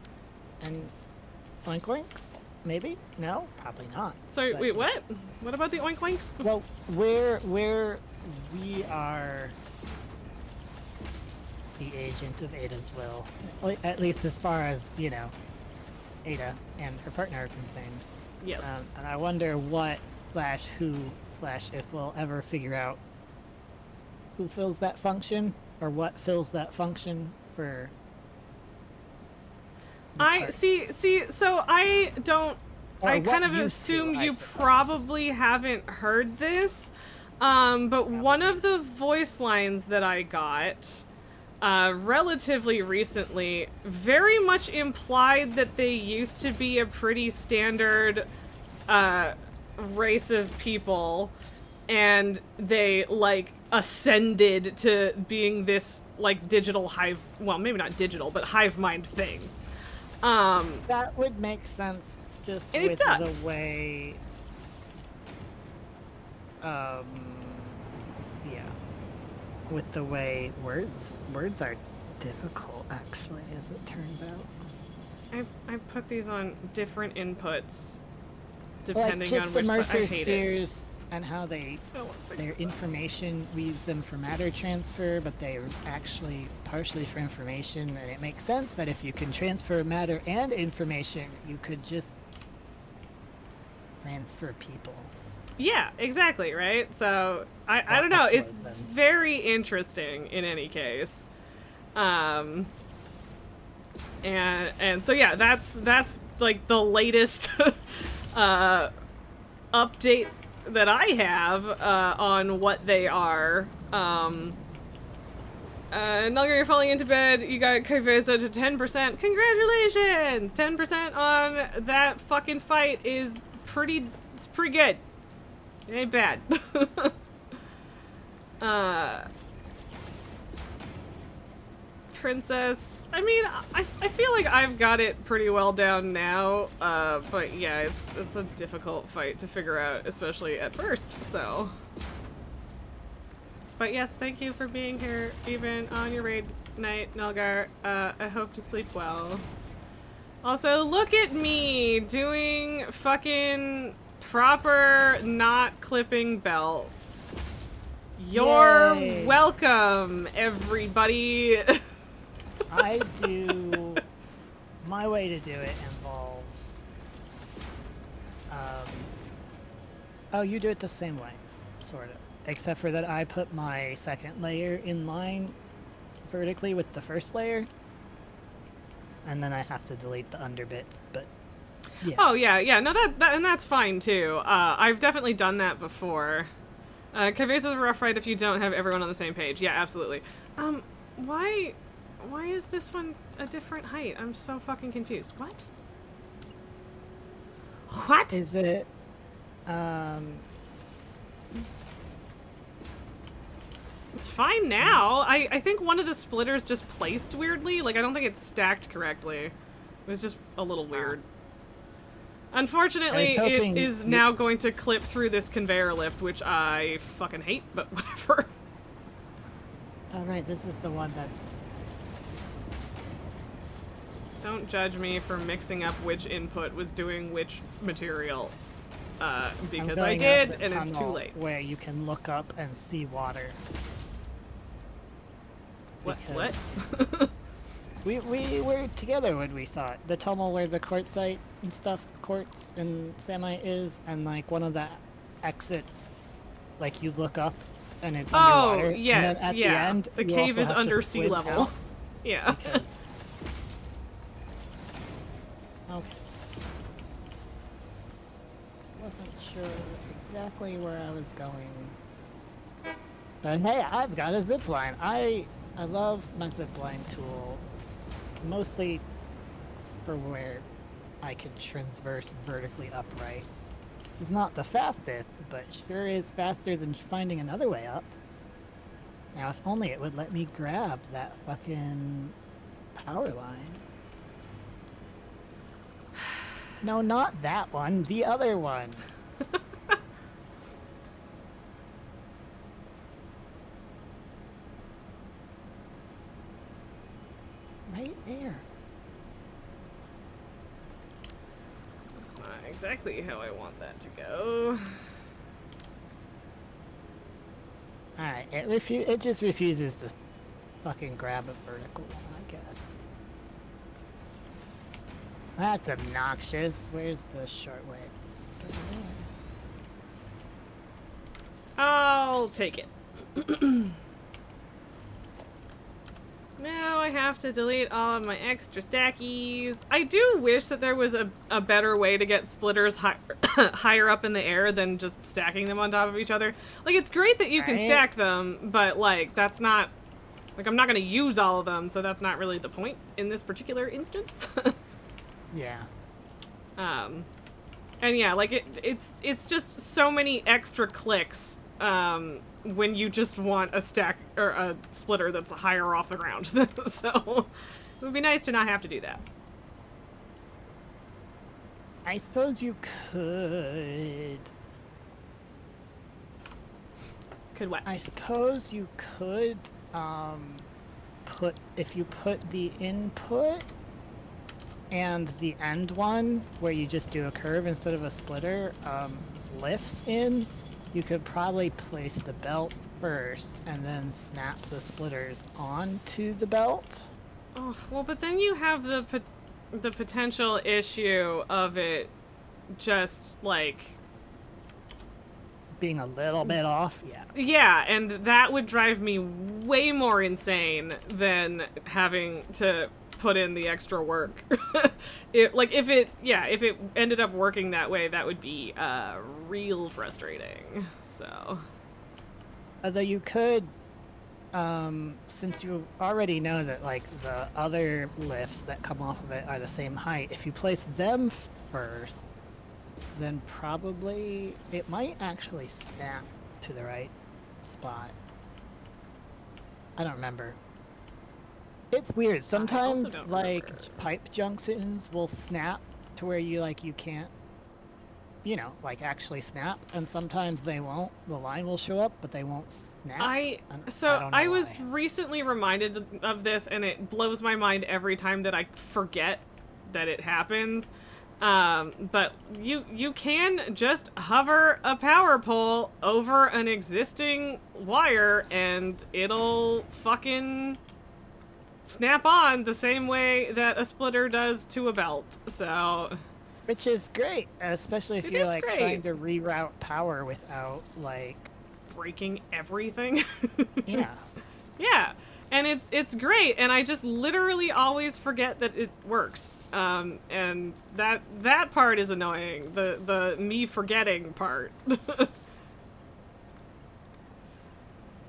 oink oinks? Maybe? No, probably not. Sorry, But, wait, yeah. what? What about the oink oinks? Well, where we are the agent of Ada's will, at least as far as Ada and her partner are concerned. Yes. And I wonder what/who/if we'll ever figure out who fills that function or what fills that function for. the I party. see, so I don't. Or I what kind of used to, assume I you suppose. probably haven't heard this, but one of the voice lines that I got relatively recently very much implied that they used to be a pretty standard race of people, and they like ascended to being this like digital hive. Well, maybe not digital, but hive mind thing. That would make sense just And it with does. the way. Yeah. With the way words are difficult, actually, as it turns out. I've put these on different inputs, Like depending just on the which side. I Mercer hate it. spheres and how they I don't wanna fix their that. information, we use them for matter transfer, but they are actually partially for information, and it makes sense that if you can transfer matter and information, you could just transfer people. Yeah, exactly, right? So I Or don't know. It's upload them. very interesting in any case. And so yeah, that's like the latest update that I have on what they are. Nulgar, you're falling into bed. You got Kaveza to 10%. Congratulations! 10% on that fucking fight is it's pretty good. It ain't bad. Princess. I mean, I feel like I've got it pretty well down now. But yeah, it's a difficult fight to figure out, especially at first, so. But yes, thank you for being here, even on your raid night, Nulgar. I hope you sleep well. Also, look at me doing fucking proper not clipping belts. You're Yay. welcome, everybody. I do. My way to do it involves. Oh, you do it the same way, sort of. Except for that I put my second layer in line vertically with the first layer. And then I have to delete the under bit, but yeah. Oh yeah, no, that and that's fine too. I've definitely done that before. Cabeza's a rough ride if you don't have everyone on the same page. Yeah, absolutely. Why is this one a different height? I'm so fucking confused. What? What? Is it, It's fine now. I think one of the splitters just placed weirdly. Like, I don't think it's stacked correctly. It was just a little weird. Unfortunately, it is now going to clip through this conveyor lift, which I fucking hate, but whatever. Alright, this is the one that's... Don't judge me for mixing up which input was doing which material. Because I did, and it's too late. Where you can look up and see water. What? we were together when we saw it. The tunnel where the quartzite and stuff, quartz and samite is, and like one of the exits, like you look up and it's underwater. Oh, yes, and then at yeah. the end, the you cave also is have to under sea swim level. out Yeah. because... Okay. Wasn't sure exactly where I was going. But hey, I've got a zipline. I love my zipline tool. Mostly for where I can transverse vertically upright. It's not the fastest, but sure is faster than finding another way up. Now if only it would let me grab that fucking power line. No, not that one, the other one. Right there. That's not exactly how I want that to go. Alright, it just refuses to fucking grab it vertical, I guess. That's obnoxious. Where's the short way? Over there. I'll take it. Now I have to delete all of my extra stackies. I do wish that there was a better way to get splitters higher up in the air than just stacking them on top of each other. Like, it's great that you can stack them, but, like, that's not... Like, I'm not gonna use all of them, so that's not really the point in this particular instance. Yeah. And yeah, like, it's just so many extra clicks, when you just want a stack, or a splitter that's higher off the ground. So, it would be nice to not have to do that. I suppose you could... Could what? I suppose you could, if you put the input and the end one, where you just do a curve instead of a splitter, lifts in, you could probably place the belt first and then snap the splitters onto the belt. Oh, well, but then you have the potential issue of it just, like... Being a little bit off, yeah. Yeah, and that would drive me way more insane than having to put in the extra work. If it ended up working that way, that would be real frustrating. So, although you could, since you already know that like the other lifts that come off of it are the same height, if you place them first, then probably it might actually snap to the right spot. I don't remember. It's weird. Sometimes like pipe junctions will snap to where you can't, like actually snap, and sometimes they won't. The line will show up, but they won't snap. I was recently reminded of this, and it blows my mind every time that I forget that it happens. But you can just hover a power pole over an existing wire, and it'll fucking snap on the same way that a splitter does to a belt. So, which is great, especially if you're like trying to reroute power without like breaking everything. Yeah. Yeah. And it's great, and I just literally always forget that it works. And that part is annoying. The me forgetting part.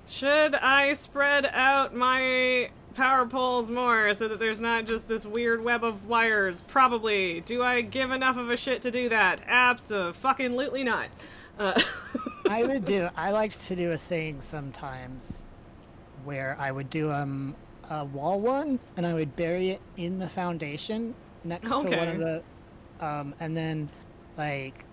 Should I spread out my power poles more so that there's not just this weird web of wires? Probably. Do I give enough of a shit to do that? Abso-fucking-lutely not. I like to do a thing sometimes where I would do a wall one, and I would bury it in the foundation next to one Okay. of the, and then like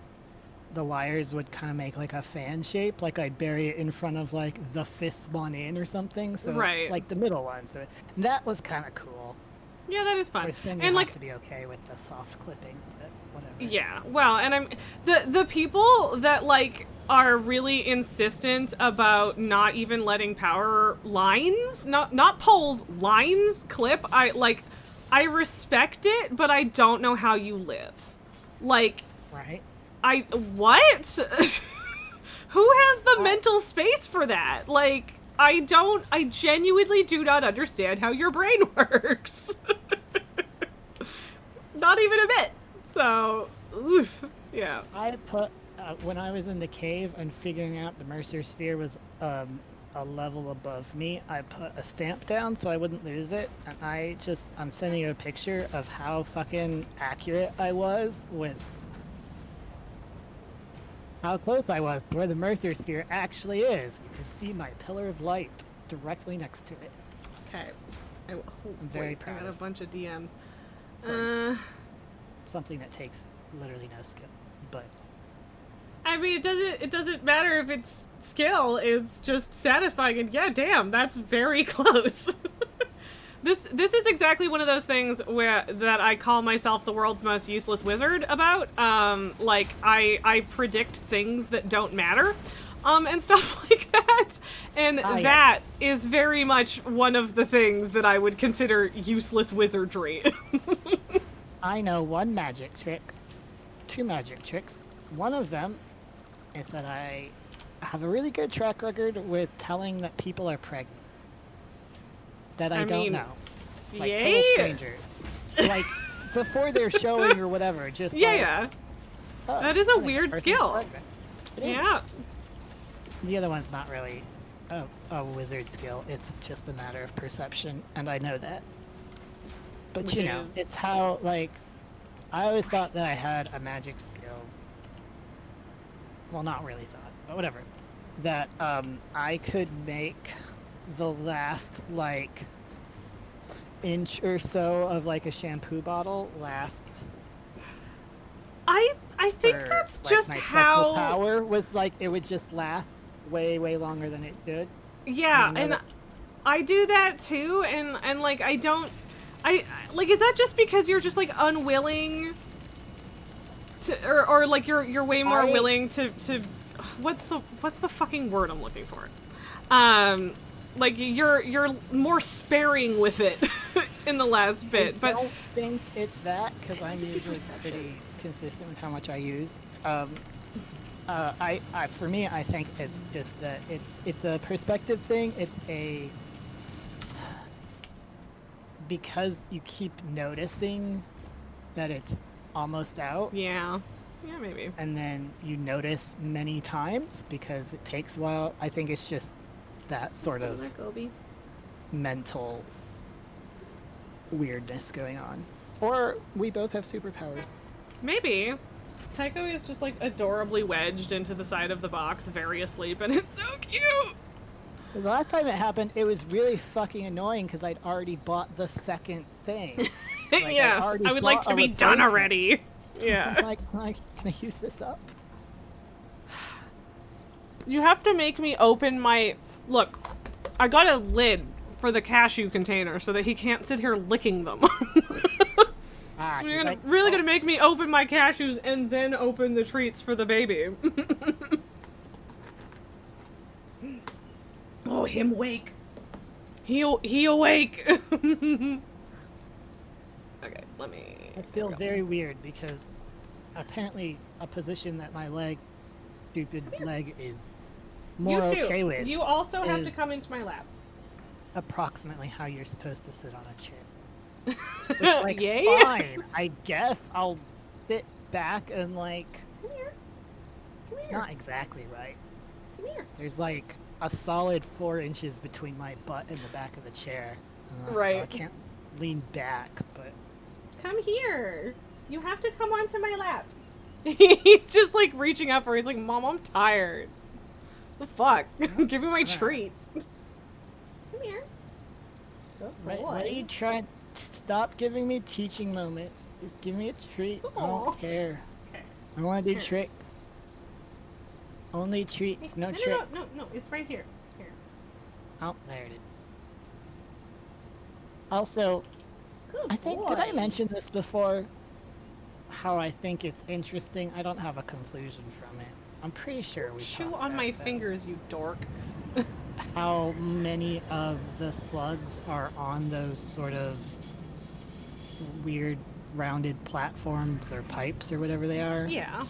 the wires would kind of make like a fan shape, like I'd bury it in front of like the fifth one in or something, so Right. like the middle one. So that was kind of cool. Yeah, that is Of fun. course, then you And have like, to be okay with the soft clipping, but whatever. yeah, well, and I'm the people that like are really insistent about not even letting power lines, not poles, lines clip. I respect it, but I don't know how you live. Like, Right? what? Who has the mental space for that? Like, I genuinely do not understand how your brain works. Not even a bit. So, oof, yeah. I put when I was in the cave and figuring out the Mercer Sphere was a level above me, I put a stamp down so I wouldn't lose it, and I'm sending you a picture of how fucking accurate I was with how close I was to where the Mercer Sphere actually is. You can see my pillar of light directly next to it. Okay. I'm very proud I got a of- bunch of DMs. Something that takes literally no skill, but I mean, it doesn't matter if it's skill. It's just satisfying, and yeah, damn, that's very close. This is exactly one of those things that I call myself the world's most useless wizard about. Like I predict things that don't matter, and stuff like that. And yeah. that is very much one of the things that I would consider useless wizardry. I know one magic trick, two magic tricks. One of them is that I have a really good track record with telling that people are pregnant. That I don't mean, know. Like yay? total strangers. Like before they're showing or whatever, just Yeah, like, yeah. "Oh, That is a I think weird this person's skill. pregnant." It is. Yeah. The other one's not really a wizard skill. It's just a matter of perception, and I know that. But Which you know, is- it's how, like, I always thought that I had a magic skill. Well, not really thought, but whatever. That I could make the last like inch or so of like a shampoo bottle last. I think for, that's like, just my special how. power was like it would just last way longer than it should. Yeah, You know and that- I do that too, and like I don't, like, is that just because you're just like unwilling to, or like you're way more I- willing to what's the fucking word I'm looking for? Like you're more sparing with it in the last bit, I but don't think it's that because I'm just be usually perception. pretty consistent with how much I use. I for me, I think it's just that it's a perspective thing. It's a because you keep noticing that it's almost out, yeah, maybe. and then you notice many times because it takes a while. I think it's just that sort of Gobi. mental weirdness going on. Or we both have superpowers. Maybe. Tycho is just like adorably wedged into the side of the box, very asleep, and it's so cute. The last time it happened, it was really fucking annoying because I'd already bought the second thing. Like, I'd Yeah, already I would like bought to a be done replacement. already. Yeah. I'm like, can I use this up? You have to make me open my... Look, I got a lid for the cashew container so that he can't sit here licking them. Ah, You're like, really gonna make me open my cashews and then open the treats for the baby. Oh, him awake. He awake. Okay, let me... I feel very weird because apparently a position that my stupid leg is more You too. okay with You also have is- to come into my lap. approximately how you're supposed to sit on a chair. Which, like, Yay? fine. I guess I'll sit back and, like, Come here. Come here. not exactly right. Come here. There's, like, a solid 4 inches between my butt and the back of the chair. So Right. I can't lean back, but... Come here. You have to come onto my lap. He's just like reaching up for her. He's like, Mom, I'm tired. The fuck? Give me my treat. Come here. Good Right, boy. what are you trying? Stop giving me teaching moments. Just give me a treat. I Aw. don't care. Okay. I want to do Here. tricks. Only treats, Hey, no no, tricks. no, it's right here. Here. Oh, there it is. Also, Good I think, boy. did I mention this before? How I think it's interesting. I don't have a conclusion from it. I'm pretty sure we Chew talked on my about that. fingers, you dork. How many of the slugs are on those sort of weird rounded platforms or pipes or whatever they are? Yeah.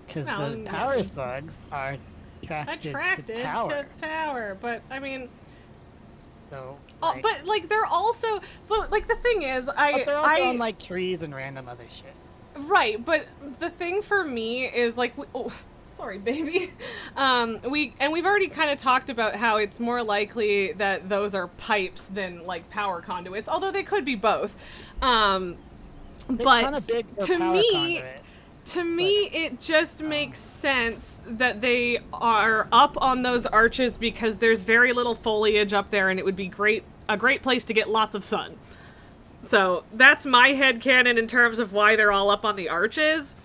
Because Well, the yes, power it's- slugs are attracted Attracted to power. to power, but I mean, So, oh, like, but like they're also so like the thing is, but they're also I on like trees and random other shit. right, but the thing for me is like oh, sorry, baby. We've already kind of talked about how it's more likely that those are pipes than like power conduits, although they could be both. They're But kind of big for to power me, conduit. to me, it just makes sense that they are up on those arches because there's very little foliage up there, and it would be a great place to get lots of sun. So that's my headcanon in terms of why they're all up on the arches.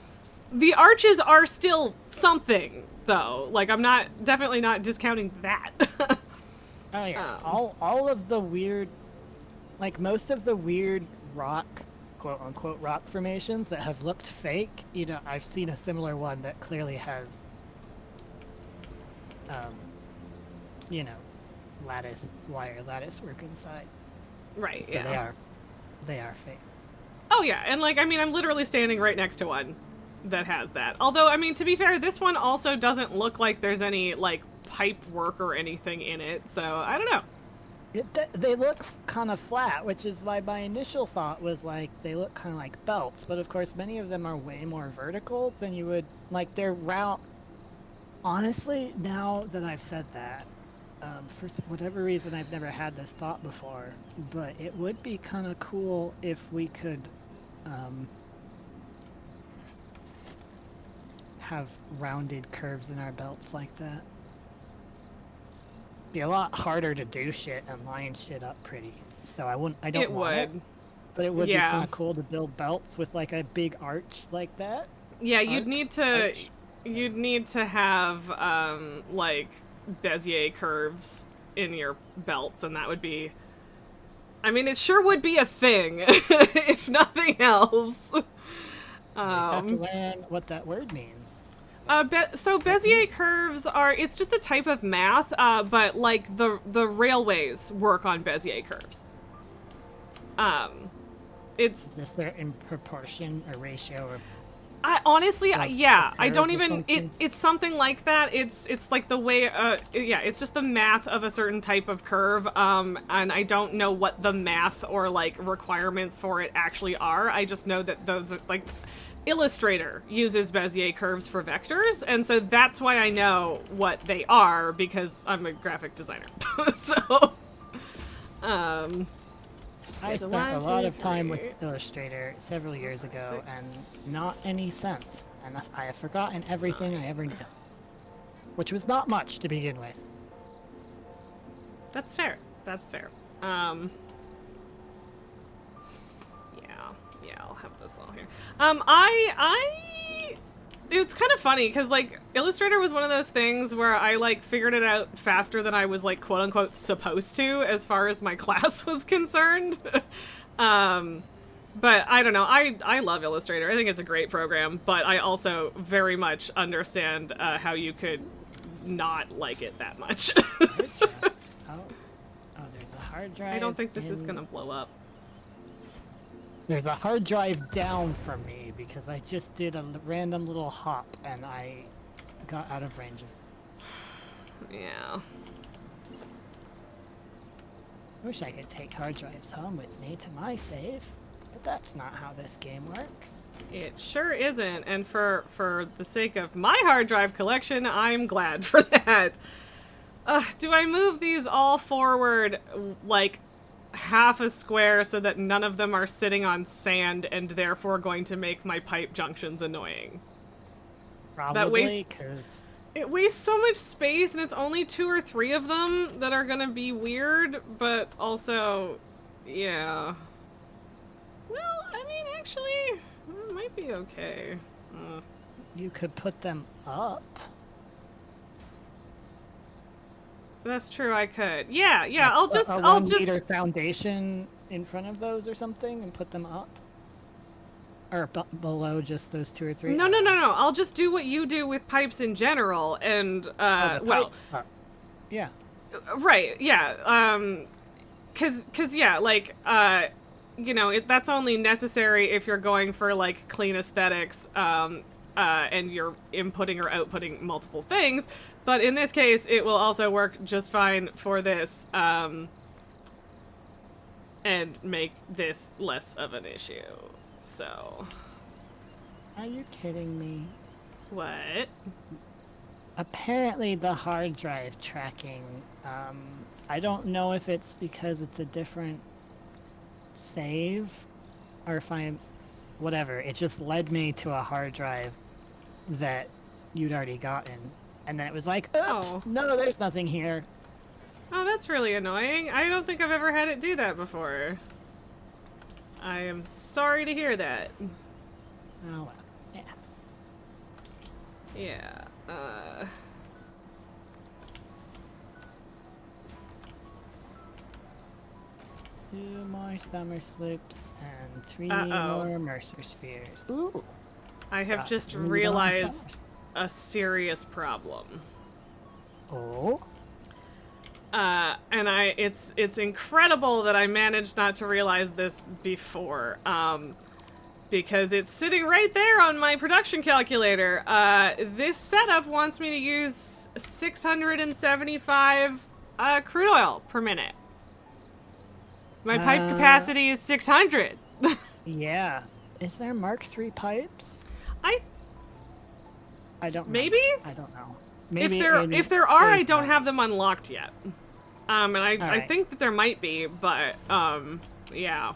The arches are still something, though. Like, I'm definitely not discounting that. Oh yeah, Um, all of the weird, like most of the weird rock, quote unquote rock formations that have looked fake. You know, I've seen a similar one that clearly has, you know, wire lattice work inside. right, So yeah. they are fake. Oh, yeah, and like, I mean, I'm literally standing right next to one that has that. Although, I mean, to be fair, this one also doesn't look like there's any, like, pipe work or anything in it, so I don't know. They look kind of flat, which is why my initial thought was like they look kind of like belts, but of course many of them are way more vertical than you would like. They're round. Honestly, now that I've said that, for whatever reason I've never had this thought before, but it would be kind of cool if we could have rounded curves in our belts like that. Be a lot harder to do shit and line shit up pretty. So I don't It want it, would. but it would be Yeah. kind of cool to build belts with like a big arch like that. Yeah, Arch? you'd need to have, like, Bezier curves in your belts, and that would be... I mean, it sure would be a thing, if nothing else. You have to learn what that word means. So Bezier curves are, it's just a type of math, but like the railways work on Bezier curves. It's, Is this there in proportion or ratio or I honestly, like yeah, a I don't curve or even, something? it's something like that. It's like the way, yeah, it's just the math of a certain type of curve, and I don't know what the math or like requirements for it actually are. I just know that those are like, Illustrator uses Bezier curves for vectors, and so that's why I know what they are, because I'm a graphic designer. So, I there's spent one, a lot two, of time with three, Illustrator several years ago six. and not any sense, and I have forgotten everything I ever knew, which was not much to begin with. That's fair. That's fair. Yeah, I'll have this all here. It's kind of funny because like Illustrator was one of those things where I like figured it out faster than I was like quote unquote supposed to as far as my class was concerned. But I don't know. I love Illustrator. I think it's a great program, but I also very much understand how you could not like it that much. Oh, there's a hard drive. I don't think this is in- gonna blow up. There's a hard drive down from me because I just did a random little hop and I got out of range of. Yeah. I wish I could take hard drives home with me to my save, but that's not how this game works. It sure isn't, and for the sake of my hard drive collection, I'm glad for that. Do I move these all forward, like, half a square so that none of them are sitting on sand and therefore going to make my pipe junctions annoying? Probably wastes- because It wastes so much space, and it's only 2 or 3 of them that are gonna be weird, but also, yeah. Well, I mean, actually, it might be okay. You could put them up. That's true, I could. Yeah, Like I'll a just 1 meter foundation in front of those or something and put them up. Or below just those 2 or 3. No. I'll just do what you do with pipes in general, and, The well, pipe up. Yeah. right, yeah, cause yeah, like, you know, that's only necessary if you're going for, like, clean aesthetics, and you're inputting or outputting multiple things, but in this case, it will also work just fine for this, and make this less of an issue, so... Are you kidding me? What? Apparently the hard drive tracking, I don't know if it's because it's a different save, or if whatever, it just led me to a hard drive that you'd already gotten, and then it was like, oops, Oh. no, there's nothing here. Oh, that's really annoying. I don't think I've ever had it do that before. I am sorry to hear that. Oh well, yeah. Yeah, 2 more summer slips and 3 Uh-oh. more Mercer spheres. Ooh. I have Got just 3 more realized summers. a serious problem. Oh. And it's incredible that I managed not to realize this before, because it's sitting right there on my production calculator. This setup wants me to use 675 crude oil per minute. My pipe capacity is 600. Yeah. Is there Mark III pipes? I don't know. Maybe? I don't know. Maybe If there are, I don't have them unlocked yet. And I Alright. think that there might be, but yeah.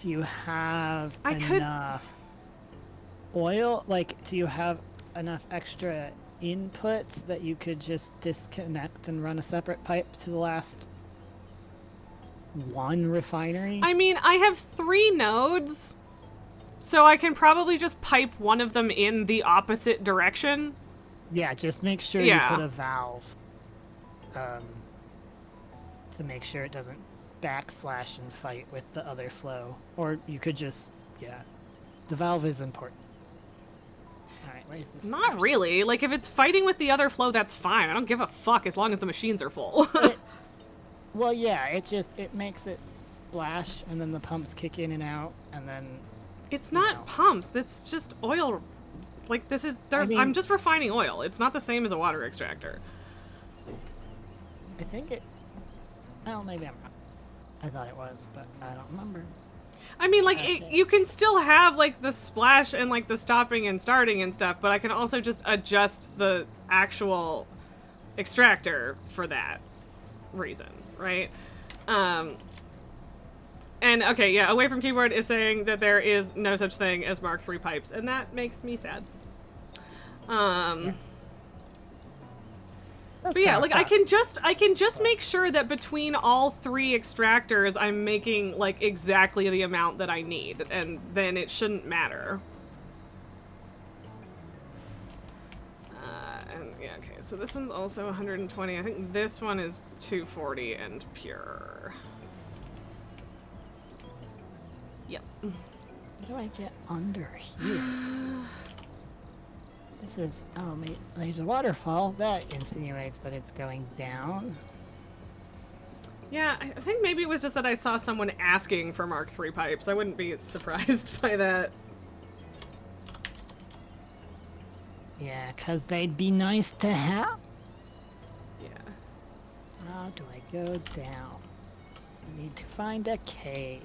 Do you have I could- enough oil? Like, do you have enough extra inputs that you could just disconnect and run a separate pipe to the last one refinery? I mean, I have 3 nodes, so I can probably just pipe one of them in the opposite direction. Yeah, just make sure Yeah. you put a valve to make sure it doesn't backslash and fight with the other flow. Or you could just, yeah. The valve is important. Alright, where's this? Not really. Like, if it's fighting with the other flow, that's fine. I don't give a fuck as long as the machines are full. Well, yeah, it makes it splash, and then the pumps kick in and out, and then... It's not No. pumps. It's just oil. Like, this is... I'm just refining oil. It's not the same as a water extractor. I think it... Well, maybe I'm wrong. I thought it was, but I don't remember. I mean, like, Shit. you can still have, like, the splash and, like, the stopping and starting and stuff, but I can also just adjust the actual extractor for that reason, right? And, okay, yeah, Away From Keyboard is saying that there is no such thing as Mark III pipes, and that makes me sad. But yeah, like, I can just make sure that between all 3 extractors, I'm making, like, exactly the amount that I need, and then it shouldn't matter. And yeah, okay, so this one's also 120. I think this one is 240 and pure. Yep. How do I get under here? This is... Oh, there's a waterfall. That insinuates that it's going down. Yeah, I think maybe it was just that I saw someone asking for Mark III pipes. I wouldn't be surprised by that. Yeah, 'cause they'd be nice to have. Yeah. How do I go down? I need to find a cave.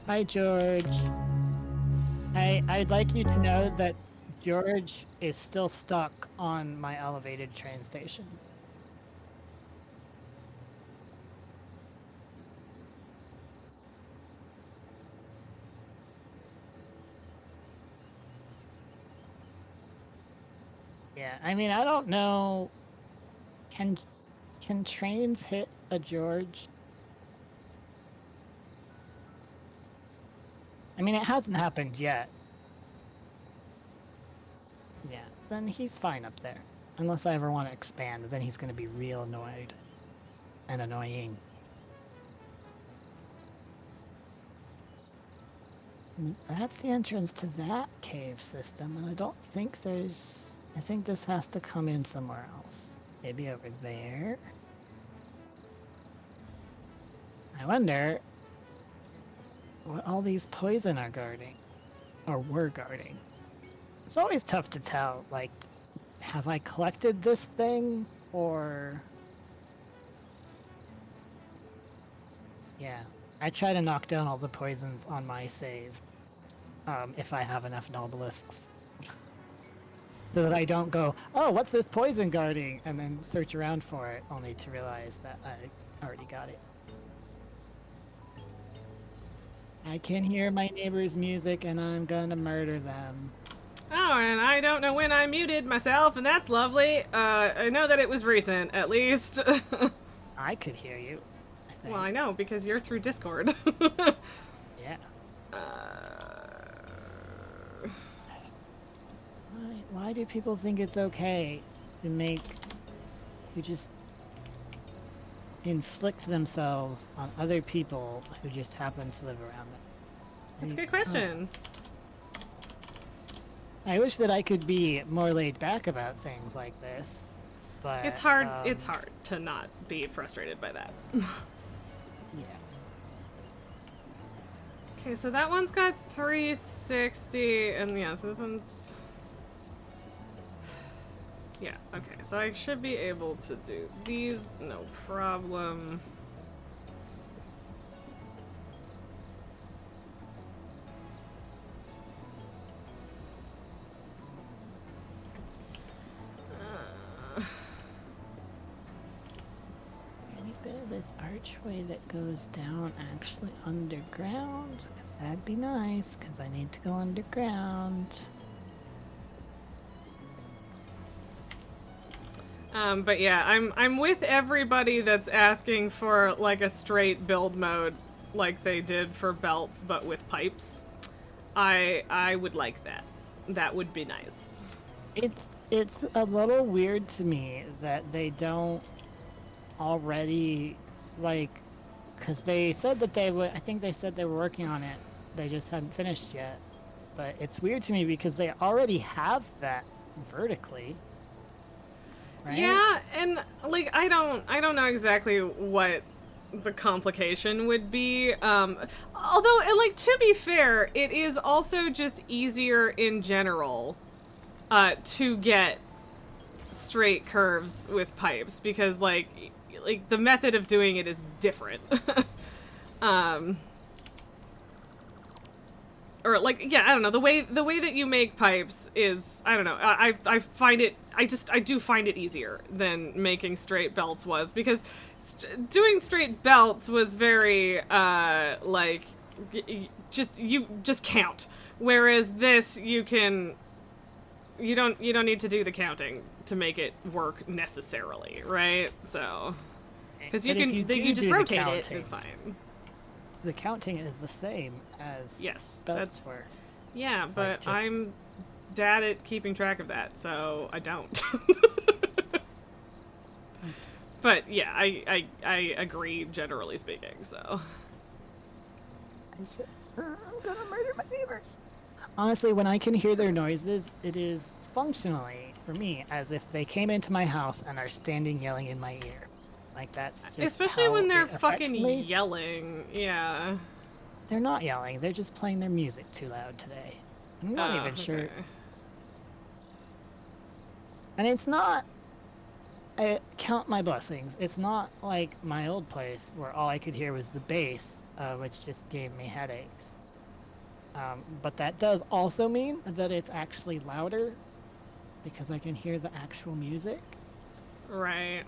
Hi, George. I'd like you to know that George is still stuck on my elevated train station. Yeah, I mean, I don't know. Can trains hit a George? I mean, it hasn't happened yet. Yeah, then he's fine up there. Unless I ever want to expand, then he's going to be real annoyed and annoying. That's the entrance to that cave system, and I don't think there's... I think this has to come in somewhere else. Maybe over there? I wonder what all these poison are guarding. Or were guarding. It's always tough to tell, like, have I collected this thing, or... Yeah, I try to knock down all the poisons on my save, if I have enough Nobelisks. So that I don't go, oh, what's this poison guarding? And then search around for it, only to realize that I already got it. I can hear my neighbor's music and I'm gonna murder them. Oh, and I don't know when I muted myself, and that's lovely. I know that it was recent, at least. I could hear you, I think. Well, I know, because you're through Discord. Yeah. Why do people think it's okay to just inflict themselves on other people who just happen to live around them? That's a good question. I wish that I could be more laid back about things like this, but It's hard to not be frustrated by that. Yeah. Okay, so that one's got 360, and yeah, so this one's... Yeah, okay, so I should be able to do these, no problem. Any bit of this archway that goes down actually underground? Because that'd be nice, because I need to go underground. But yeah, I'm with everybody that's asking for like a straight build mode like they did for belts but with pipes. I would like that. That would be nice. It's a little weird to me that they don't already, like, because they said that they would, I think they said they were working on it, they just hadn't finished yet. But it's weird to me because they already have that vertically. Right? Yeah, and like I don't know exactly what the complication would be. Although, and like to be fair, it is also just easier in general to get straight curves with pipes because like the method of doing it is different. Or like, yeah, I don't know, the way that you make pipes is, I don't know, I find it, I do find it easier than making straight belts was, because doing straight belts was very, like, you just count, whereas this, you don't need to do the counting to make it work necessarily, right? So, because you just rotate it, it's fine. The counting is the same as yes, belts were. Yeah, it's but like just... I'm bad at keeping track of that, so I don't. But yeah, I agree generally speaking, so. I'm gonna murder my neighbors. Honestly, when I can hear their noises, it is functionally, for me, as if they came into my house and are standing yelling in my ear. Like, that's just especially when they're fucking me. yelling, yeah. They're not yelling, they're just playing their music too loud today. I'm not even sure. And it's not... I count my blessings. It's not like my old place where all I could hear was the bass, which just gave me headaches. But that does also mean that it's actually louder because I can hear the actual music. Right.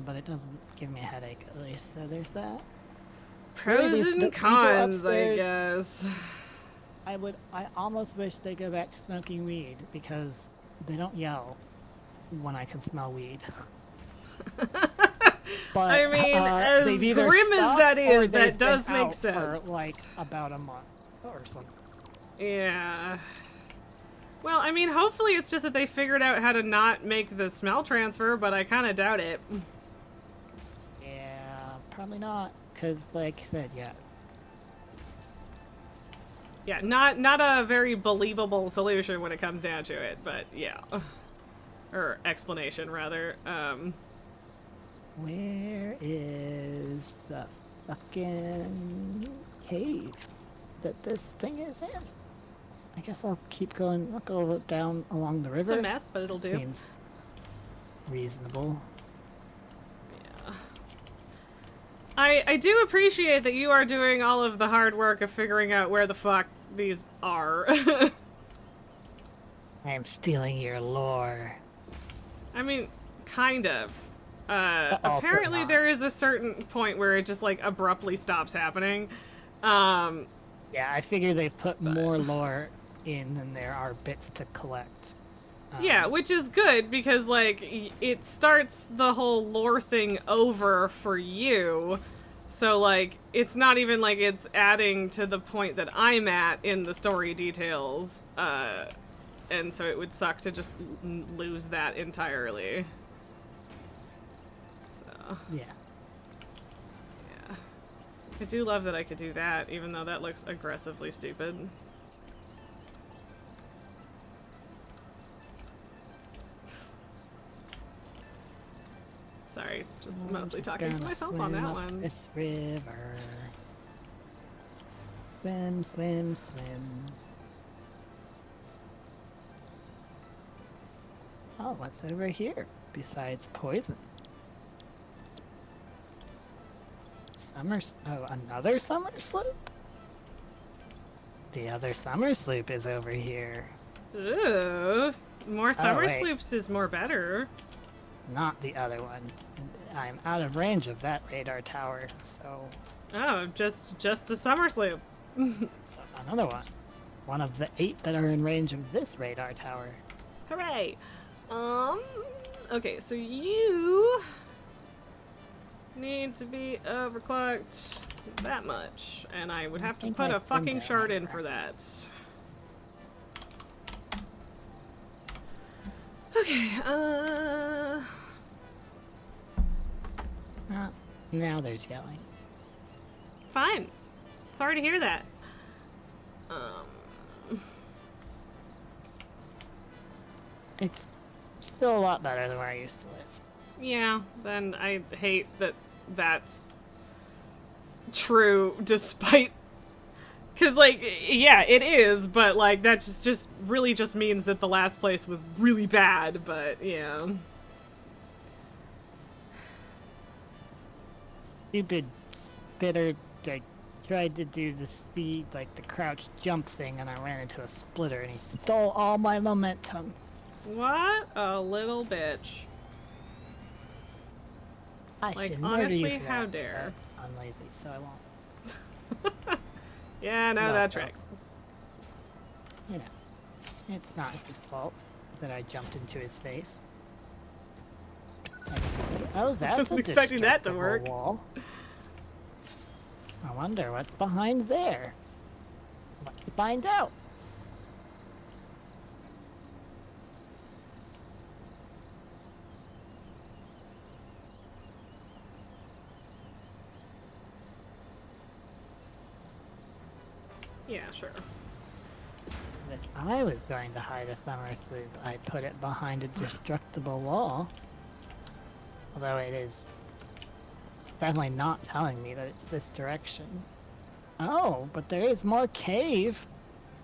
But it doesn't give me a headache at least, so there's that. Pros and cons, I guess. I almost wish they go back to smoking weed because they don't yell when I can smell weed. But I mean, as they've either grim as stopped that or is, that they've does been make out sense. for like about a month or something. Yeah. Well, I mean, hopefully it's just that they figured out how to not make the smell transfer, but I kind of doubt it. Yeah, probably not, cause like I said, yeah. Yeah, not a very believable solution when it comes down to it, but yeah. Or explanation, rather. Where is the fucking cave that this thing is in? I guess I'll keep going. I'll go down along the It's river. a mess, but it'll do. Seems reasonable. Yeah. I do appreciate that you are doing all of the hard work of figuring out where the fuck these are. I am stealing your lore. I mean, kind of. Uh-oh, Apparently but not. there is a certain point where it just, like, abruptly stops happening. Yeah, I figure they put more lore in than there are bits to collect. Yeah, which is good because, like, it starts the whole lore thing over for you. So, like, it's not even like it's adding to the point that I'm at in the story details. And so it would suck to just lose that entirely. So, Yeah. yeah. I do love that I could do that, even though that looks aggressively stupid. Sorry, just I'm mostly just talking to gonna myself on swim that up one. This river. Swim, swim, swim. Oh, what's over here besides poison? Oh, another summer sloop? The other summer sloop is over here. Ooh, more summer wait. sloops is more better. Not the other one. I'm out of range of that radar tower, so Oh, just a summer sloop. another one. One of the 8 that are in range of this radar tower. Hooray! Okay, so you need to be overclocked that much, and I would have to think put a I've been fucking down shard in here. for that. Okay, Now there's yelling. fine. Sorry to hear that. It's still a lot better than where I used to live. Yeah, then I hate that that's true despite... Because, like, yeah, it is, but, like, that just really just means that the last place was really bad, but, yeah. Stupid spitter, like, tried to do the speed, like the crouch jump thing, and I ran into a splitter, and he stole all my momentum. What a little bitch. I Like, should murder you honestly, for how that, dare. but I'm lazy, so I won't. Yeah, no, No, that no. tracks. You know, it's not his fault that I jumped into his face. Oh, that's Wasn't a expecting that to destructible work. wall. I wonder what's behind there. Let's find out. Yeah, sure. If I was going to hide a summer sloop, I'd put it behind a destructible wall. Although it is definitely not telling me that it's this direction. Oh, but there is more cave.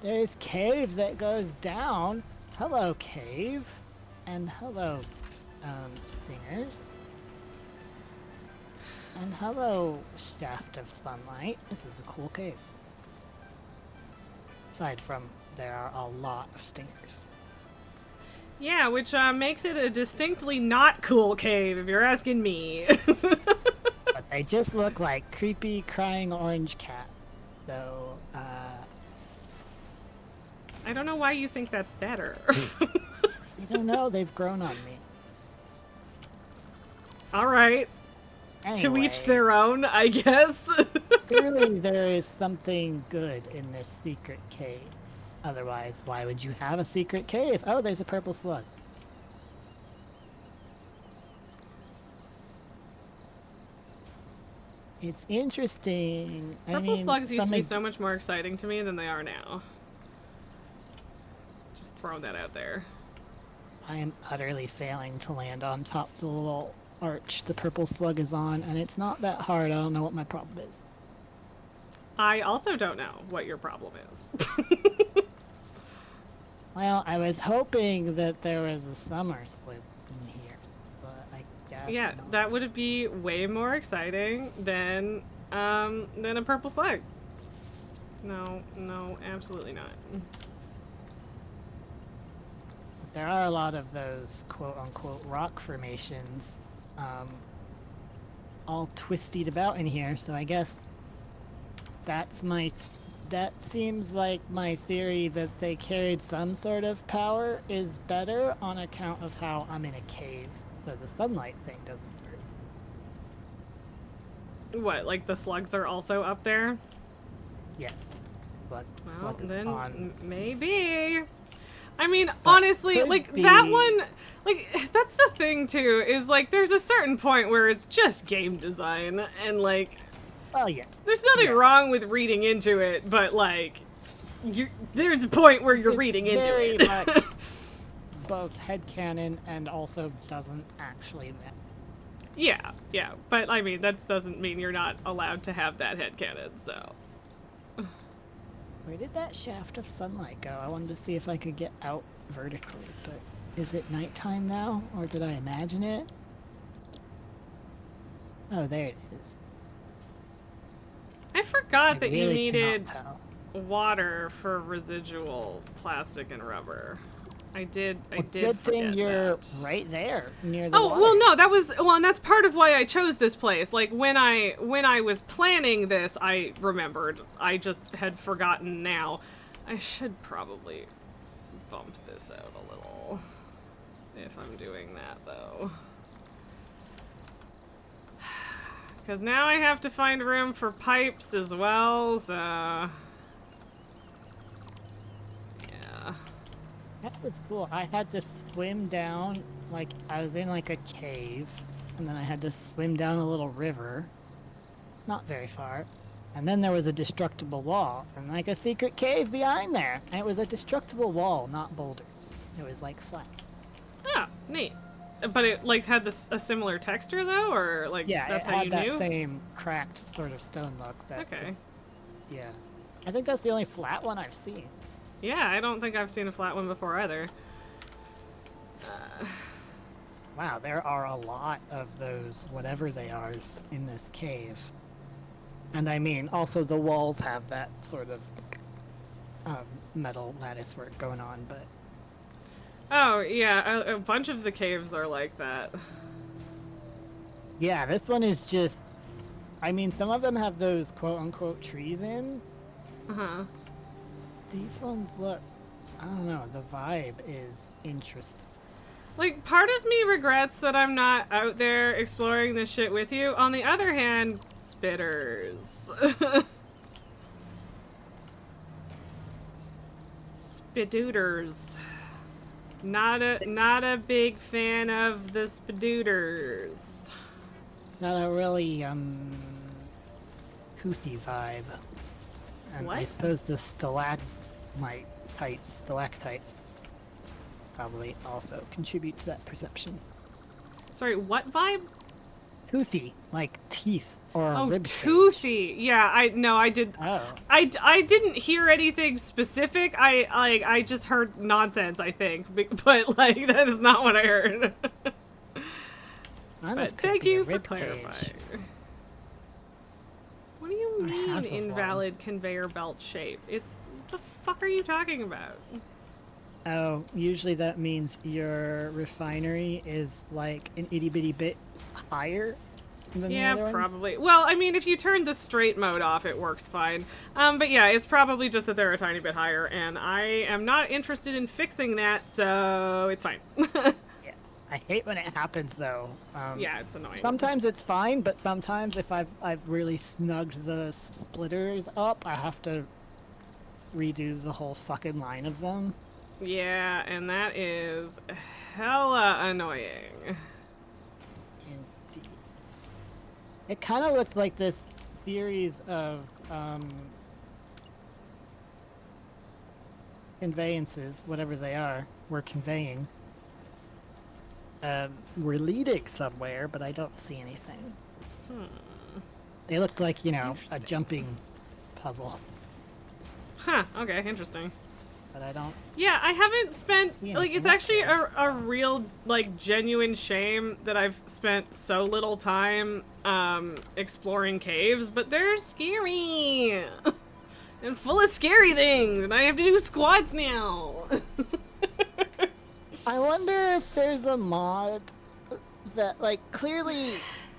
There is cave that goes down. Hello, cave. And hello, stingers. And hello, shaft of sunlight. This is a cool cave. Aside from there are a lot of stingers. Yeah, which makes it a distinctly not cool cave, if you're asking me. But they just look like creepy crying orange cat. So, I don't know why you think that's better. I don't know. They've grown on me. All right. To each Anyway, their own, I guess. clearly there is something good in this secret cave. Otherwise, why would you have a secret cave? Oh, there's a purple slug. It's interesting. Purple slugs used to be some so much more exciting to me than they are now. Just throwing that out there. I am utterly failing to land on top of the little arch the purple slug is on, and it's not that hard. I don't know what my problem is. I also don't know what your problem is. Well, I was hoping that there was a summer slip in here, but I guess Yeah, not. that would be way more exciting than a purple slug. No, absolutely not. There are a lot of those quote-unquote rock formations, all twistied about in here, so I guess that seems like my theory that they carried some sort of power is better on account of how I'm in a cave, so the sunlight thing doesn't hurt. What, like the slugs are also up there? Yes, but Well, slug is then on. maybe. I mean, honestly, could like be- that one, like that's the thing too, is like there's a certain point where it's just game design and like Oh yes, there's nothing Yes. wrong with reading into it, but like there's a point where you're It's reading into very it. much both headcanon and also doesn't actually match. Yeah, but I mean that doesn't mean you're not allowed to have that headcanon, so. Where did that shaft of sunlight go? I wanted to see if I could get out vertically, but is it nighttime now, or did I imagine it? Oh, there it is. I forgot I that you really cannot needed tell. water for residual plastic and rubber. I did Good thing forget you're that. right there near the Oh, water. well, no, and that's part of why I chose this place. Like, when I was planning this, I remembered. I just had forgotten now. I should probably bump this out a little. If I'm doing that, though. Because now I have to find room for pipes as well, so... Yeah. That was cool. I had to swim down, like, I was in, like, a cave, and then I had to swim down a little river. Not very far. And then there was a destructible wall, and, like, a secret cave behind there. And it was a destructible wall, not boulders. It was, like, flat. Oh, neat. But it, like, had a similar texture, though? Or, like, Yeah, that's it how had you that knew? same cracked sort of stone look. That Okay. yeah. I think that's the only flat one I've seen. Yeah, I don't think I've seen a flat one before either. Wow, there are a lot of those, whatever they are, in this cave. And I mean, also the walls have that sort of metal lattice work going on, but Oh, yeah, a bunch of the caves are like that. yeah, this one is just, I mean, some of them have those quote-unquote trees in. Uh-huh. These ones look, I don't know, the vibe is interesting. Like, part of me regrets that I'm not out there exploring this shit with you. On the other hand, spitters. Spidooters. Not a big fan of the spidooters. Not a really, toothy vibe. And I What? suppose the stalactites probably also contribute to that perception. Sorry, what vibe? Toothy, like teeth or Oh, rib cage. toothy. Yeah, I did. Oh, I didn't hear anything specific. I just heard nonsense, I think. But like that is not what I heard. that But could thank be a you for rib cage. clarifying. What do you I mean have of one. invalid conveyor belt shape? It's what the fuck are you talking about? Oh, usually that means your refinery is like an itty bitty bit higher than Yeah, the other ones? probably. Well, I mean, if you turn the straight mode off, it works fine. But yeah, it's probably just that they're a tiny bit higher, and I am not interested in fixing that, so it's fine. Yeah. I hate when it happens though. Yeah, it's annoying. Sometimes it's fine, but sometimes if I've really snugged the splitters up, I have to redo the whole fucking line of them. Yeah, and that is hella annoying. Indeed. It kind of looked like this series of conveyances, whatever they are, were conveying. We're leading somewhere, but I don't see anything. They looked like, you know, a jumping puzzle, Huh, okay, interesting. but I don't. Yeah, I haven't spent, Yeah, like, it's not actually bad. a real, like, genuine shame that I've spent so little time, exploring caves, but they're scary! And full of scary things, and I have to do squats now! I wonder if there's a mod that, like, clearly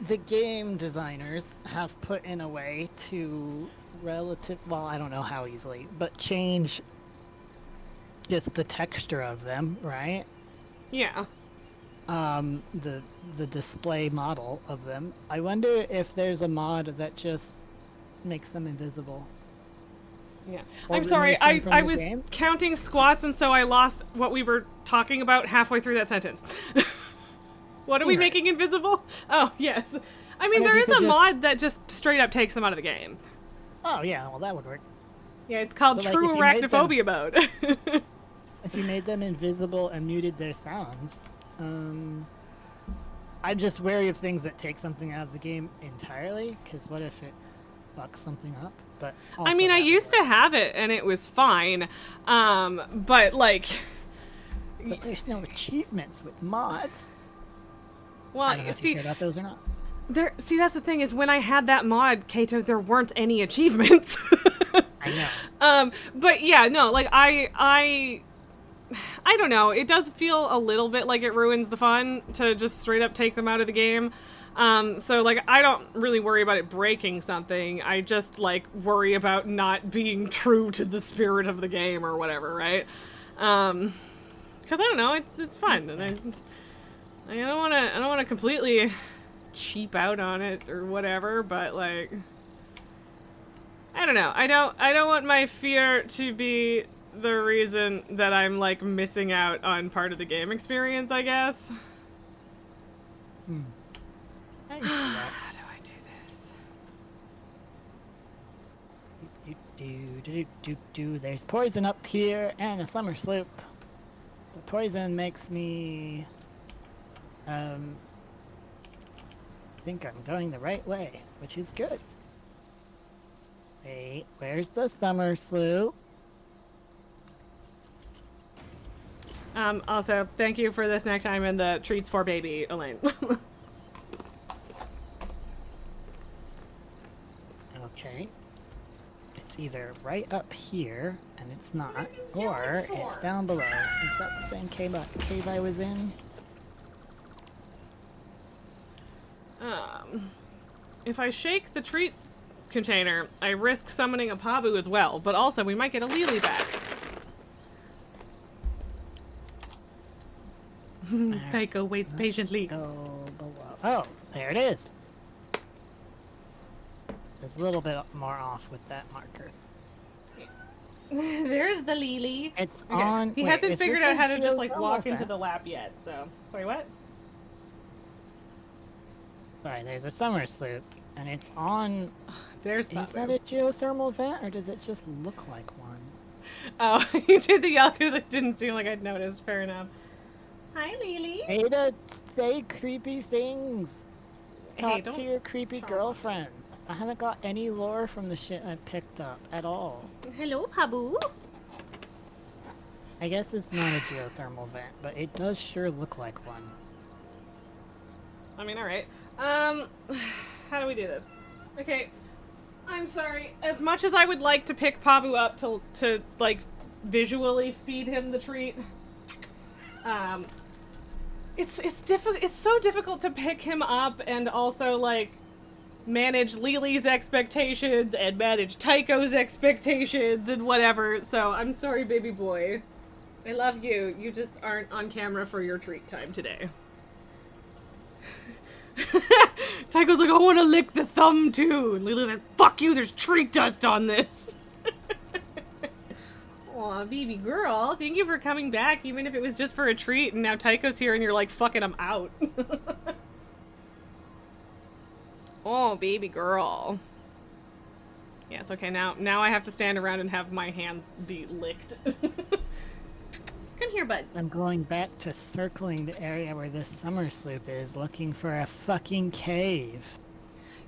the game designers have put in a way to well, I don't know how easily, but change just the texture of them, right? Yeah. The display model of them. I wonder if there's a mod that just makes them invisible. Yeah. Or I'm sorry, removes them I from the was game? counting squats, and so I lost what we were talking about halfway through that sentence. What are we Anyways. making invisible? Oh, yes. I mean, And if there you is could a just- mod that just straight up takes them out of the game. Oh yeah, well that would work. Yeah, it's called But, like, True if you made them- Arachnophobia mode. If you made them invisible and muted their sounds, I'm just wary of things that take something out of the game entirely, because what if it fucks something up? But I mean, I used to have it, and it was fine. But, like... But there's no achievements with mods. I Well, don't know if you see, care about those or not. that's the thing, is when I had that mod, Kato, there weren't any achievements. I know. But yeah, no, like, I don't know. It does feel a little bit like it ruins the fun to just straight up take them out of the game. So, like, I don't really worry about it breaking something. I just, like, worry about not being true to the spirit of the game or whatever, right? Because I don't know, it's fun, and I don't wanna completely cheap out on it or whatever, but, like, I don't know. I don't want my fear to be the reason that I'm, like, missing out on part of the game experience, I guess. I can see that. How do I do this? There's poison up here and a summer slope. The poison makes me think I'm going the right way, which is good. Wait, where's the summer slope? Also, thank you for the snack time and the treats for baby, Elaine. Okay. It's either right up here, and it's not, or it's down below. Is that the same cave I was in? If I shake the treat container, I risk summoning a Pabu as well, but also we might get a Lily back. Tycho waits patiently. Go below. Oh, there it is. It's a little bit more off with that marker. There's the Lily. It's Okay. on. He wait, hasn't is figured this out a how to just, like, geothermal walk into vent? the lab yet, so. Sorry, what? Sorry, there's a summer sloop, and it's on. There's Is Pabu. that a geothermal vent, or does it just look like one? Oh, you did the yell because it didn't seem like I'd noticed. Fair enough. Hi, Lily. Way to say creepy things. Talk don't to your creepy charm. girlfriend. I haven't got any lore from the shit I've picked up at all. Hello, Pabu. I guess it's not a geothermal vent, but it does sure look like one. I mean, alright. How do we do this? Okay, I'm sorry. As much as I would like to pick Pabu up to like, visually feed him the treat, it's so difficult to pick him up and also, like, manage Lily's expectations and manage Tycho's expectations and whatever. So I'm sorry, baby boy. I love you. You just aren't on camera for your treat time today. Tycho's like, I want to lick the thumb too. And Lily's like, fuck you, there's treat dust on this. Aw, baby girl, thank you for coming back, even if it was just for a treat, and now Tycho's here and you're like, fucking him out. Oh, baby girl. Yes, okay, now I have to stand around and have my hands be licked. Come here, bud. I'm going back to circling the area where this summer sloop is, looking for a fucking cave.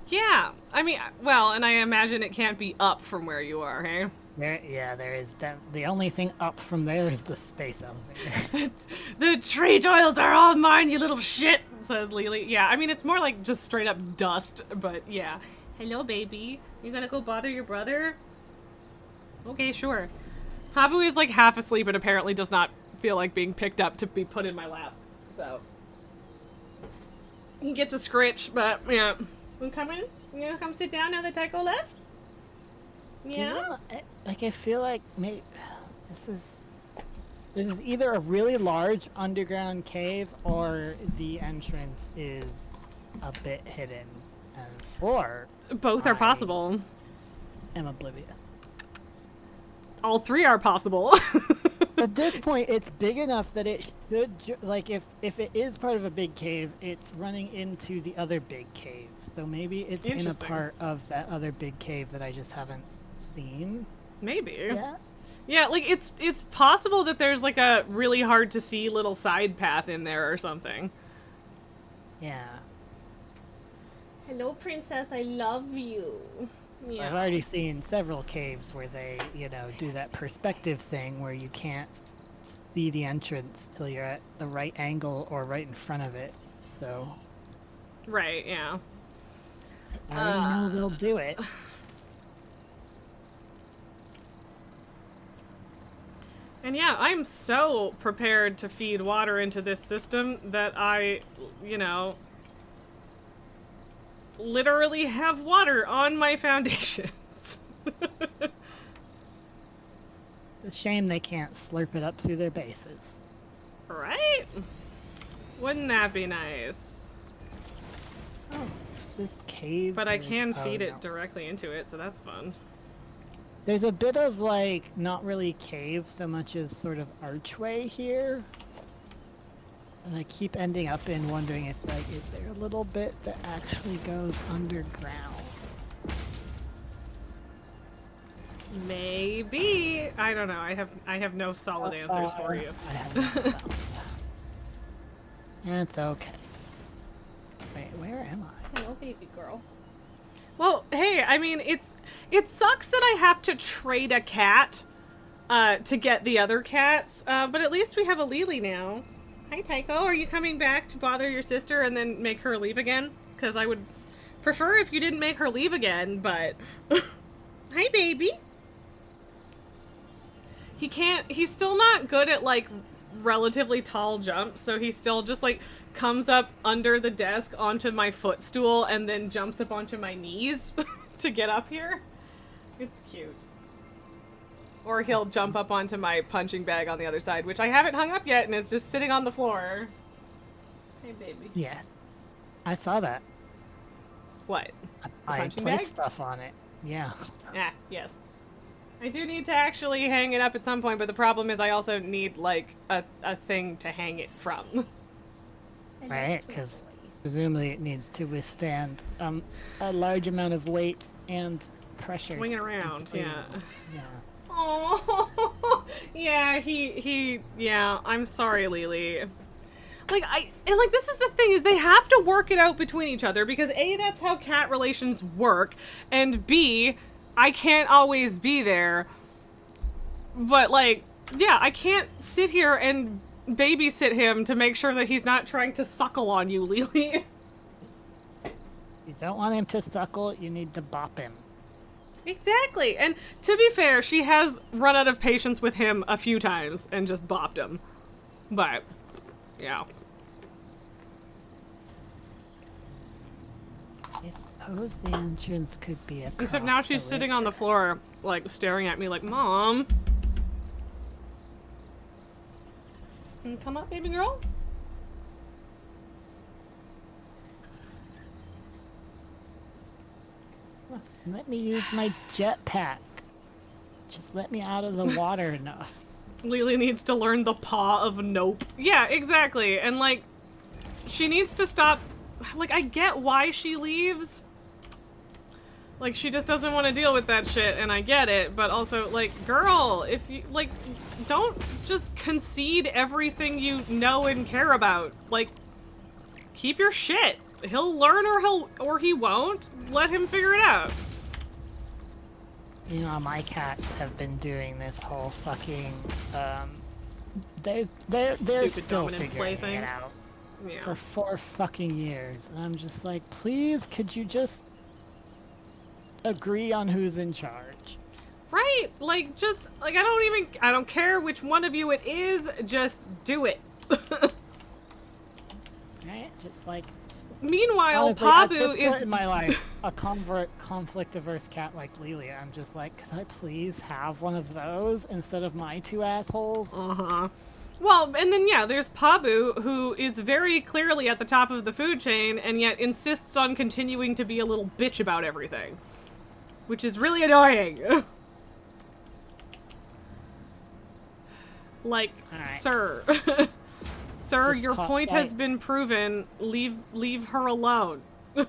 Yeah, I mean, well, and I imagine it can't be up from where you are, hey? There is. The only thing up from there is the space elevator. The tree toils are all mine, you little shit, says Lily. Yeah, I mean, it's more like just straight up dust, but yeah. Hello, baby. You gonna go bother your brother? Okay, sure. Papu is like half asleep and apparently does not feel like being picked up to be put in my lap. So he gets a scritch, but yeah. You come in? You gonna come sit down now that Tycho left? Yeah? You know, I feel like this is either a really large underground cave or the entrance is a bit hidden, or Both are possible. am oblivious. All three are possible. At this point, it's big enough that it should, like, if it is part of a big cave, it's running into the other big cave. So maybe it's in a Interesting. part of that other big cave that I just haven't seen. Maybe. Yeah. Yeah, like it's possible that there's like a really hard to see little side path in there or something. Yeah. Hello, princess. I love you. I've Yeah. already seen several caves where they, do that perspective thing where you can't see the entrance till you're at the right angle or right in front of it. So Right. Yeah. I already know they'll do it. And yeah, I'm so prepared to feed water into this system that I, literally have water on my foundations. It's a shame they can't slurp it up through their bases. Right? Wouldn't that be nice? Oh, this cave. But I can feed it directly into it, so that's fun. There's a bit of, like, not really cave so much as sort of archway here. And I keep ending up in wondering if, like, is there a little bit that actually goes underground? Maybe. I don't know. I have no solid answers for you. I have not found. It's okay. Wait, where am I? Hello, baby girl. Well, hey, I mean, it sucks that I have to trade a cat to get the other cats, but at least we have a Lily now. Hi, Tycho. Are you coming back to bother your sister and then make her leave again? Because I would prefer if you didn't make her leave again, but... Hi, baby. He's still not good at, like, relatively tall jumps, so he still just, like, comes up under the desk onto my footstool and then jumps up onto my knees to get up here. It's cute. Or he'll jump up onto my punching bag on the other side, which I haven't hung up yet, and it's just sitting on the floor. Hey, baby. Yes. I saw that. What? I punching placed bag? stuff on it. Yeah. Ah, yes. I do need to actually hang it up at some point, but the problem is I also need, like, a thing to hang it from. Right, because presumably it needs to withstand a large amount of weight and pressure. Swinging around, yeah. Yeah. Oh, yeah, yeah, I'm sorry, Lily. Like, this is the thing, is they have to work it out between each other, because A, that's how cat relations work, and B, I can't always be there. But, like, yeah, I can't sit here and babysit him to make sure that he's not trying to suckle on you, Lily. You don't want him to suckle, you need to bop him. Exactly. And to be fair, she has run out of patience with him a few times and just bopped him. But, yeah. Yes, suppose the entrance could be across Except now the she's sitting on the river. floor, like, staring at me like, Mom. Come up, baby girl. Let me use my jetpack. Just let me out of the water enough. Lily needs to learn the paw of nope. Yeah, exactly. And, like, she needs to stop. Like, I get why she leaves. Like, she just doesn't want to deal with that shit, and I get it. But also, like, girl, if you, like, don't just concede everything you know and care about. Like, keep your shit. He'll learn or he won't. Let him figure it out. You know, my cats have been doing this whole fucking, they're Stupid still dominant figuring plaything. it out Yeah. for 4 fucking years. And I'm just like, please, could you just agree on who's in charge? Right? Like, just, like, I don't care which one of you it is, just do it. Right? Just like, Meanwhile, honestly, at this Pabu point is in my life, a conflict-averse cat like Lelia, I'm just like, could I please have one of those instead of my 2 assholes? Uh-huh. Well, and then, yeah, there's Pabu, who is very clearly at the top of the food chain, and yet insists on continuing to be a little bitch about everything. Which is really annoying. Like, Alright. sir. Sir, Just your caught point sight. has been proven. Leave her alone. There's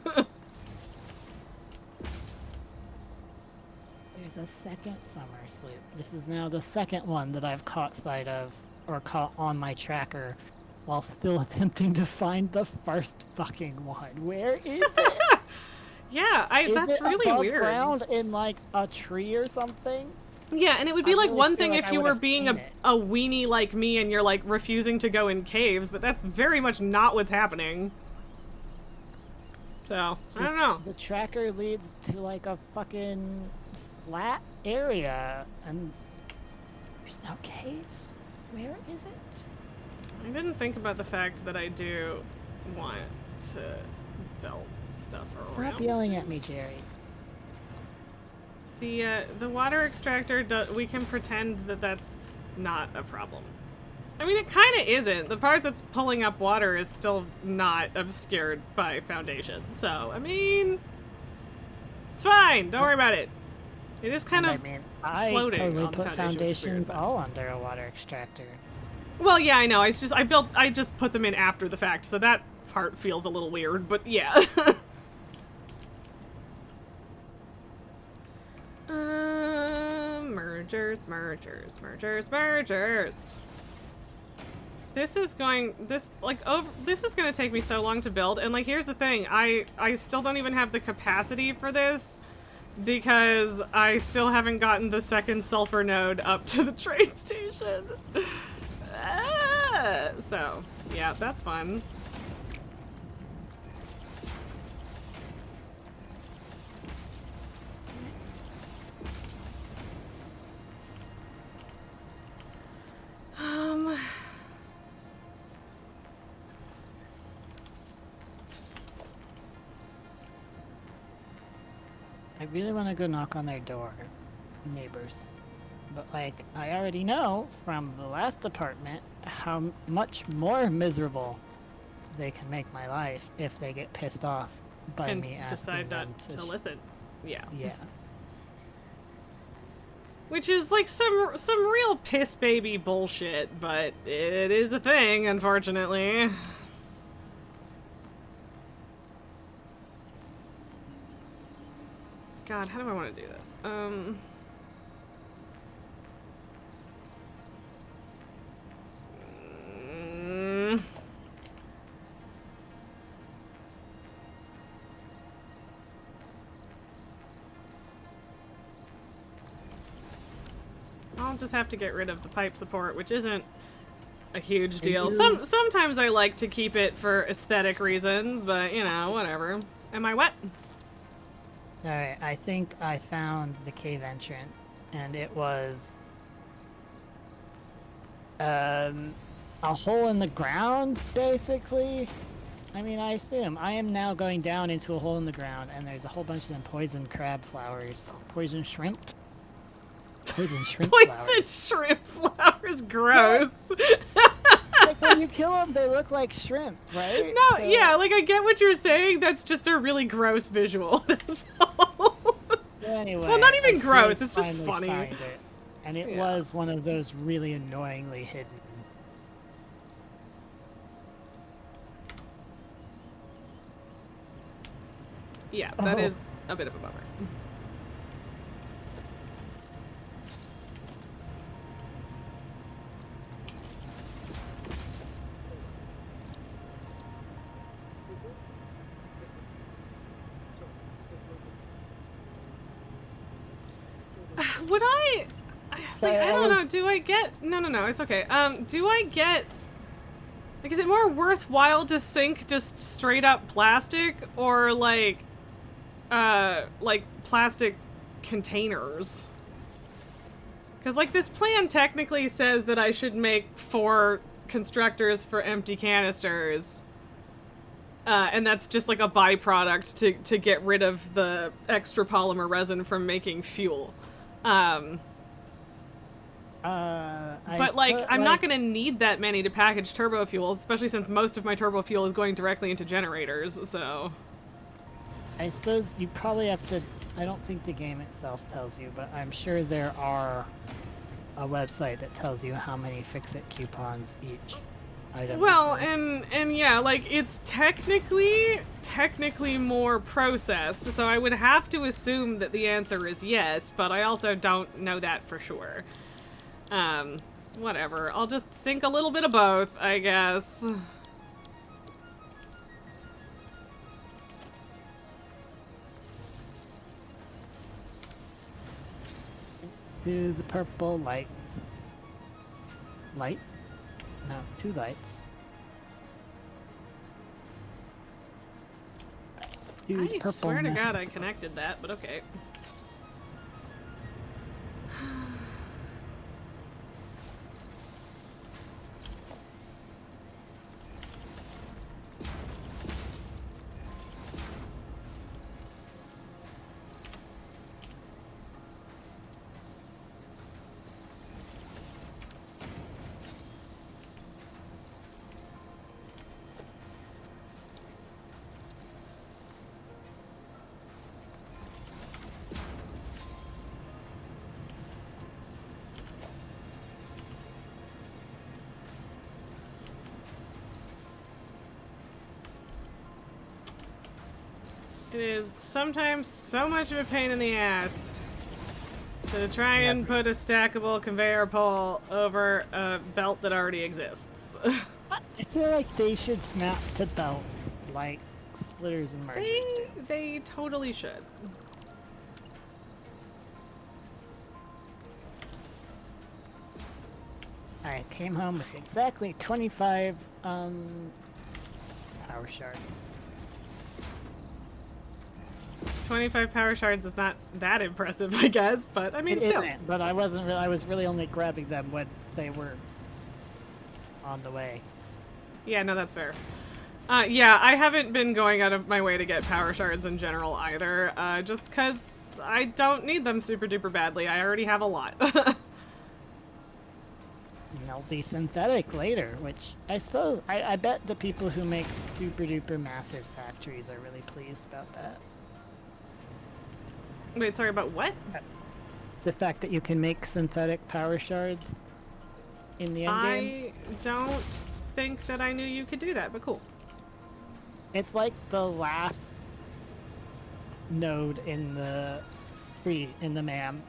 a second summer sloop. This is now the second one that I've caught sight of, or caught on my tracker, while still attempting to find the first fucking one. Where is it? Yeah, Is that's it really above weird. ground in like a tree or something? Yeah, and it would be I like really one feel thing like if I you would were have being seen it. a weenie like me and you're like refusing to go in caves, but that's very much not what's happening. So, I don't know. The tracker leads to like a fucking flat area, and there's no caves. Where is it? I didn't think about the fact that I do want to build stuff around. Stop yelling at me, Jerry. The water extractor, we can pretend that that's not a problem. I mean, it kind of isn't. The part that's pulling up water is still not obscured by foundation. So, I mean, it's fine. Don't worry about it. It is kind of I floating totally on the put foundation, which is weird, foundations but- all under a water extractor. Well, yeah, I know. It's just I just put them in after the fact, so that part feels a little weird. But yeah. Mergers. This is going to take me so long to build, and like here's the thing, I still don't even have the capacity for this because I still haven't gotten the second sulfur node up to the train station. So, yeah, that's fun. I really want to go knock on their door, neighbors. But like, I already know from the last apartment how much more miserable they can make my life if they get pissed off by And me asking decide not them to listen. Yeah. Yeah. Which is like some real piss baby bullshit, but it is a thing, unfortunately. God, how do I want to do this? I'll just have to get rid of the pipe support, which isn't a huge deal. Sometimes I like to keep it for aesthetic reasons, but you know, whatever. Am I wet? Alright, I think I found the cave entrance, and it was a hole in the ground, basically, I mean, I assume. I am now going down into a hole in the ground, and there's a whole bunch of them poison crab flowers. Poison shrimp? Poison shrimp Poison flowers. shrimp flowers, gross. Like, when you kill them, they look like shrimp, right? No, So- yeah, like I get what you're saying. That's just a really gross visual. That's all. Anyway, Well, not even I gross, did it's just finally funny. find it, and it Yeah. was one of those really annoyingly hidden. Yeah, that Oh. is a bit of a bummer. Would I like, I don't know, do I get no, it's okay. Do I get like, is it more worthwhile to sink just straight up plastic or like plastic containers? Because like this plan technically says that I should make 4 constructors for empty canisters. And that's just like a byproduct to get rid of the extra polymer resin from making fuel. But like, I'm not gonna need that many to package turbo fuel, especially since most of my turbo fuel is going directly into generators, so... I suppose you probably have to. I don't think the game itself tells you, but I'm sure there are a website that tells you how many Fix-It coupons each item Well, is worth. and yeah, like, it's technically more processed, so I would have to assume that the answer is yes, but I also don't know that for sure. Whatever. I'll just sink a little bit of both, I guess. To the purple light. Light? No, 2 lights. To the I purple swear to God mist. I connected that, but okay. It is sometimes so much of a pain in the ass to try and put a stackable conveyor pole over a belt that already exists. I feel like they should snap to belts like splitters and mergers do. They totally should. I came home with exactly 25 power shards. 25 power shards is not that impressive, I guess, but I mean, It still. isn't, but I wasn't really. I was really only grabbing them when they were on the way. Yeah, no, that's fair. Yeah, I haven't been going out of my way to get power shards in general either, just because I don't need them super duper badly. I already have a lot. And they'll be synthetic later, which I suppose I bet the people who make super duper massive factories are really pleased about that. Wait, sorry, about what? The fact that you can make synthetic power shards in the end game. I don't think that I knew you could do that, but cool. It's like the last node in the MAM,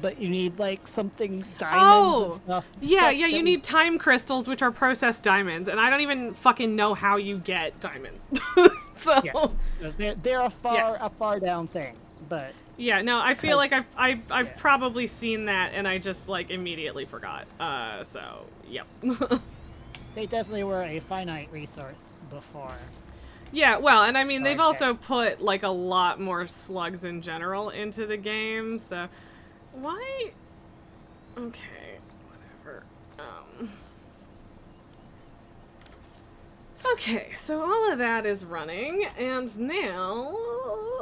but you need like something diamonds and stuff. Yeah, stuff yeah, that you we- need time crystals, which are processed diamonds, and I don't even fucking know how you get diamonds. So, Yes, so they're a Yes. far down thing, but yeah, no, I feel like I've Yeah. probably seen that, and I just like immediately forgot. So, yep. they definitely were a finite resource before. Yeah, well, and I mean, they've Okay. also put like a lot more slugs in general into the game, so why? Okay, whatever. Okay, so all of that is running, and now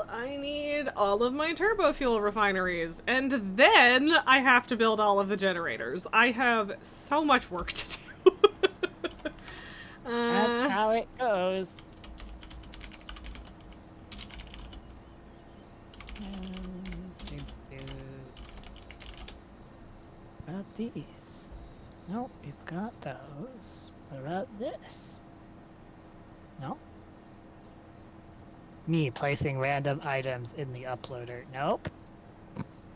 I need all of my turbo fuel refineries, and then I have to build all of the generators. I have so much work to do. That's how it goes. About these. Nope, you've got those. What about this? No? Me placing random items in the uploader. Nope.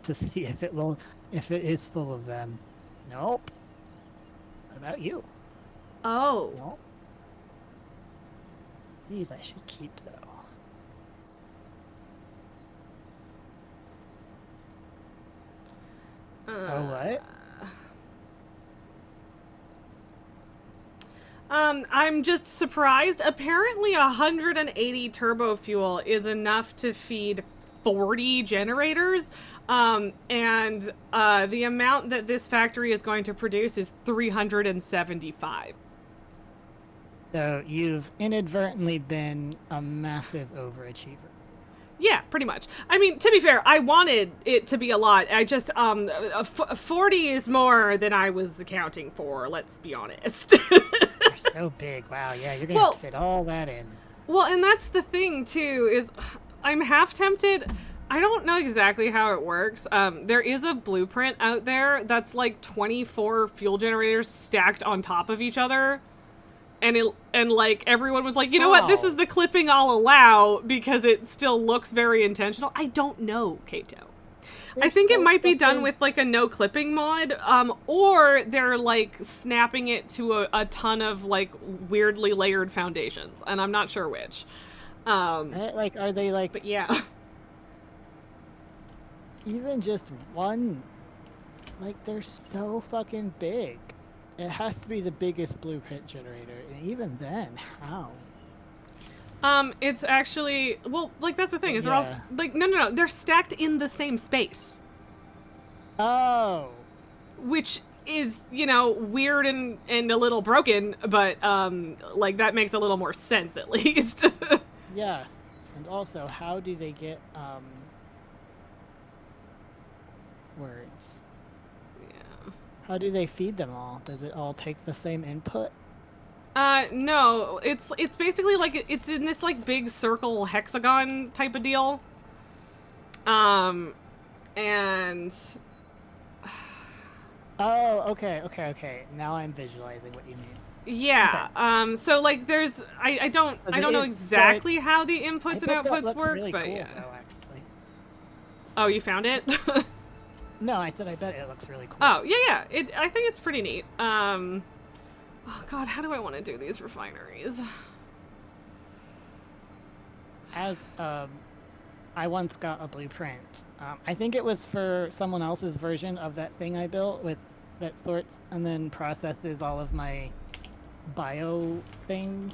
To see if it is full of them. Nope. What about you? Oh. Nope. These I should keep though. Oh, what? I'm just surprised. Apparently 180 turbo fuel is enough to feed 40 generators. And the amount that this factory is going to produce is 375. So you've inadvertently been a massive overachiever. Yeah, pretty much. I mean, to be fair, I wanted it to be a lot. I just, 40 is more than I was accounting for, let's be honest. You're so big. Wow, yeah, you're gonna have to fit all that in. Well, and that's the thing, too, is I'm half tempted. I don't know exactly how it works. There is a blueprint out there that's like 24 fuel generators stacked on top of each other. And like everyone was like, you know what, this is the clipping I'll allow because it still looks very intentional. I don't know, Kato. I think it might be done with like a no clipping mod, or they're like snapping it to a ton of like weirdly layered foundations, and I'm not sure which. Like, are they like? But yeah, even just one, like they're so fucking big. It has to be the biggest blueprint generator, and even then, how? it's actually, well, like that's the thing, is they're all like no, they're stacked in the same space. Oh. Which is, you know, weird and a little broken, but like that makes a little more sense at least. Yeah. And also, how do they get words? Yeah. How do they feed them all? Does it all take the same input? No, it's basically like it's in this like big circle hexagon type of deal. And Oh, okay. Now I'm visualizing what you mean. yeah, Okay. So like there's I don't know exactly how the inputs and outputs work, really but cool, yeah. though, actually. Oh, you found it? No, I said I bet it looks really cool. Oh, yeah. I think it's pretty neat. Oh god, how do I want to do these refineries? As I once got a blueprint. I think it was for someone else's version of that thing I built with that sorts and then processes all of my bio things.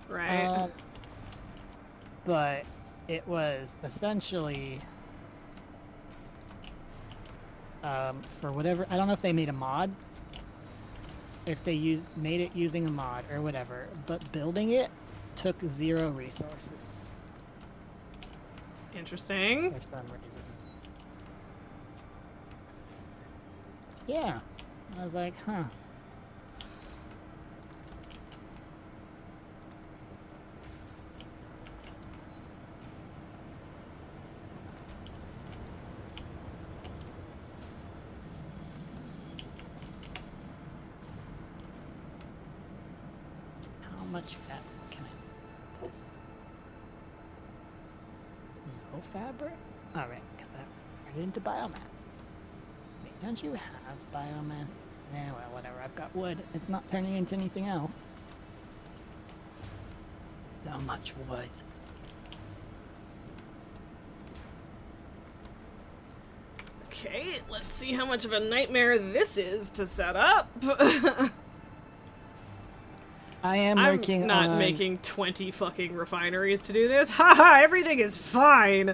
Right. But it was essentially for whatever, I don't know if they made a mod, if they made it using a mod or whatever, but building it took 0 resources. Interesting. For some reason. Yeah. I was like, huh. How much fat can I put this? No fabric? Alright, because I turned into biomass. Wait, don't you have biomass? Nah, well, whatever. I've got wood. It's not turning into anything else. So much wood. Okay, let's see how much of a nightmare this is to set up. I am working on... I'm not making 20 fucking refineries to do this. Haha, everything is fine.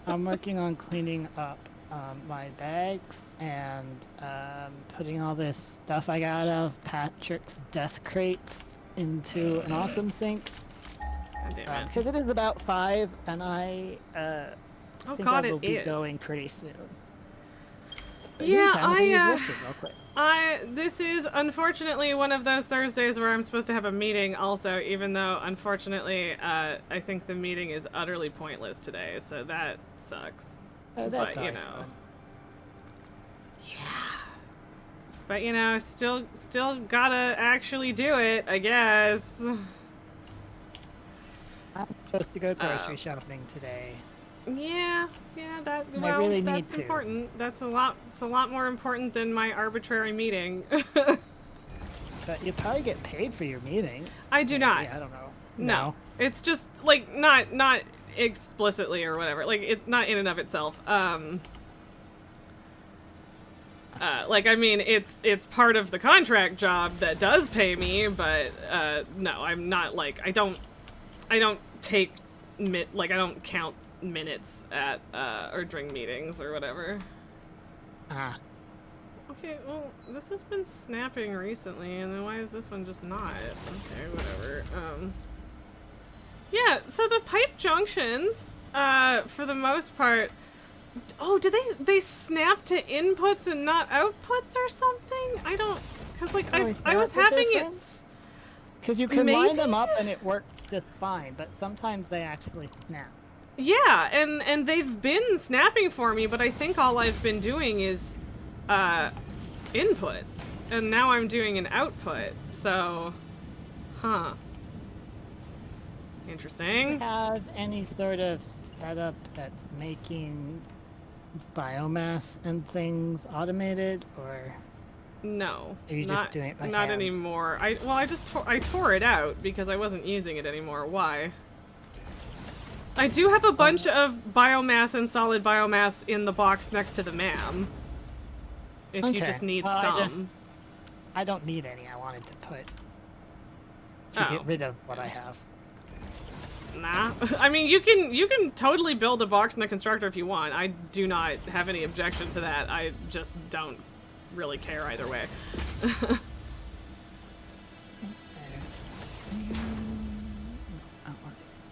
I'm working on cleaning up my bags and putting all this stuff I got out of Patrick's death crate into an awesome sink. God damn it. Because it is about 5, and I Oh think god, I will it be is. going pretty soon. But Yeah, meantime, we can use I, this real quick. This is unfortunately one of those Thursdays where I'm supposed to have a meeting also, even though unfortunately I think the meeting is utterly pointless today, so that sucks. Oh, that's but, you always know. fun. But you know, still gotta actually do it, I guess. I'm supposed to go grocery shopping today. Yeah, that I well, really that's need to. important. It's a lot more important than my arbitrary meeting. But you probably get paid for your meeting. I do not. I don't know. No. It's just like not explicitly or whatever. Like it's not in and of itself. Like I mean it's part of the contract job that does pay me, but no, I'm not like I don't take I don't count minutes at or during meetings or whatever. Ah. Okay, well, this has been snapping recently, and then why is this one just not? Okay, whatever. Yeah, so the pipe junctions, for the most part, oh, do they snap to inputs and not outputs or something? I don't, cause like, Oh, is I that was the having difference? Because you can line Maybe? them up and it works just fine, but sometimes they actually snap. Yeah, and they've been snapping for me, but I think all I've been doing is, inputs, and now I'm doing an output, so, huh. Do Interesting. you have any sort of setup that's making biomass and things automated, or No. are you not, just doing it by Not hand? anymore. I just I tore it out because I wasn't using it anymore. Why? I do have a bunch of biomass and solid biomass in the box next to the MAM. If you Okay. just need Well, some. I don't need any. I wanted to put Oh. get rid of what I have. Nah. I mean, you can totally build a box in the constructor if you want. I do not have any objection to that. I just don't really care either way. That's better.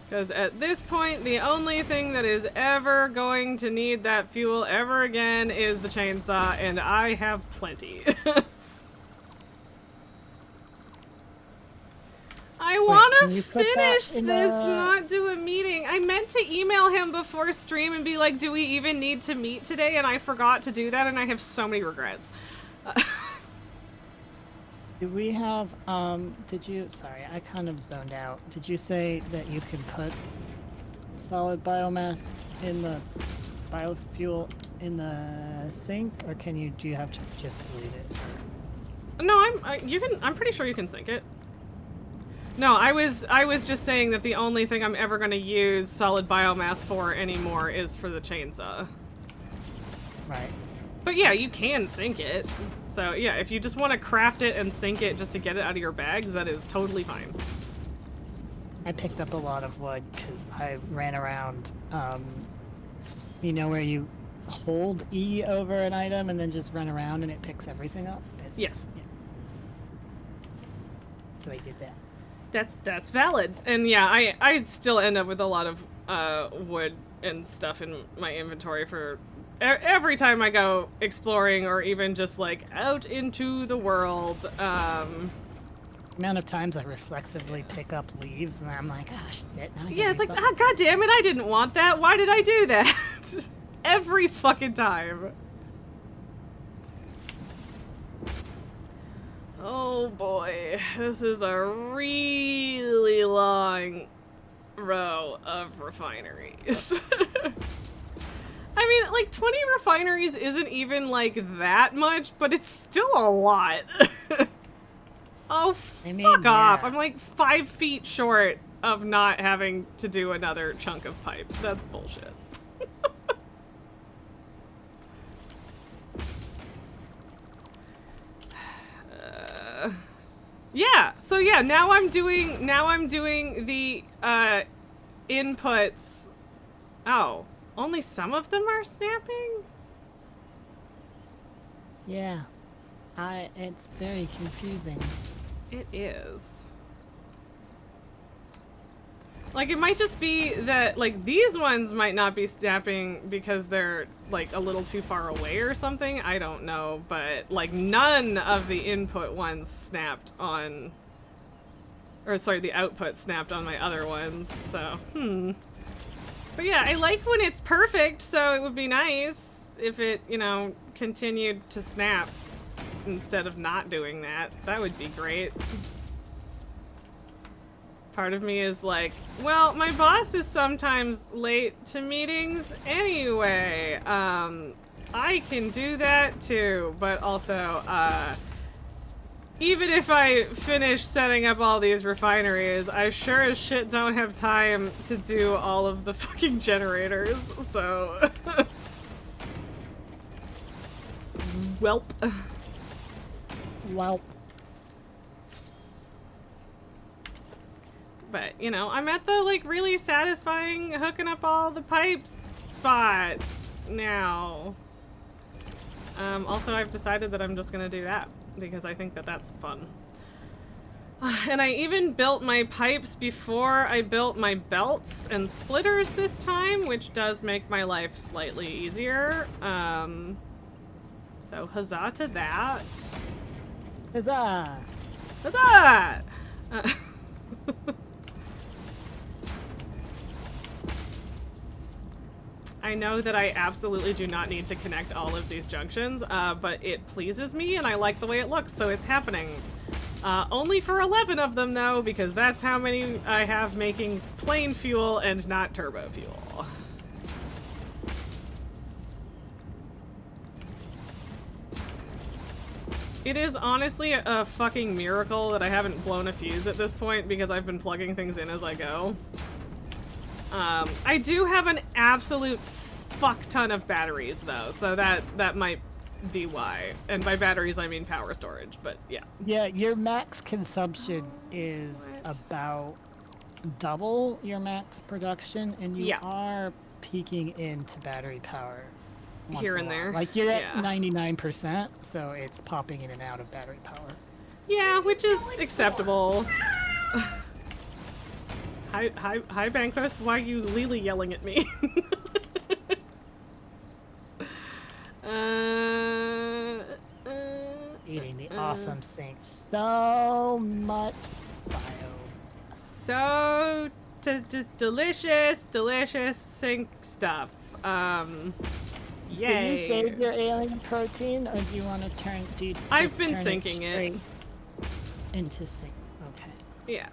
Because at this point, the only thing that is ever going to need that fuel ever again is the chainsaw, and I have plenty. I want can to you put that finish in this, a- not do a meeting. I meant to email him before stream and be like, do we even need to meet today? And I forgot to do that, and I have so many regrets. Do we have, sorry, I kind of zoned out. Did you say that you can put solid biomass in the biofuel in the sink, or do you have to just leave it? No, I'm pretty sure you can sync it. No, I was just saying that the only thing I'm ever going to use solid biomass for anymore is for the chainsaw. Right. But yeah, you can sync it. So yeah, if you just want to craft it and sync it just to get it out of your bags, that is totally fine. I picked up a lot of wood because I ran around, you know where you hold E over an item and then just run around and it picks everything up? Yes. Yeah. So I did that. That's valid. And yeah, I still end up with a lot of wood and stuff in my inventory for every time I go exploring or even just like out into the world. The amount of times I reflexively pick up leaves and I'm like, gosh, shit, now I Yeah, it's like, something. ah, god damn it, I didn't want that. Why did I do that? Every fucking time. Oh boy, this is a really long row of refineries. I mean, like, 20 refineries isn't even, like, that much, but it's still a lot. Oh, fuck off. yeah. I'm, like, 5 feet short of not having to do another chunk of pipe. That's bullshit. Yeah, so yeah, now I'm doing the, inputs. Oh, only some of them are snapping? Yeah. It's very confusing. It is. Like, it might just be that, like, these ones might not be snapping because they're, like, a little too far away or something. I don't know, but, like, none of the input ones snapped on... Or, sorry, the output snapped on my other ones, so, But yeah, I like when it's perfect, so it would be nice if it, you know, continued to snap instead of not doing that. That would be great. Part of me is like, well, my boss is sometimes late to meetings anyway. I can do that too, but also, even if I finish setting up all these refineries, I sure as shit don't have time to do all of the fucking generators, so... Welp. Well, But, you know, I'm at the, like, really satisfying hooking up all the pipes spot now. Also, I've decided that I'm just gonna do that because I think that that's fun. And I even built my pipes before I built my belts and splitters this time, which does make my life slightly easier. So huzzah to that. huzzah! Huzzah! I know that I absolutely do not need to connect all of these junctions, but it pleases me and I like the way it looks, so it's happening. Only for 11 of them though, because that's how many I have making plain fuel and not turbo fuel. It is honestly a fucking miracle that I haven't blown a fuse at this point because I've been plugging things in as I go. I do have an absolute fuck ton of batteries though, so that might be why. And by batteries I mean power storage, but yeah. Yeah, your max consumption is What? about double your max production, and you Yeah. are peaking into battery power. once Here in and a while. there. Like, you're at Yeah. 99%, so it's popping in and out of battery power. Yeah, which is acceptable. Hi, Banquist. Why are you Lily yelling at me? Eating the awesome thing. So much bio. So, delicious sink stuff. Can Yay. you save your alien protein, or do you want to turn? Do you I've just been turn sinking it. straight into sync. Okay. Yeah.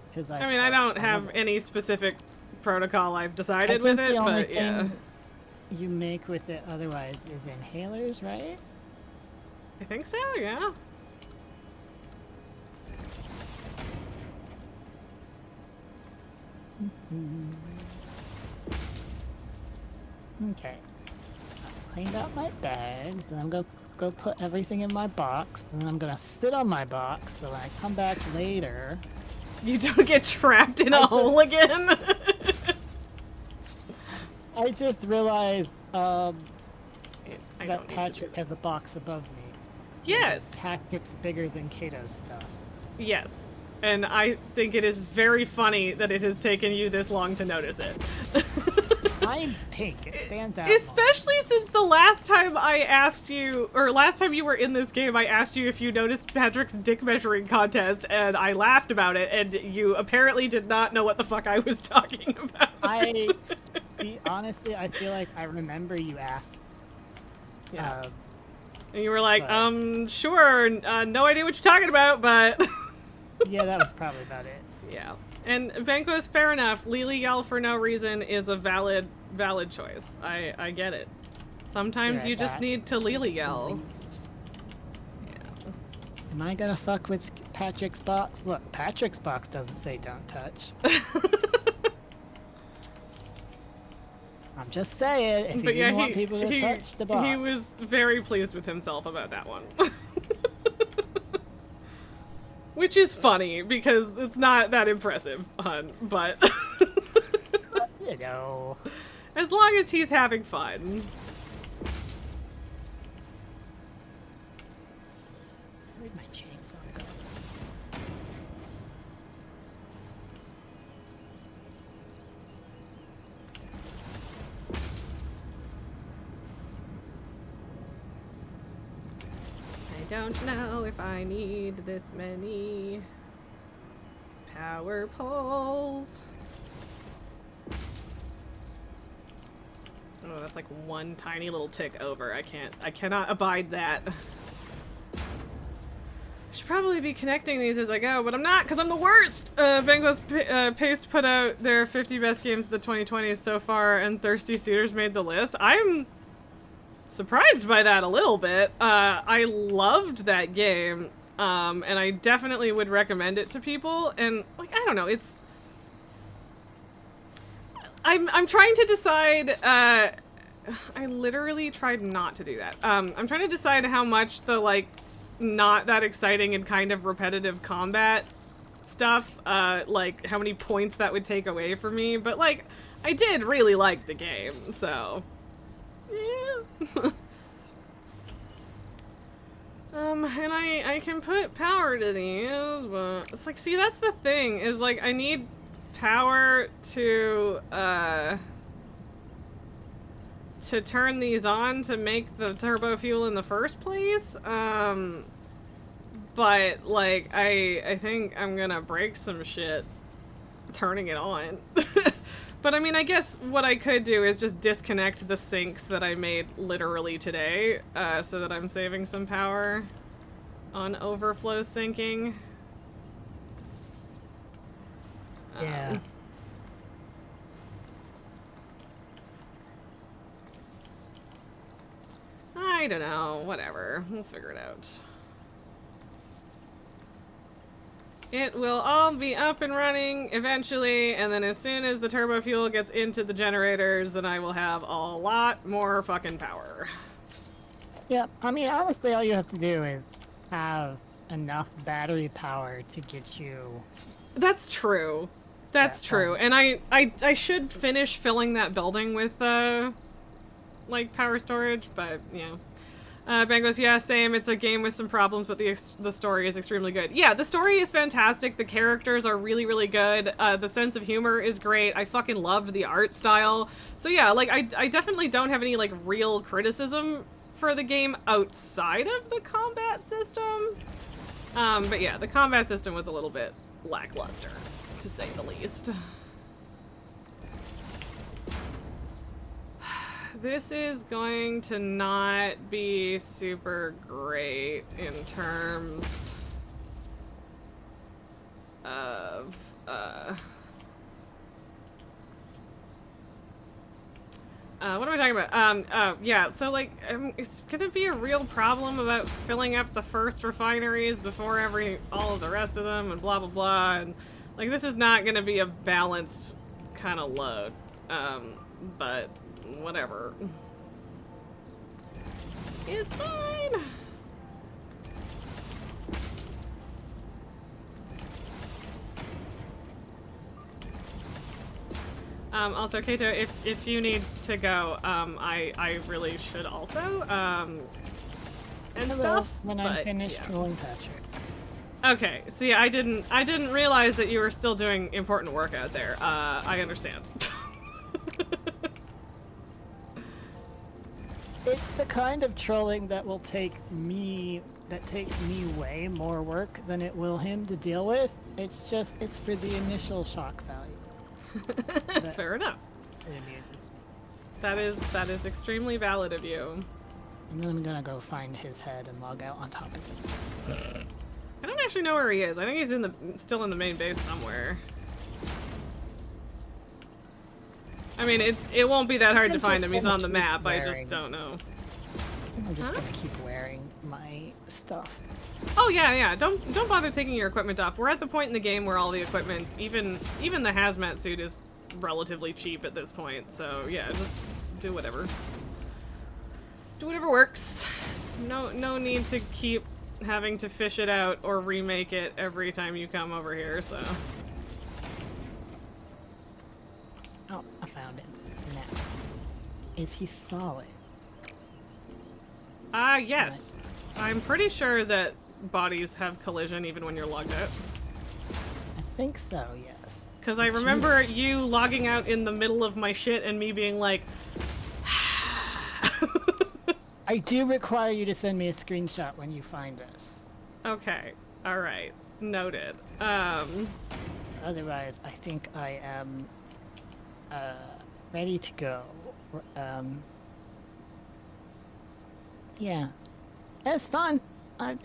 Because I mean, I don't have any specific protocol I've decided with it, the only but yeah. thing you make with it otherwise is inhalers, right? I think so, yeah. Okay. I cleaned out my bag, then I'm gonna go put everything in my box, and then I'm gonna sit on my box, so when I come back later. You don't get trapped in a hole again. I just realized I that don't need to do Patrick has a this. box above me. Yes. Patrick's bigger than Kato's stuff. Yes. And I think it is very funny that it has taken you this long to notice it. Mine's pink. It stands out. Especially since the last time I asked you, or last time you were in this game, I asked you if you noticed Patrick's dick measuring contest, and I laughed about it, and you apparently did not know what the fuck I was talking about. Honestly, I feel like I remember you asked. Yeah. And you were like, but- sure, no idea what you're talking about, but... Yeah, that was probably about it. Yeah. And Vanquo's fair enough. Lily yell for no reason is a valid choice. I get it. Sometimes Yeah, you just that- need to Lily yell. Yeah. Am I gonna fuck with Patrick's box? Look, Patrick's box doesn't say don't touch. I'm just saying, if you But yeah, didn't want people to touch the box. he was very pleased with himself about that one. Which is funny, because it's not that impressive, hun, but... You know. as long as he's having fun. chainsaw go. I don't know if I need this many power poles. Oh, that's like one tiny little tick over. I cannot abide that. I should probably be connecting these as I go, but I'm not, because I'm the worst! Bengals Paste put out their 50 best games of the 2020s so far, and Thirsty Suitors made the list. I'm surprised by that a little bit. I loved that game, and I definitely would recommend it to people, and, like, I don't know, it's... I'm trying to decide, I literally tried not to do that. I'm trying to decide how much the, like, not that exciting and kind of repetitive combat stuff, like, how many points that would take away from me, but, like, I did really like the game, so... Yeah. And I can put power to these, but it's like, see, that's the thing, is, like, I need power to turn these on to make the turbo fuel in the first place. But, like, I think I'm gonna break some shit turning it on. But, I mean, I guess what I could do is just disconnect the sinks that I made literally today, so that I'm saving some power on overflow sinking. Yeah. I don't know. Whatever. We'll figure it out. It will all be up and running eventually, and then as soon as the turbo fuel gets into the generators, then I will have a lot more fucking power. Yeah, I mean, honestly, all you have to do is have enough battery power to get you... That's true. That's true. And I should finish filling that building with, like, power storage, but, yeah. Ben goes, yeah, same. It's a game with some problems, but the story is extremely good. Yeah, the story is fantastic. The characters are really, really good. The sense of humor is great. I fucking loved the art style. So yeah, like, I definitely don't have any, like, real criticism for the game outside of the combat system. But yeah, the combat system was a little bit lackluster, to say the least. This is going to not be super great in terms of, what am I talking about? Yeah, so, like, it's gonna be a real problem about filling up the first refineries before all of the rest of them, and blah, blah, blah, and, like, this is not gonna be a balanced kind of load, but whatever. It's fine! Also, Kato, if you need to go, I really should also, and stuff. When I'm finished rolling Patrick. Okay, see, I didn't realize that you were still doing important work out there. I understand. It's the kind of trolling that will takes me way more work than it will him to deal with. It's for the initial shock value. Fair enough. It amuses me. That is extremely valid of you. And then I'm gonna go find his head and log out on top of it. I don't actually know where he is. I think he's still in the main base somewhere. I mean, it won't be that hard to find him. He's on the map. I just don't know. I'm just gonna keep wearing my stuff. Oh yeah. Don't bother taking your equipment off. We're at the point in the game where all the equipment, even the hazmat suit, is relatively cheap at this point. So yeah, just do whatever. Do whatever works. No need to keep having to fish it out or remake it every time you come over here. So. Oh, I found it. Now, is he solid? Yes. I'm pretty sure that bodies have collision even when you're logged out? I think so, yes. Because I remember you logging out in the middle of my shit and me being like... I do require you to send me a screenshot when you find us. Okay, alright. Noted. Otherwise, I think I am ready to go. Yeah. That's fun. I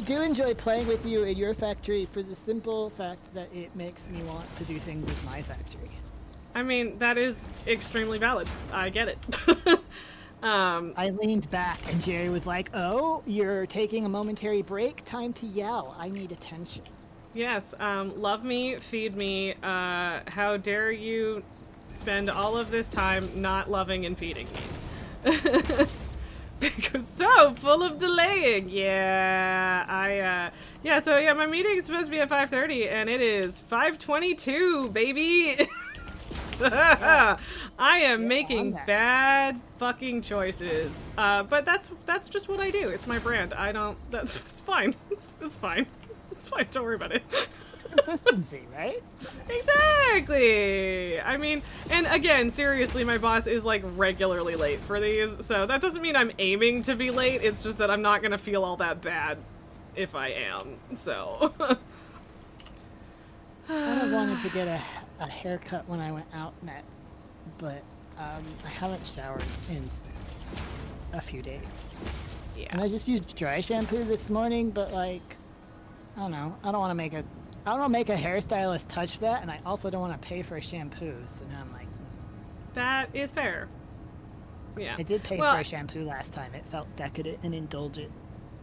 do enjoy playing with you in your factory for the simple fact that it makes me want to do things with my factory. I mean, that is extremely valid. I get it. I leaned back and Jerry was like, "Oh, you're taking a momentary break? Time to yell. I need attention." Yes, love me, feed me. How dare you spend all of this time not loving and feeding me? Because so full of delaying. Yeah, so my meeting is supposed to be at 5:30 and it is 5:22, baby. I am making bad fucking choices. But that's just what I do. It's my brand. It's fine. It's fine. It's fine. Don't worry about it. Consistency, right? Exactly. I mean, and again, seriously, my boss is like regularly late for these, so that doesn't mean I'm aiming to be late. It's just that I'm not gonna feel all that bad if I am. So. I wanted to get a haircut when I went out, but I haven't showered in a few days. Yeah. And I just used dry shampoo this morning, but like, I don't know. I don't want to make a hairstylist touch that, and I also don't want to pay for a shampoo. So now I'm like, That is fair. Yeah. I did pay for a shampoo last time. It felt decadent and indulgent.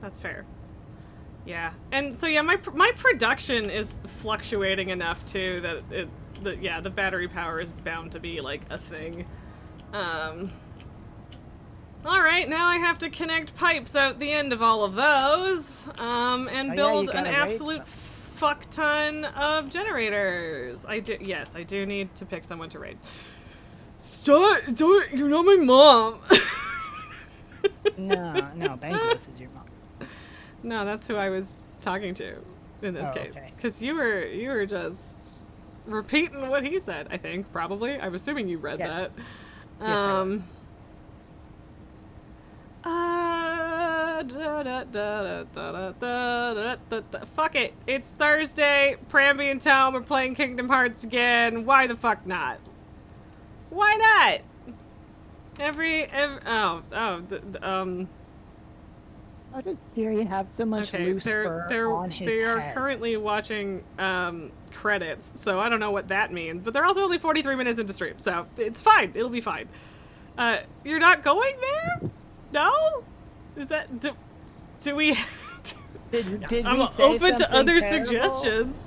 That's fair. Yeah, and so yeah, my production is fluctuating enough too that the battery power is bound to be like a thing. All right, now I have to connect pipes out the end of all of those, and build an absolute fuck ton of generators. Yes, I do need to pick someone to raid. Stop! You're not my mom. No, Bangos is your mom. No, that's who I was talking to in this case. Okay. Because you were just repeating what he said, I think, probably. I'm assuming you read that. Yes, I was. Fuck it. It's Thursday. Pramby and Tom are playing Kingdom Hearts again. Why the fuck not? Why not? How does Jerry have so much loose fur on his they are head? currently watching credits, so I don't know what that means. But they're also only 43 minutes into stream, so it's fine. It'll be fine. You're not going there? No? Is that do we? Did I'm we say open to something other terrible? suggestions.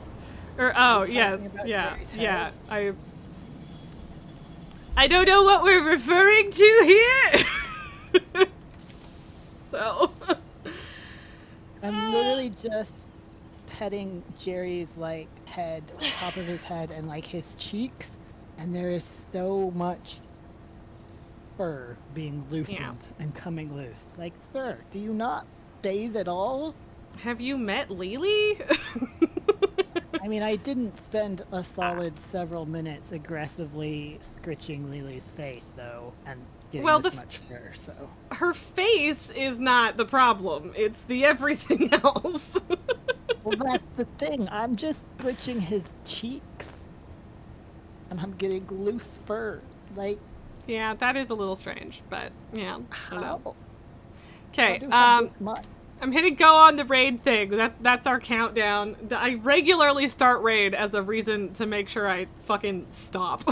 Or yes, yeah. I don't know what we're referring to here. So. I'm literally just petting Jerry's like head, top of his head, and like his cheeks, and there is so much fur being loosened and coming loose. Like, sir, do you not bathe at all? Have you met Lily? I mean, I didn't spend a solid several minutes aggressively scritching Lily's face, though, and getting this much fur, so. Her face is not the problem. It's the everything else. Well, that's the thing. I'm just switching his cheeks, and I'm getting loose fur. Like. Yeah, that is a little strange, but yeah. How? Okay. Much? I'm hitting go on the raid thing. That's our countdown. I regularly start raid as a reason to make sure I fucking stop.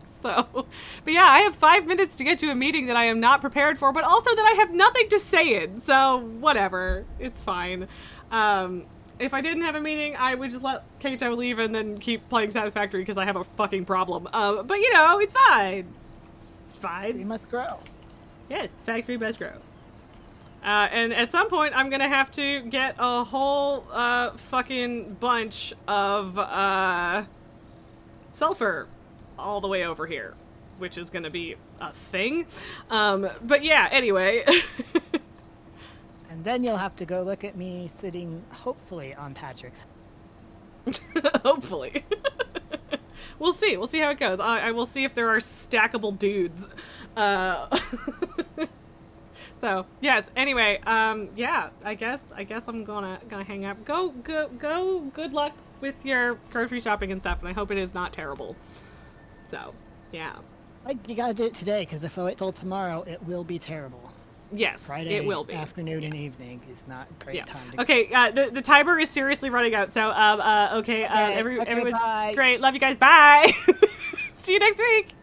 So, but yeah, I have 5 minutes to get to a meeting that I am not prepared for, but also that I have nothing to say in. So whatever, it's fine. If I didn't have a meeting, I would just let Kato leave and then keep playing Satisfactory because I have a fucking problem. But you know, it's fine. It's fine. We must grow. Yes, factory must grow. And at some point, I'm gonna have to get a whole fucking bunch of sulfur all the way over here, which is gonna be a thing. But yeah, anyway. And then you'll have to go look at me sitting, hopefully, on Patrick's. Hopefully. We'll see. We'll see how it goes. I will see if there are stackable dudes. So yes. Anyway, yeah. I guess I'm gonna hang up. Go. Good luck with your grocery shopping and stuff, and I hope it is not terrible. So, yeah. You gotta do it today, because if I wait till tomorrow, it will be terrible. Yes, Friday it will be. afternoon and evening is not a great time to Okay, the timer is seriously running out. So, okay, Okay, everyone's bye. great. Love you guys. Bye. See you next week.